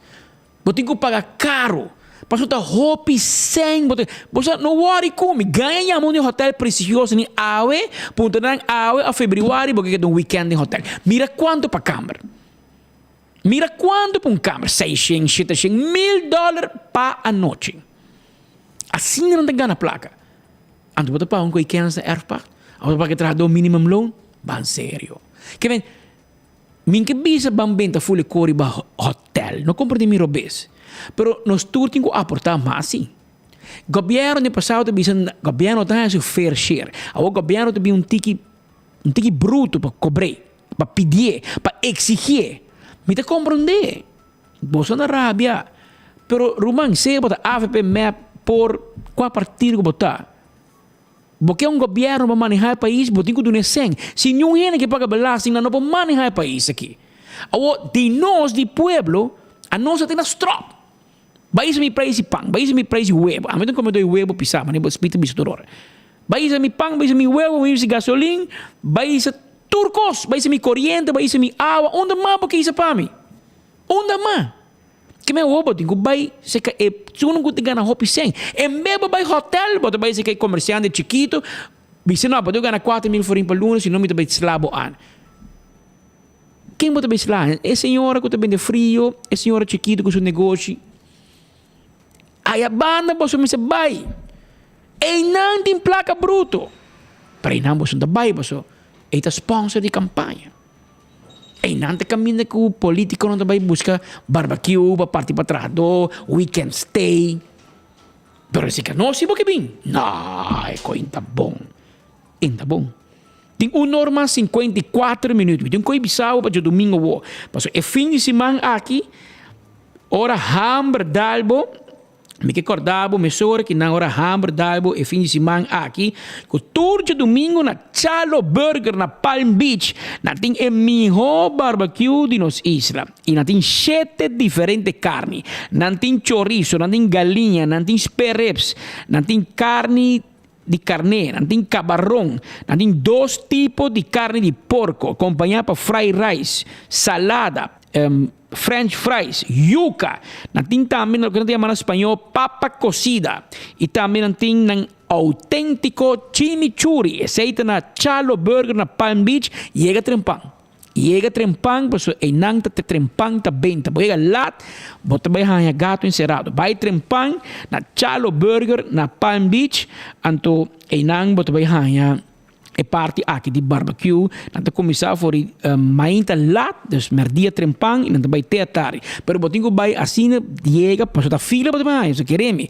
Botinho que paga caro. Passo tá hopi sem, você não worry como ganha muito hotel precioso nem awe, ponto nang awe a februário porque é um weekend em hotel. Mira quanto para câmara. Mira quanto para câmara, $600, $700, $1,000 para a noite. Assim não tem ganha placa. Anto bota pa un coi kennis na erfpacht. Anto pa trabalhador minimum loan, ban sério. Que vem, minke bisa bambenta fule cori ba hotel. Não compra de miro bes. Pero nos turting ko aportar mais sim. Governo de passado bisa governo tá seu fair share. O governo tem um tiki bruto para cobrar, para pedir, para exigir. Me te compreender. Bolsa na Arábia. Pero rumang se bota AVP map por qual partido que botar. Porque um governo para manejar o país, botinho que do sem. Se nenhum gente que paga belasting, não pode manejar o país aqui. Agora, de nós, de pueblo, a nossa tem nas tropas. Vai me preço pão, vai me preço huevo. A mim não come do huevo pisar, mas nem espírito misturor. Vai me pão, vai me huevo, vai me gasolina, vai me turcos, vai me corriente, vai me água. Onde mais porque isso para mim? Onde mais? Que meu ovo tem que vai se que é tudo que tem na hopi sem. É mesmo vai hotel, bota vai se que comerciante chiquito, bisa não pode ganhar 4,000 florin por lunes, se não me vai slabo an. Quem bota vai slabo? É senhora que tá bem de frio, é senhora chiquito com seu negócio. Aí a banda você me vai. E não tem placa bruto. Para não você não vai, você é sponsor de campanha. E não tem caminho que o político não vai buscar barbecue para partir para trás, weekend stay. Pero se que não, se você bem. Não, é coisa bom. Ainda bom. Tem 1 hora 54 minutos. Tem coisa bizarro para o domingo. É fim de semana aqui. Hora hambre dalbo. Me que acordava, me sora que na hora hambre dalbo e fim de semana aqui. Que tour de domingo na Chalo Burger na Palm Beach. Na tem o melhor barbecue de nos isla. E na tem 7 diferentes carnes. Na tem chorizo, na tem galinha, na tem spare ribs, na tem carne de carne, não tem camarão, não tem 2 tipos de carne de porco, acompanhado por fried rice, salada, French fries, yuca, não tem também o que não tem em espanhol, papa cocida, e também não tem um autêntico chimichurri, aceita na Chalo Burger na Palm Beach, chega trempang. Chega trempang, porque e não te trempang ta benta, chega lá, bota bem a gato encerrado, vai trempang na Chalo Burger na Palm Beach, anto e não bota bem a e parte aqui de barbecue, não te começar for mainta lá, dus merdia trempang, e não te vai ter atari, pero botingo vai assim, chega, passou da fila, bota bem, isso queremos.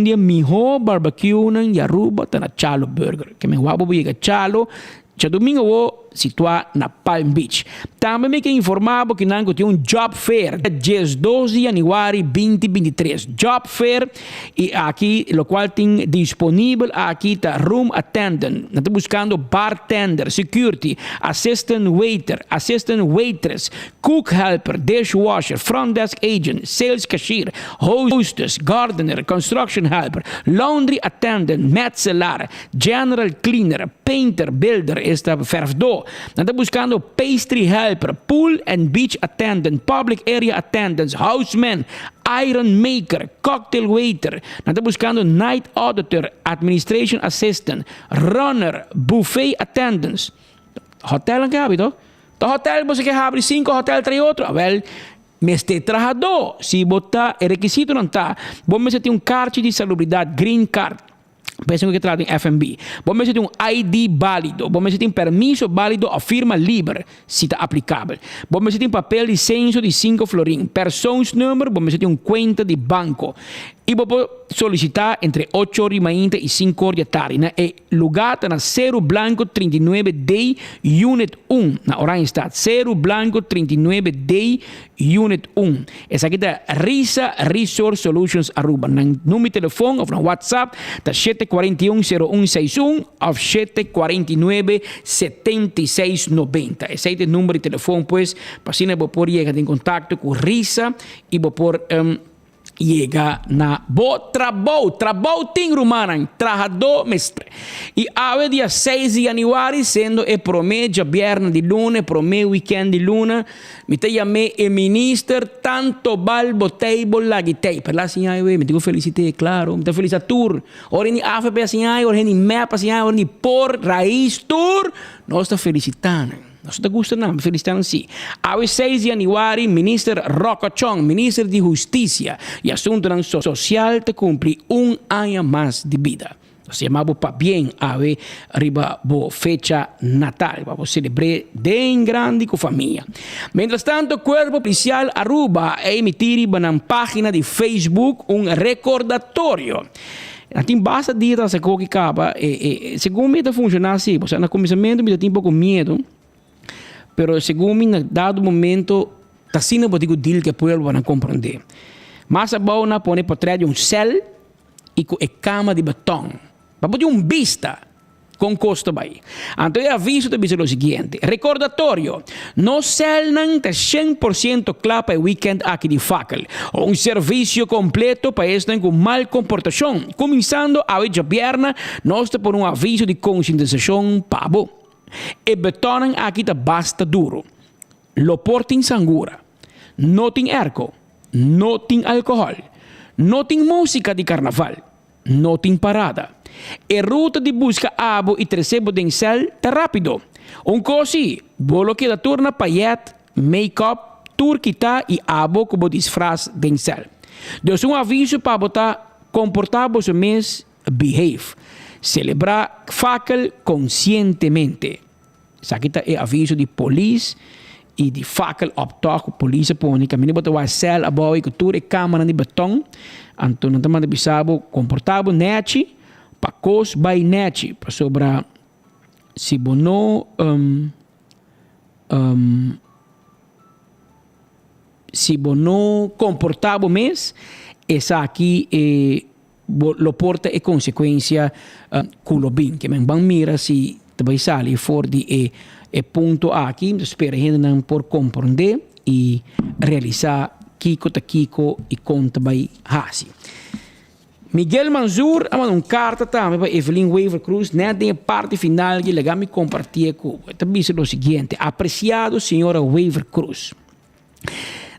Dia melhor barbecue na Yaruba tá na Chalo Burger, que me wabo chega Chalo. Já domingo vou situar na Palm Beach. Também me que informava que não tinha job fair dia 12 de janeiro 2023. Job fair e aqui o qual tem disponível aqui tá room attendant. Não estou buscando bartender, security, assistant waiter, assistant waitress, cook helper, dishwasher, front desk agent, sales cashier, hostess, gardener, construction helper, laundry attendant, metzelar, general cleaner, painter, builder, esta verfdor. Não está buscando pastry helper, pool and beach attendant, public area attendants, houseman, iron maker, cocktail waiter. Não está buscando night auditor, administration assistant, runner, buffet attendants. Hotel ang habito. To hotel você quer abrir 5 hotel 3 outro. Well, mas te trajador, se botar é requisito não tá. Bom, você tem card de salubridade, green card. Penso que trata em FMB. Bom, você tem ID válido. Bom, você tem permiso válido a firma livre, se está aplicável. Bom, você tem papel de censo de 5 florim. Persons number, bom, você tem conta de banco. E vou solicitar entre 8 horas e 5 horas da tarde. E lugar na Cerro Blanco 39D Unit 1. Na Orange Stad. Cerro Blanco 39D Unit 1. Essa aqui é Risa Resource Solutions Aruba. No número de telefone ou no WhatsApp da 741-0161 ou 749-7690. Esse é o número de telefone, pois, para assim vou poder chegar em contato com Risa e vou poder chega na trabalho tem rumana trajador mestre e ave dia 6 de janeiro sendo e promedia viernes de luna prome weekend de luna me te chamei e minister tanto balbo table lagitei per la signai me digo felicite claro me te felicita tour ora ni AFP signai ora ni map signai ora ni por raiz tour nós está felicitando. Nós não gostamos, não, felicitamos sim. Ao 6 de janeiro, ministro Rocco Chong, ministro de Justiça e Assunto Social, te cumpre ano mais de vida. Nós chamamos para bem a arriba a fecha natal, para celebrar bem grande com a família. Mientras tanto, o Corpo Policial Aruba emitir na página de Facebook recordatório. Tem basta dia da seco que acaba e segundo me está funcionando assim, porque no começamento me tem um pouco medo. Pero segundo me, dado momento, está sendo o digo deal que o povo vai compreender. Mas a boa põe por trás de cel e com cama de batom. Para poder vista com custo vai. Então, eu aviso de dizer o seguinte: recordatório, no cel não está 100% claro para o weekend aqui de Fackel. Serviço completo para este com mal comportação. Começando a hoje viernes, nós temos por aviso de conscientização para o e betonan aqui tá basta duro. Lo portin sangura. Não tem erco. Não tem álcool. Não tem música de carnaval. Não tem parada. E ruta de busca abo e recebo de cel tá rápido. Cosi, bolo que da turna payet, make-up, tour kita e abo como disfraz de cel. Dus aviso para botar comportar-vos mês behave. Celebrar fakel conscientemente. Isso aqui é aviso de polícia e de fakel optocht com polícia põe. Caminho botar o cel a boa e cultura e câmara de beton. Então não estamos bisabo comportar-vos nete para cos by nete para sobra se bono se bono comportar-vos mês essa aqui lo porta e consequência culo bem que men bang mira se também sali for de ponto aqui espera ainda por compreender e realizar kiko ta kiko e conta by hasi Miguel Manzur ama carta também para Evelyn Weaver Cruz net de parte final que legal me compartilhar com também o seguinte apreciado senhora Weaver Cruz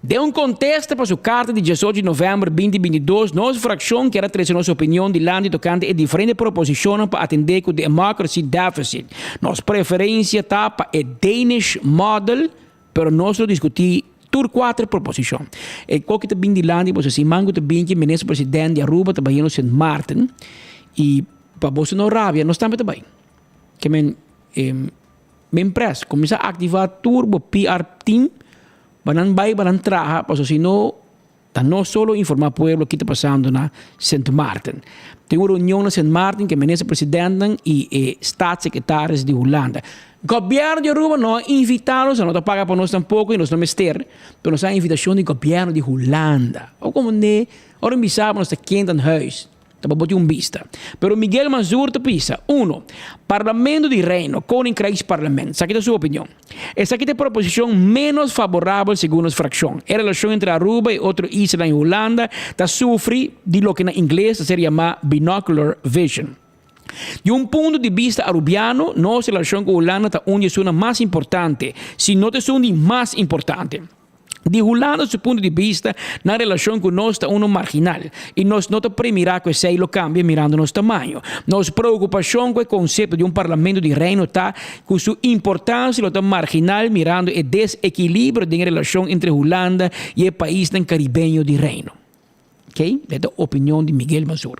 de contexto para sua carta de 18 de novembro de 2022, nossa fração quer trazer nossa opinião de land tocante a diferentes proposições para atender com o democracy deficit. Nossa preferência está para o Danish model, mas nós discutir por 4 proposições. E qualquer também de land, você se mango também que o ministro presidente de Aruba trabalha no St. Martin e para você não rabia, nós estamos também. Que me empresa começa a ativar turbo PR team banan bay banan traha paso sino não solo informar o pueblo que está passando na St. Martin. Tem uma reunião na St. Martin que o ministro presidente e staatssecretários de Holanda. O governo de Aruba não invitados, não paga para nós tampouco e nós não mester, mas nós a invitação do governo de Holanda. Ou como ne, ora bisabo nós está quente no huis. Estava botando vista. Pero Miguel Manzur te pisa. 1. Parlamento de Reino, Koninkrrijks Parlement. Essa aqui é a sua opinião. Essa aqui é a proposição menos favorável segundo a fração. A relação entre Aruba e outro isla em Holanda está sofre de lo que na inglês se chama binocular vision. De ponto de vista arubiano, nossa relação com a Holanda está onde é mais importante, se não é onde mais importante. De Holanda, do ponto de vista, na relação conosco, está marginal. E nós não premirá que sei lo cambia mirando nosso tamanho. Nossa preocupação com o conceito de parlamento de reino está com sua importância está marginal mirando o desequilíbrio da relação entre Holanda e o país caribenho de reino. Ok? Esta é a opinião de Miguel Manzur.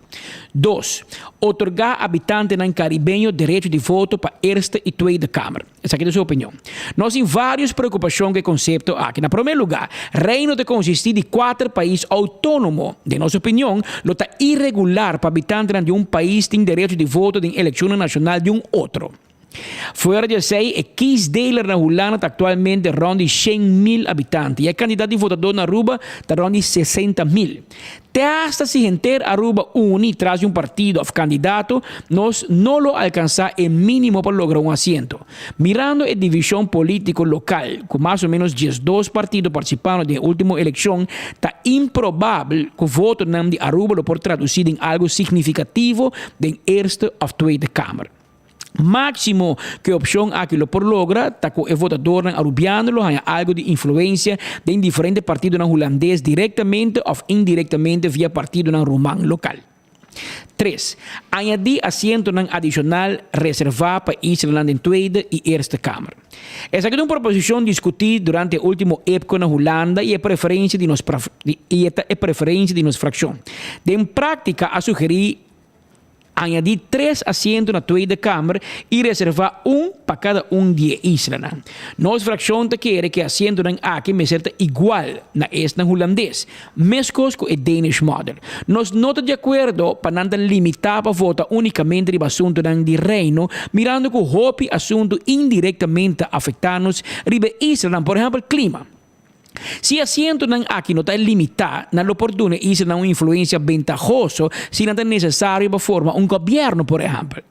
2. Otorgar habitantes no caribenho direito de voto para a Eerste e Tweede Kamer. Essa aqui é a sua opinião. Nós temos várias preocupações com o conceito aqui. Na primeiro lugar, reino de consistir de 4 países autônomos. De nossa opinião, lo está irregular para habitantes de país tem direito de voto em eleição nacional de outro. Fora de sei, o kies deler na Holanda está atualmente ronde 100.000 habitantes. E o candidato de votador na Aruba está ronde 60.000. Hasta se gente Aruba uni traz de partido of candidato, nós não lo alcançar o mínimo para lograr assento. Mirando a divisão político local, com mais ou menos 12 partidos participando da última eleição, está improvável que o voto de Aruba lo por traduzir em algo significativo da Eerste of Tweede Kamer. Máximo que a opção aquilo por logra está com o votador arubiano lo há algo de influência de diferentes partidos holandês diretamente ou indiretamente via partido romano local. 3. Añadir assento adicional reservado para Israel em Tweede e Eerste Kamer. Essa é uma proposição discutida durante o último época na Holanda e é preferência de nossa fração. Em prática, a sugerir añadir 3 assentos na Tweede Kamer e reservar para cada de Israel. Nossa fração quer que assento aqui me seja igual na este holandês, mesmo com o Danish model. Nós não estamos de acordo para não limitar para votar unicamente o assunto de reino, mirando que o assunto indiretamente afetados ribe Israel, por exemplo, clima. Se assento aqui não está limitado, não oportuno isso não influência ventajosa se não é necessário para formar governo, por exemplo.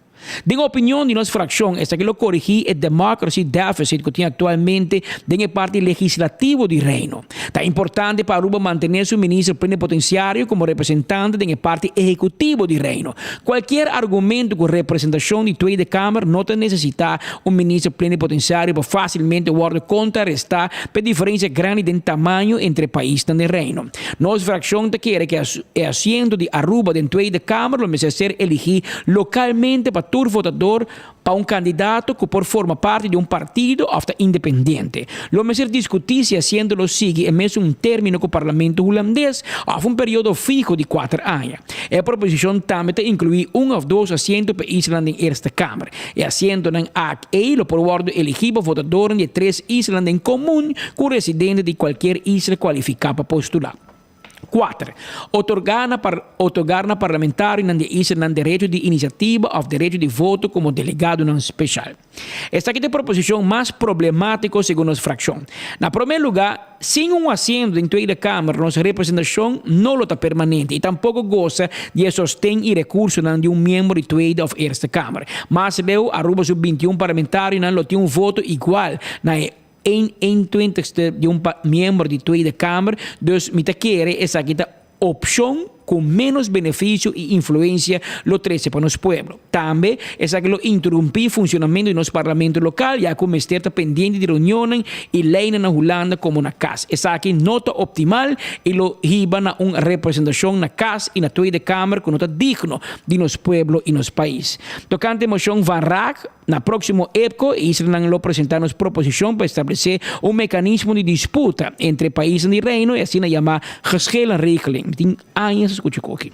De opinião de nossa fração, esta que lo corrigir o democracy deficit que tem atualmente na parte legislativa do reino. É importante para Aruba manter seu ministro plenipotenciário como representante na parte executiva do reino. Qualquer argumento com representação de Tweede Kamer não necessita ministro plenipotenciário para facilmente contrarrestar a diferença grande de tamanho entre países do reino. Nossa fração quer que o assento de Aruba de Tweede Kamer lo ser elegido localmente para fator votador para um candidato que por forma parte de um partido ou independente. Lo mesmo discutir se haciendo-lo sigue é mesmo um término com o parlamento holandês ou um período fijo de 4 anos. A proposição também inclui 1 ou 2 assentos para Islândia em Eerste Câmara. E assento em AE, lo por ordem elegível votador de 3 Islândia em comum com residente de qualquer isla qualificado para postular. 4. Otorgar na parlamentário na isla direito de iniciativa ou direito de voto como delegado não especial. Esta aqui é a proposição mais problemática segundo nossa fração. Na primeiro lugar, sem um assento em toda a Câmara, nossa representação não está permanente e tampouco goza de sostém e recurso de um membro de toda a Eerste Câmara. Mas leu Aruba sub-21 parlamentário não tem um voto igual na 1/20 de um membro de toda a Câmara, dus me quer essa aqui opção com menos benefício e influência lo 13 para nosso povo. Também, essa que lo interrompi funcionamento do nosso parlamento local, já como está pendente de reuniões e lei na Holanda como na casa. Essa aqui nota optimal e lo hiba na uma representação na casa e na toda a Câmara com nota digno de nosso povo e nosso país. Tocante a moção Van Raak, na próxima época, Israel lo apresentar nos proposição para estabelecer um mecanismo de disputa entre países de reino e assim na chamada geschillenregeling. Tem anos escute.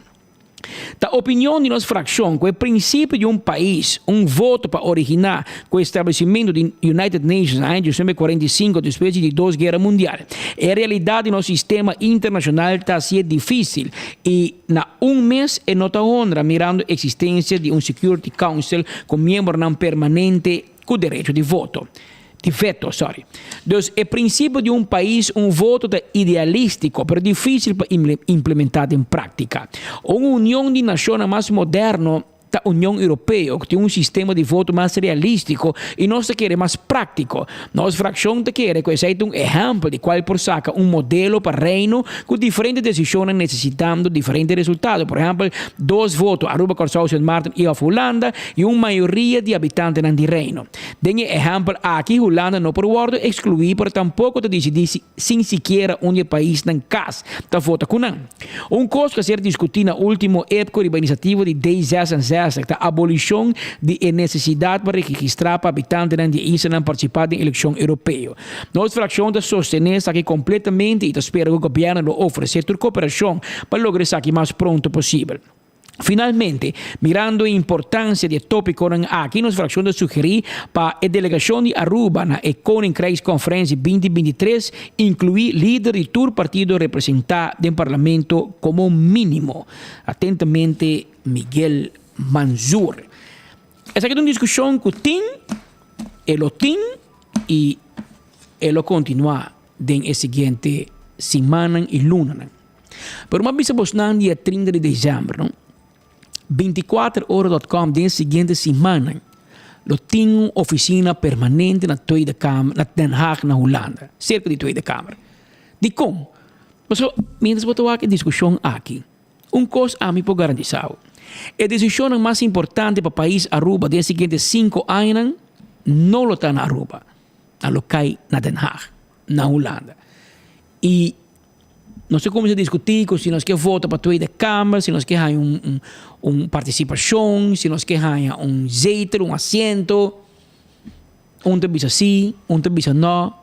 Da opinião de nossa fração, que o princípio de um país, um voto para originar com o estabelecimento do United Nations em 1945, depois de 2 guerras mundiais. A realidade do nosso sistema internacional está sendo difícil e, na mês, é nota honra mirando a existência de um Security Council com membro não permanente com direito de voto. De veto, sorry. Dus, o princípio de um país, um voto é idealístico, mas difícil para implementar em prática. Uma união de nações mais moderna da União Europeia, que tem um sistema de voto mais realístico e nós queremos mais prático. Nossa fração quer que seja um exemplo de qual por saca um modelo para reino com diferentes decisões necessitando diferentes resultados. Por exemplo, 2 votos Aruba, Curaçao, Sint Maarten e Holanda e uma maioria de habitantes no reino. Dengue exemplo aqui, Holanda não por ordem excluir, mas tampouco de decidir sem sequer onde o país não casa da vota com não. Coisa que ser discutido na última época de iniciativa de 10 a abolição de necessidade para registrar para habitantes de Israel participar da eleição europeia. Nossa fração da sostener aqui completamente e espera que o governo oferecer toda cooperação para lograr isso aqui mais pronto possível. Finalmente, mirando a importância do tópico aqui, nossa fração de sugerir para a delegação de Aruba na Koninkrijk Conferência 2023 incluir líder de todo partido representado no parlamento como mínimo. Atentamente, Miguel Manzur. Essa aqui é uma discussão que tem, ela tem e ela continua na seguinte semana e luna. Pero uma vez no dia 30 de dezembro, não? 24horas.com, na seguinte semana, ela tem uma oficina permanente na Tweede Kamer, na Den Haag, na Holanda, cerca de Tweede Kamer. De como? Mas, mientras eu estou aqui, discussão aqui, coisa a mim por garantizar. A decisão mais importante para o país Aruba nos seguintes 5 anos não está na Aruba, ela cai na Den Haag, na Holanda. E não sei como se discutir se nós queremos votar para a Tweede Câmara, se nós queremos uma participação, se nós queremos zetel, assento, te bisa sim, te bisa não.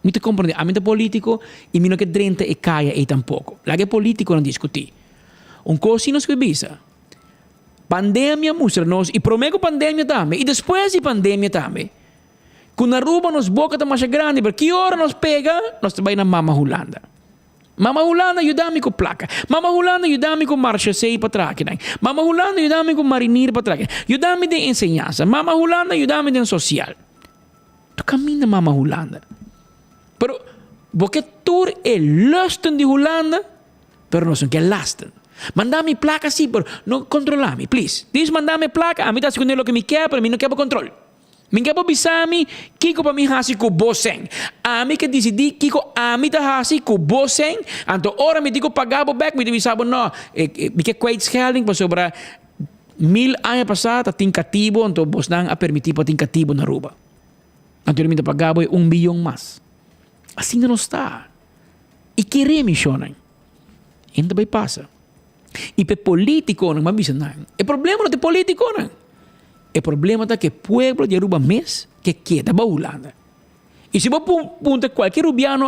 Me te compreende, a mim é político e me não quer drenta e caia e tampouco. Lá que é político não discutir. Coisa nós que bisa. Pandemia mostra-nos, e prometo pandemia também, e depois de pandemia também. Quando a Aruba nos boca está mais grande, porque que hora nos pega, nós trabalhamos na Mama Holanda. Mama Holanda ajuda-me com placa. Mama Holanda ajuda-me com marcha 6 para trás. Mama Holanda ajuda-me com marinheiro para trás. Ajuda-me de ensinança. Mama Holanda ajuda-me de social. Tu caminha Mama Holanda. Pero, porque tu é lusten de Holanda, pero não são que lastem. Mandame placa sim, pero não controlame, please. Diz mandame placa, a mim está escondendo o que me quer, pero a mim não quer controle. Me quer bisami, kiko para mim hasi com boseng. A mim que decidi kiko a mim tá hasi com boseng, anto ora me digo pagar back, me digo sabe não, me quer kwijtschelding para sobre 1000 anos passado, tem cativo, anto bosnang a permitir para tem cativo na Aruba. Anteriormente pagava 1 bilhão mais. Assim não está. E que remissionem. Ainda vai passar. E para político não vai não. O problema não é político não. o problema é que o povo de Aruba mês que queda para Holanda. E se você pergunta qualquer rubiano,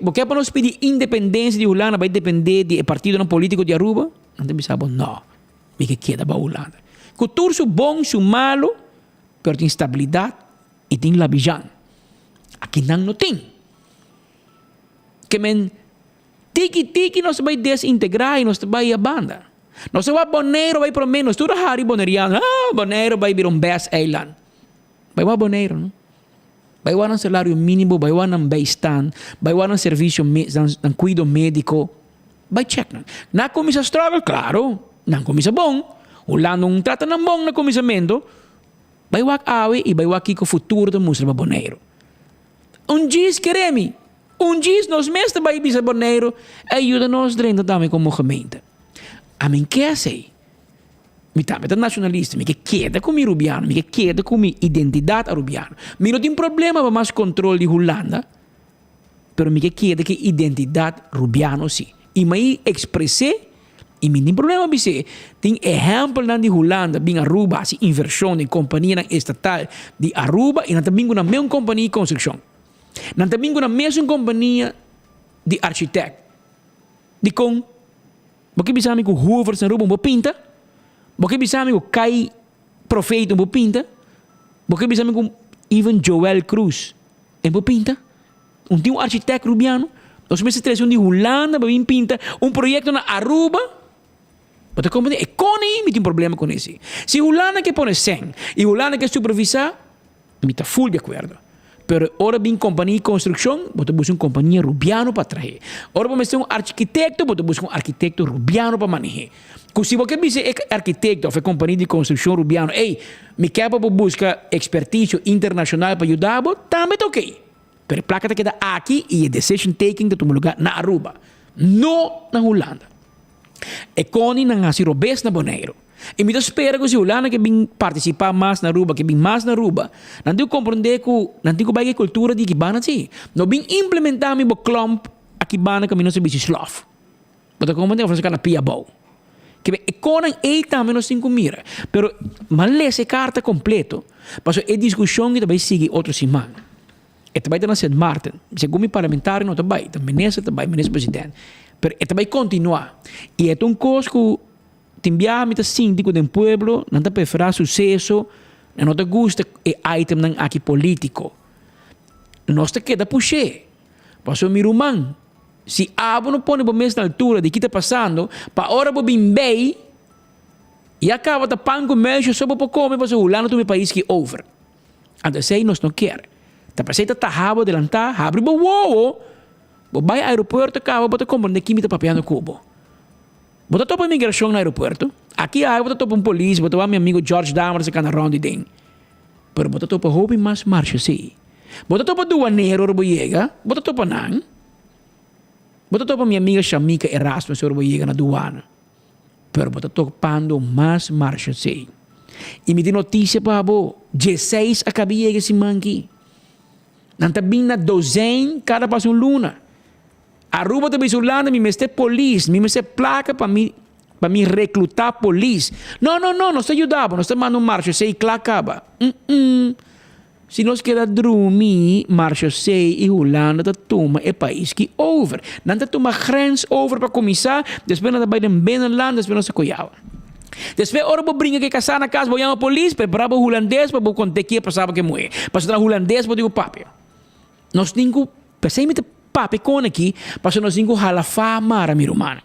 porque para nós pedir independência de Holanda vai depender do partido político de Aruba? Não tem pensado, não. Me que queda para Holanda. Cultura é bom, é malo, mas tem estabilidade e tem labijan. Aqui não tem. Que men tiki nós vai desintegrar e nós vai a banda. Nós vai Bonaire vai para menos tudo hari boneriano. Bonaire vai vir best island. Vai Bonaire, não? Vai um salário mínimo, vai um bem-estar, vai um serviço de cuidado médico. Vai check. Na comissão struggle, claro, na comissão bom. Holanda não trata não bom na comissamento. Vai awe e vai aqui com o futuro do música Bonaire. Dia queremos. Dia nós mesmos vai bisa Bonaire ajuda-nos dentro também como gemeente. A mim quer ser. Me também nacionalista, me queda com o rubiano, me queda com a identidade rubiano. Me não tem problema para mais controle de Holanda, mas me queda que identidade rubiano sim. E me expressei, e me tem problema para ser. Tem exemplo de Holanda, bem Aruba, assim, inversão de companhia estatal de Aruba, e também uma mesma companhia de construção. Não também uma mesma companhia de arquiteto. De com, porque bisa que o Hoover na Aruba não pinta, porque bisa que o Kai Profeito não pinta, porque bisa que even Joel Cruz não pinta, tem um arquiteto rubiano, nós meses três de Holanda, para pinta um projeto na Aruba, você compreende? E com ele tem problema com isso. Se Holanda que põe 100 e Holanda que supervisar, me está full de acordo. Pero ora bem companhia de construção, você busca uma companhia rubiano para trazer. Ora você tem um arquiteto, você busca um arquiteto rubiano para manejar. Se você é arquiteto ou companhia de construção rubiano, me quer para buscar expertise internacional para ajudar, também é ok. Pero a placa queda aqui e a decision taking de tu lugar na Aruba, não na Holanda. E Connie não há sido bem na Bonaire. E me espera que se Holanda que vem participar mais na Aruba, que vem mais na Aruba, não tem que compreender que não tem que baixar a cultura de Kibana assim. Não vem implementar meu clump a Kibana que não se bicho slof. Você compreende que você na pia bom. Que bem, Conan ele também não tem que mirar. Pero mal lê essa carta completo, porque é discussão que também sigue outra semana. E também na St. Martin, segundo parlamentar não também, também ministro presidente. Pero e também continuar. E é um coisa que timbiar mita síndico do pueblo, não te preferar sucesso, não te gusta e item não aqui político. Nós te queda puxar. Passou meu irmão, se abo não põe para mesma altura de que está passando, para hora para bem bem, e acaba de pão com mexe só para comer, para o lado do meu país que over. Então sei nós não quer. Tá presente tá rabo adelantar, abre bo wow. Bo vai aeroporto acaba para compreender que me tá papeando cubo. Bota topa imigração no aeroporto. Aqui há bota topa polícia, bota meu amigo George Dahmer se cana round de pero bota topa hobby mais marcha sim. Bota topa duaneiro orboiega, bota topa não. Bota topa minha amiga Shamika Erasmus orboiega na duana. Pero bota topando mais marcha sim. E me tem notícia para bo, 16 acabia esse manqui. Não tá bem na 12 cada passo luna. Aruba também Holanda me mete polícia, me mete placa para me recrutar polícia. Não, nós ajudamos, nós mandando marcha sei clacaba. Se nós quer dormir, marcha sei e Holanda tá toma é país que over. Não tá toma grens over para começar, depois não tá vai bem no land, depois não se coiava. Depois ora vou brincar que casar na casa, vou chamar a polícia, preparar o holandês para contar que passava que morrer. Passar o holandês para digo papi. Nós temos que pensar em papi com aqui, para nós temos que halafar mara meu irmão.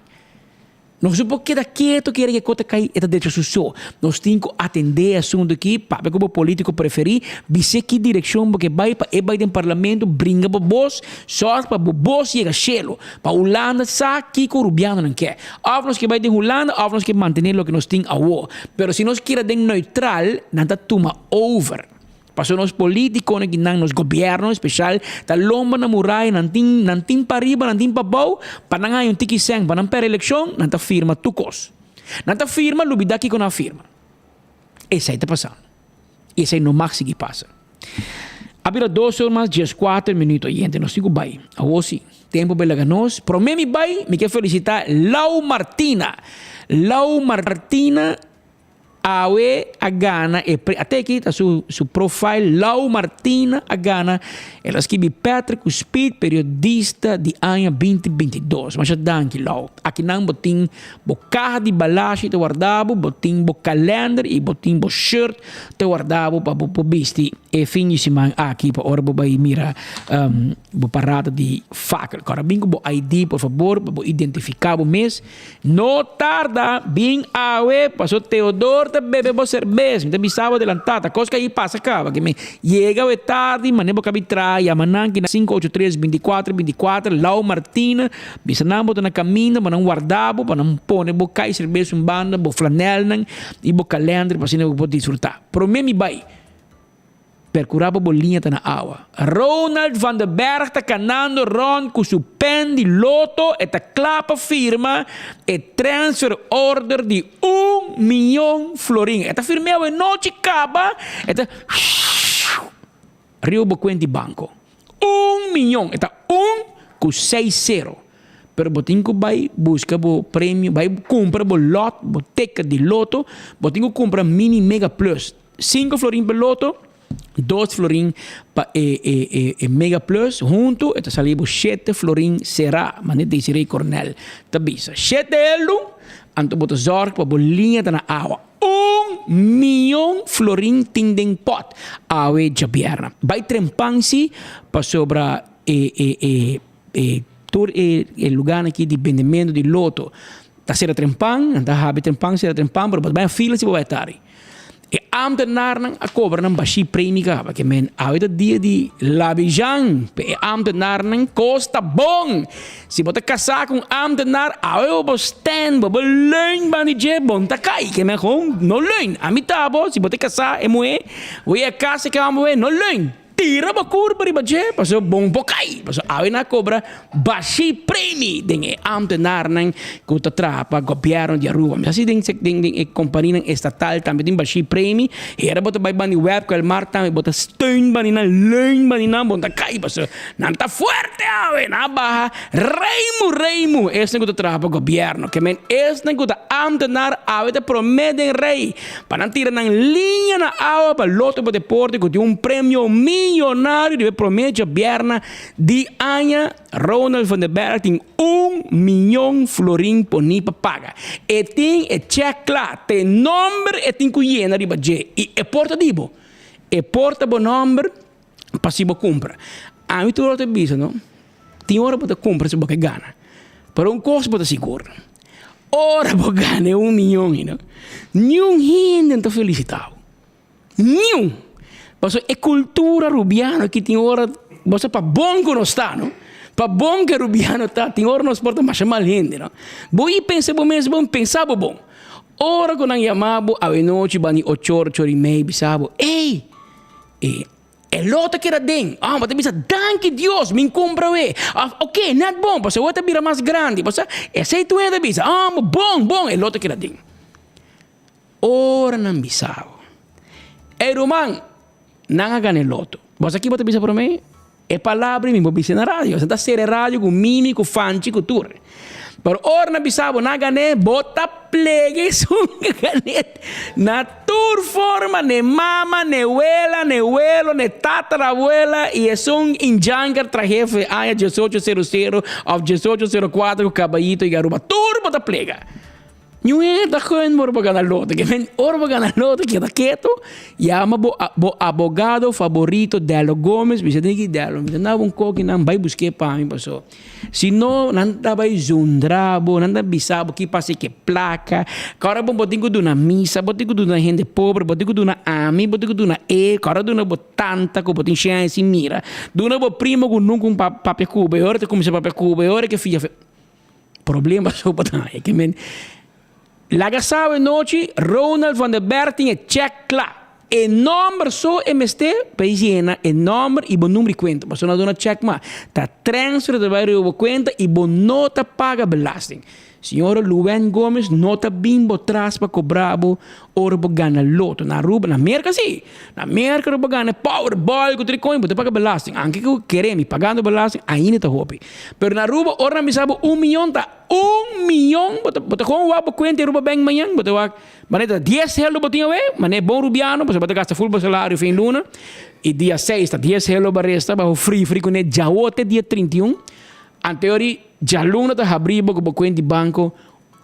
Nós não podemos quieto que conta cair esta decisão. Nós temos que atender assunto aqui, papi como político preferir, dizer que direção porque vai para o parlamento, brinca para vos, só para vos chega chelo, para Holanda sabe que o rubiano não quer. Ou nós que vai de Holanda, ou nós que manter o que nós temos a war. Pero se nós queremos de neutral, não está toma over. Passou nos políticos, nos governos especial, da lomba na muralha, não tem para riba, não tem para bau, para não ganhar tiki sang, para não per eleição, não está firma tucos. Não está firma, lubida aqui com a firma. Esse aí está passando. Esse aí não mais que passa. Abra 2 horas, 14 minutos, gente, nós temos bem. Agora tempo bela ganos. Para mim, bem, me quero felicitar Lau Martina. Lau Martina, Awe a Ghana e até aqui está su profile Lau Martina a Ghana. Ela escreve Patrick Speed, periodista de ano 2022. Mas danke Lau. Aqui não botin bo carro de balagem te guardavo, botin bo calendar e botin bo shirt te guardavo para bo bisti e fim de semana aqui para hora bo vai mira bo parada de faca. Agora bingo bo ID por favor, bo identificar bo mês. No tarda, bem awe, passou Teodoro bebe bo cerveza, me bisava adelantada, coisa que aí passa acaba, que me chega é tarde, mané bo cabitrai, amanhã que na 583-24-24, Lau Martina, bisanambo na caminho, para não guardar, para não pôr bo cai cerveja banda, bo flanel e bo calendar para assim bo desfrutar. Pro me vai percurava bolinha tá na água. Ronald van der Berg tá canando Ron com seu pen de loto e tá clapa firma e transfer order de 1 milhão florim. E tá firmeu e noite acaba e tá rio bo quente banco. 1 milhão. E tá 1 com 6-0. Pero botinho vai busca bo prêmio, vai compra bo lot, bo teca de loto, botinho compra mini mega plus. 5 florim per loto. 2 florim Mega Plus junto, esta saliu 7 florim será, mané de Sirei Cornel. Tabisa, 7 elo, anto bota zorg pa bolinha na água. 1 milhão florim tindem pot. Awe Jabierna. Vai trempansi pa sobra tur lugar aqui de vendimento de loto. Ta sera trempan, anda habe trempan, sera trempan, pero vai fila se vai tari. E ambtenaar nang a cobra ng bashi premi ka porque men awit dia di labijan pe ambtenaar nang costa bong si bota casa com ambtenaar awe bo stand bo leun bani je bon takai que men gewoon no leun amitabo si bota casa e moe we a casa que amwe no leun tira ba curva riba je paso bong bokai paso awe na cobra bashi premi ding ambtenaar nang kuta trapa governo di Aruba mas assim ding e companhia estatal também ding bashi premi era bota by bani web que el marta bota steun bani na leun bani na bonta kai paso nanta fuerte awe na baja reimu esse kuta trapa governo que men esse kuta ambtenaar awe te prometen rei para tira nang linha na awa para loto bo deporte com um prêmio milionário de promete Bierna de Anya Ronald van der Berg tem 1 milhão florim por nipa paga e tem e check lá tem número e tem cuiena riba je e porta dibo e porta bo número passivo compra a mim tu te bisa no tem hora para compra se boca gana para custo para seguro ora para ganhar 1 milhão no nenhum hindi tá felicitado nenhum. Paso é cultura rubiana que tem hora, você para bom que não está, não? Para bom que rubiano está, tem hora nós porta mais chamar gente, não? Boi pensa bom mesmo, pensava bom. Ora quando chamava a noite bani 8 horas e meia, bisabo, ei, é lota que era den, mas te bisa, danke Deus, me compra ok, not bom, paso outra bira mais grande, paso é sei tu é bisa, bom, é lota que era den. Ora não bisabo. É romano. Nanga gane loto. Você aqui bota bisa para mim? É palavra me bisa na rádio. Você tá ser rádio com mimi, com fanchi, com tour. Pero ora na bisabo na gane bota plegue sunga gane. Na tour forma ne mama, ne abuela, ne abuelo, ne tatarabuela e é um injangar trajefe aya 1800 of 1804 com caballito e garuba. Tour bota plega. Não é da coisa para ganhar loto, que vem hora para ganhar loto que está quieto, chama o abogado favorito Delo Gomes, me diz que Delo, me dá coque não vai buscar para mim passou. Se não vai zundrabo, não bisabo que passa que placa, cara bom botinho de uma missa, botinho de uma gente pobre, botinho de uma ami, botinho de uma cara de uma botanta com botinho cheia se mira, de uma primo com nunca um papel cuba, hora te começa papel cuba, hora que filha problema só botar, é que men Lagasau noite, Ronald van der Berg tinha check lá. E número só MST, paisiena, e número e bom número de conta. Mas não dá check mais. Tá transfer de bairro de conta e bom nota paga belasting. Senhora Luen Gomes nota bimbo traz para cobrabo ora para ganhar loto. Na Aruba, na América sim. Na América para ganhar Powerball com tricônio, para pagar belasting. Anche que queremos pagando belasting, ainda tá hopi. Pero na Aruba, ora me sabe 1 milhão, tá 1 milhão, bota com o abo quente Aruba bem manhã, bota maneta 10 hello botinho we, mané bom rubiano, você bota gasta full salário fim luna. E dia 6 tá 10 hello baresta, ba free com ne jaote dia 31. Anteori já luna da abribo com conta de banco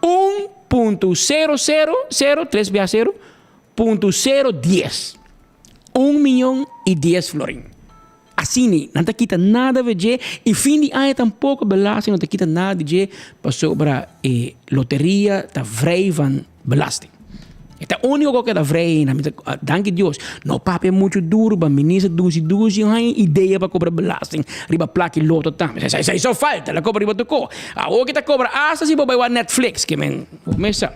1.0003.0.010 1 milhão e 10 florin. Assim, não te quita nada de e fim de ano tampouco belasting, não te quita nada de para sobre loteria, tá vrij van belasting. É o único que é da vrij, danke Deus. Não papo é muito duro, para ministro duzi, não tem ideia para cobrar belasting. Riba plaque loto também. Isso só falta, la cobra riba tocou. O que tá cobra asa se vai o Netflix, que men, começa.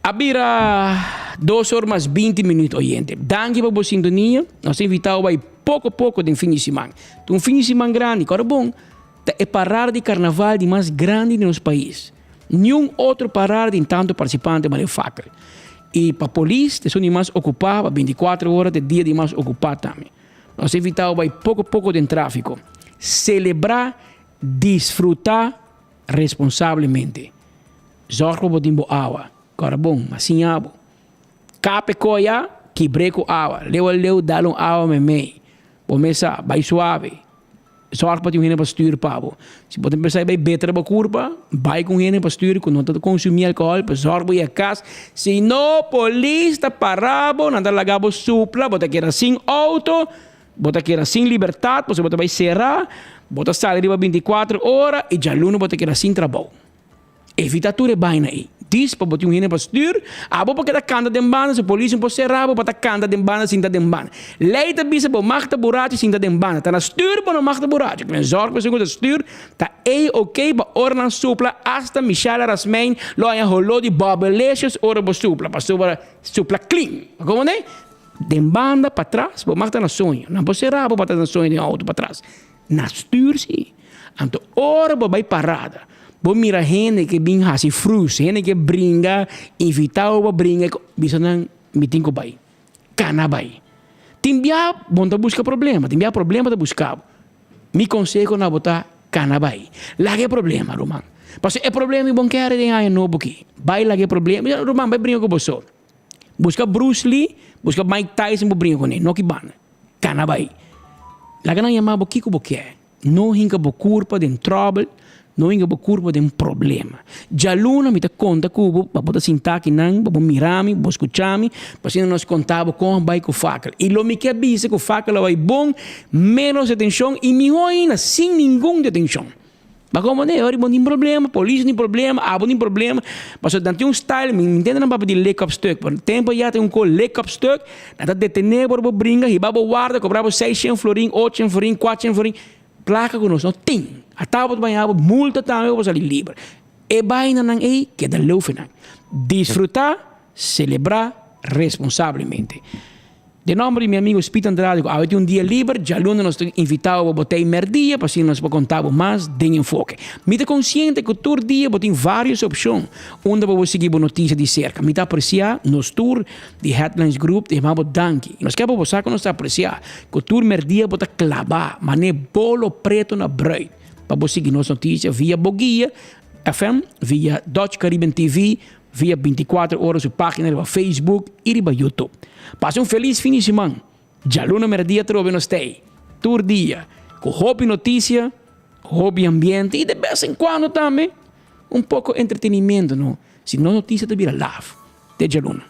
Abira 2 horas mais 20 minutos, oyente. Danke para a sintonia. Nós invitamos aí pouco a pouco de fim de semana. Um fim de semana grande, cara bom. É parar de carnaval de mais grande no nosso país. Nenhum outro parar de tanto participante de faca. E para a polícia, são mais ocupados, 24 horas de dia de mais ocupado também. Nós evitamos aí pouco a pouco de tráfico. Celebrar, desfrutar responsavelmente. Zorro botimbo água. Agora bom, assim água. Cape coia, quebrei com água. Leu, dá um água memei. Começa, vai suave. Zorg para je para sturen, Pabo. Se você pensar vai beter para curva, vai com ele para sturen, quando não consumir álcool, para zorg para a casa. Se não, polícia parabo, não dá lagabo supla, bota que era sem auto, bota que era sem liberdade, você bota vai serrar, bota sair para 24 horas e já luno bota que era sem trabalho. Evita tudo bem aí. Diz para botar para stuur, abo para que canta de banda, se polícia não pode serrar, para canta de banda, cinta de banda. Leita bisa para magta buraco, cinta de banda. Tá na stuur para não magta buraco. Que zorg para segundo stuur, tá ok para orna supla, hasta Michelle Rasmein, loja holo de Bobelicious, ora para supla clean. Como né? De banda para trás, para magta na sonho. Não pode serrar, para botar na sonho de auto para trás. Na stuur sim. Então, ora para vai parada. Bom mira gente que vem assim frus, gente que brinca, invitado para brincar, bisa nang meeting ko bay, kana bay. Timbia, bom tá busca problema, timbia problema tá buscar. Mi consejo na botar kana bay. Lagi problema, Roman. Parce é problema e bom quer de aí no boki. Bay lagi problema, Roman vai brincar com você. Busca Bruce Lee, busca Mike Tyson para brincar com ele, no que ban. Kana bay. Lagi na yama boki ko boki. No hinka bo culpa de trouble. Não é por curva de problema. Já luna me dá conta cubo para poder sentar aqui não, para mirarme, para escutar-me, para se nós contava com vai com faca. E lo me quer dizer que faca vai bom, menos atenção e melhor ainda sem nenhuma atenção. Mas como é, ora tem problema, polícia tem problema, abo tem problema, mas eu tenho um style, me entende não para pedir leg-up stuck, por tempo já tem leg-up stuck, nada detener por brinca, e babo guarda, cobrava 600 florim, 800 florim, 400 florim, placa com nós, não tem. A tábua de banhar, multa também, para sair livre. E vai na aí, que é da leufe. Desfrutar, celebrar responsavelmente. De nome de meu amigo Spito Andrade, a ter um dia livre, já lunes nós invitamos a botar merdia, para assim nós contar mais de enfoque. Me está consciente que todo dia tem várias opções, onde vamos seguir a notícia de cerca. Me está apreciar nos tour de Headlines Group, de Mabo Danke. E nós queremos você que nós está apreciar, que todo merdia bota clavar, mas nem bolo preto na bread. Para você seguir nossa notícia via Boguia FM, via Dutch Caribbean TV, via 24 horas na página do Facebook e do YouTube. Passe feliz fim de semana. Já luna merdia trove nos tei. Todo dia. Com hobby notícia, hobby ambiente e de vez em quando também pouco entretenimento, não? Se não notícia te vira love. Até já luna.